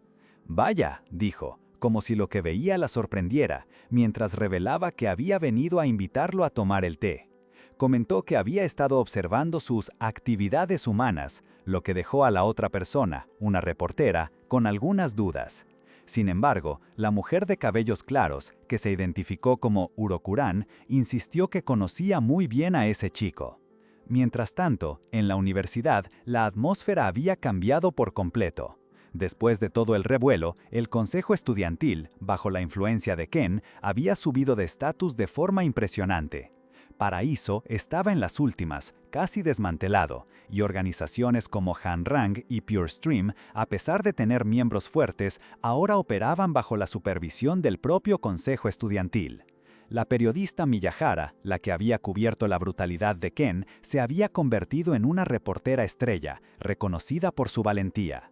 «Vaya», dijo, como si lo que veía la sorprendiera, mientras revelaba que había venido a invitarlo a tomar el té. Comentó que había estado observando sus actividades humanas, lo que dejó a la otra persona, una reportera, con algunas dudas. Sin embargo, la mujer de cabellos claros, que se identificó como Urokuran, insistió que conocía muy bien a ese chico. Mientras tanto, en la universidad, la atmósfera había cambiado por completo. Después de todo el revuelo, el consejo estudiantil, bajo la influencia de Ken, había subido de estatus de forma impresionante. Paraíso estaba en las últimas, casi desmantelado, y organizaciones como Hanrang y PureStream, a pesar de tener miembros fuertes, ahora operaban bajo la supervisión del propio consejo estudiantil. La periodista Miyahara, la que había cubierto la brutalidad de Ken, se había convertido en una reportera estrella, reconocida por su valentía.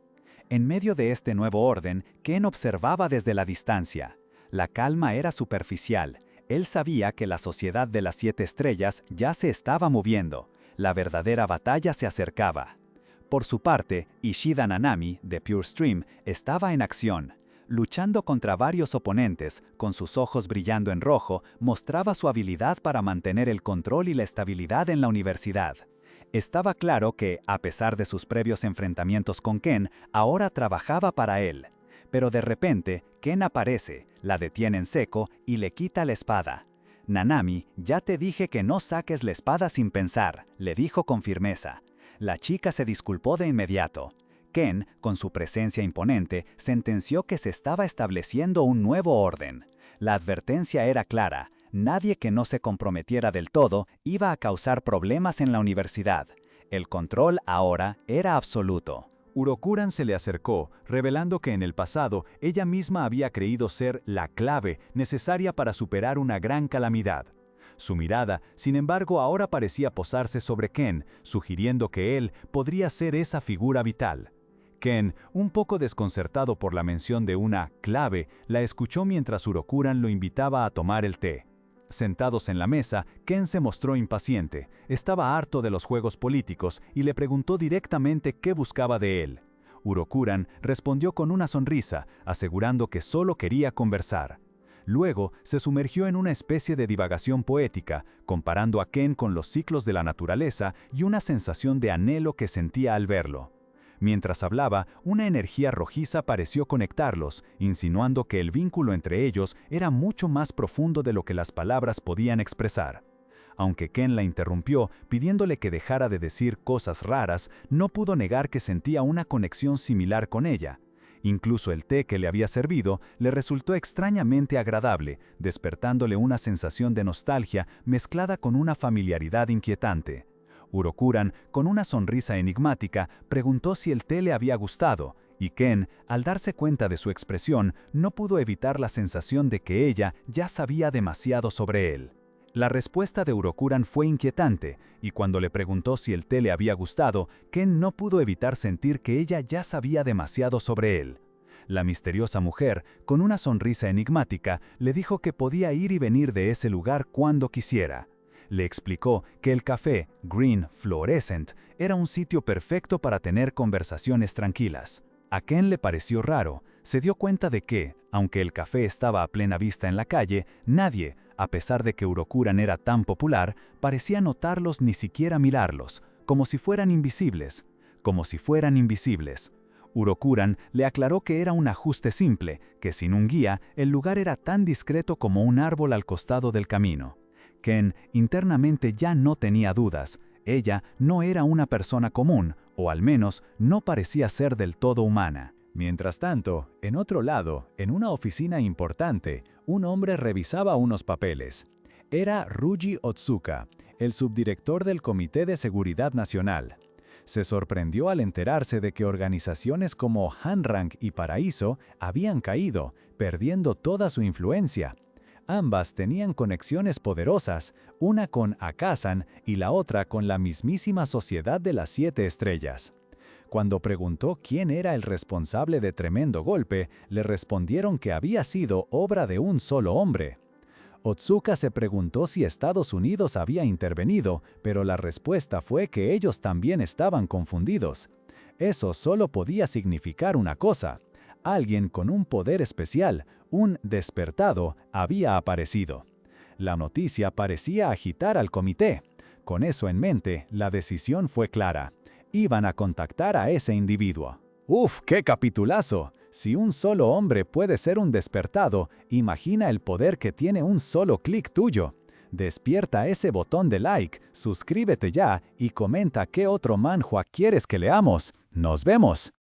En medio de este nuevo orden, Ken observaba desde la distancia. La calma era superficial. Él sabía que la sociedad de las 7 estrellas ya se estaba moviendo. La verdadera batalla se acercaba. Por su parte, Ishida Nanami, de PureStream, estaba en acción. Luchando contra varios oponentes, con sus ojos brillando en rojo, mostraba su habilidad para mantener el control y la estabilidad en la universidad. Estaba claro que, a pesar de sus previos enfrentamientos con Ken, ahora trabajaba para él. Pero de repente, Ken aparece, la detiene en seco y le quita la espada. «Nanami, ya te dije que no saques la espada sin pensar», le dijo con firmeza. La chica se disculpó de inmediato. Ken, con su presencia imponente, sentenció que se estaba estableciendo un nuevo orden. La advertencia era clara: nadie que no se comprometiera del todo iba a causar problemas en la universidad. El control ahora era absoluto. Urokuran se le acercó, revelando que en el pasado ella misma había creído ser la clave necesaria para superar una gran calamidad. Su mirada, sin embargo, ahora parecía posarse sobre Ken, sugiriendo que él podría ser esa figura vital. Ken, un poco desconcertado por la mención de una clave, la escuchó mientras Urokuran lo invitaba a tomar el té. Sentados en la mesa, Ken se mostró impaciente, estaba harto de los juegos políticos y le preguntó directamente qué buscaba de él. Urokuran respondió con una sonrisa, asegurando que solo quería conversar. Luego se sumergió en una especie de divagación poética, comparando a Ken con los ciclos de la naturaleza y una sensación de anhelo que sentía al verlo. Mientras hablaba, una energía rojiza pareció conectarlos, insinuando que el vínculo entre ellos era mucho más profundo de lo que las palabras podían expresar. Aunque Ken la interrumpió, pidiéndole que dejara de decir cosas raras, no pudo negar que sentía una conexión similar con ella. Incluso el té que le había servido le resultó extrañamente agradable, despertándole una sensación de nostalgia mezclada con una familiaridad inquietante. Urokuran, con una sonrisa enigmática, preguntó si el té le había gustado, y Ken, al darse cuenta de su expresión, no pudo evitar la sensación de que ella ya sabía demasiado sobre él. La respuesta de Urokuran fue inquietante, y cuando le preguntó si el té le había gustado, Ken no pudo evitar sentir que ella ya sabía demasiado sobre él. La misteriosa mujer, con una sonrisa enigmática, le dijo que podía ir y venir de ese lugar cuando quisiera. Le explicó que el café Green Fluorescent era un sitio perfecto para tener conversaciones tranquilas. A Ken le pareció raro. Se dio cuenta de que, aunque el café estaba a plena vista en la calle, nadie, a pesar de que Urokuran era tan popular, parecía notarlos ni siquiera mirarlos, como si fueran invisibles. Como si fueran invisibles. Urokuran le aclaró que era un ajuste simple, que sin un guía, el lugar era tan discreto como un árbol al costado del camino. Ken internamente ya no tenía dudas. Ella no era una persona común, o al menos no parecía ser del todo humana. Mientras tanto, en otro lado, en una oficina importante, un hombre revisaba unos papeles. Era Ryuji Otsuka, el subdirector del Comité de Seguridad Nacional. Se sorprendió al enterarse de que organizaciones como Hanrank y Paraíso habían caído, perdiendo toda su influencia. Ambas tenían conexiones poderosas, una con Akasan y la otra con la mismísima Sociedad de las Siete Estrellas. Cuando preguntó quién era el responsable de tremendo golpe, le respondieron que había sido obra de un solo hombre. Otsuka se preguntó si Estados Unidos había intervenido, pero la respuesta fue que ellos también estaban confundidos. Eso solo podía significar una cosa: alguien con un poder especial, un despertado, había aparecido. La noticia parecía agitar al comité. Con eso en mente, la decisión fue clara. Iban a contactar a ese individuo. ¡Uf, qué capitulazo! Si un solo hombre puede ser un despertado, imagina el poder que tiene un solo clic tuyo. Despierta ese botón de like, suscríbete ya y comenta qué otro manhwa quieres que leamos. ¡Nos vemos!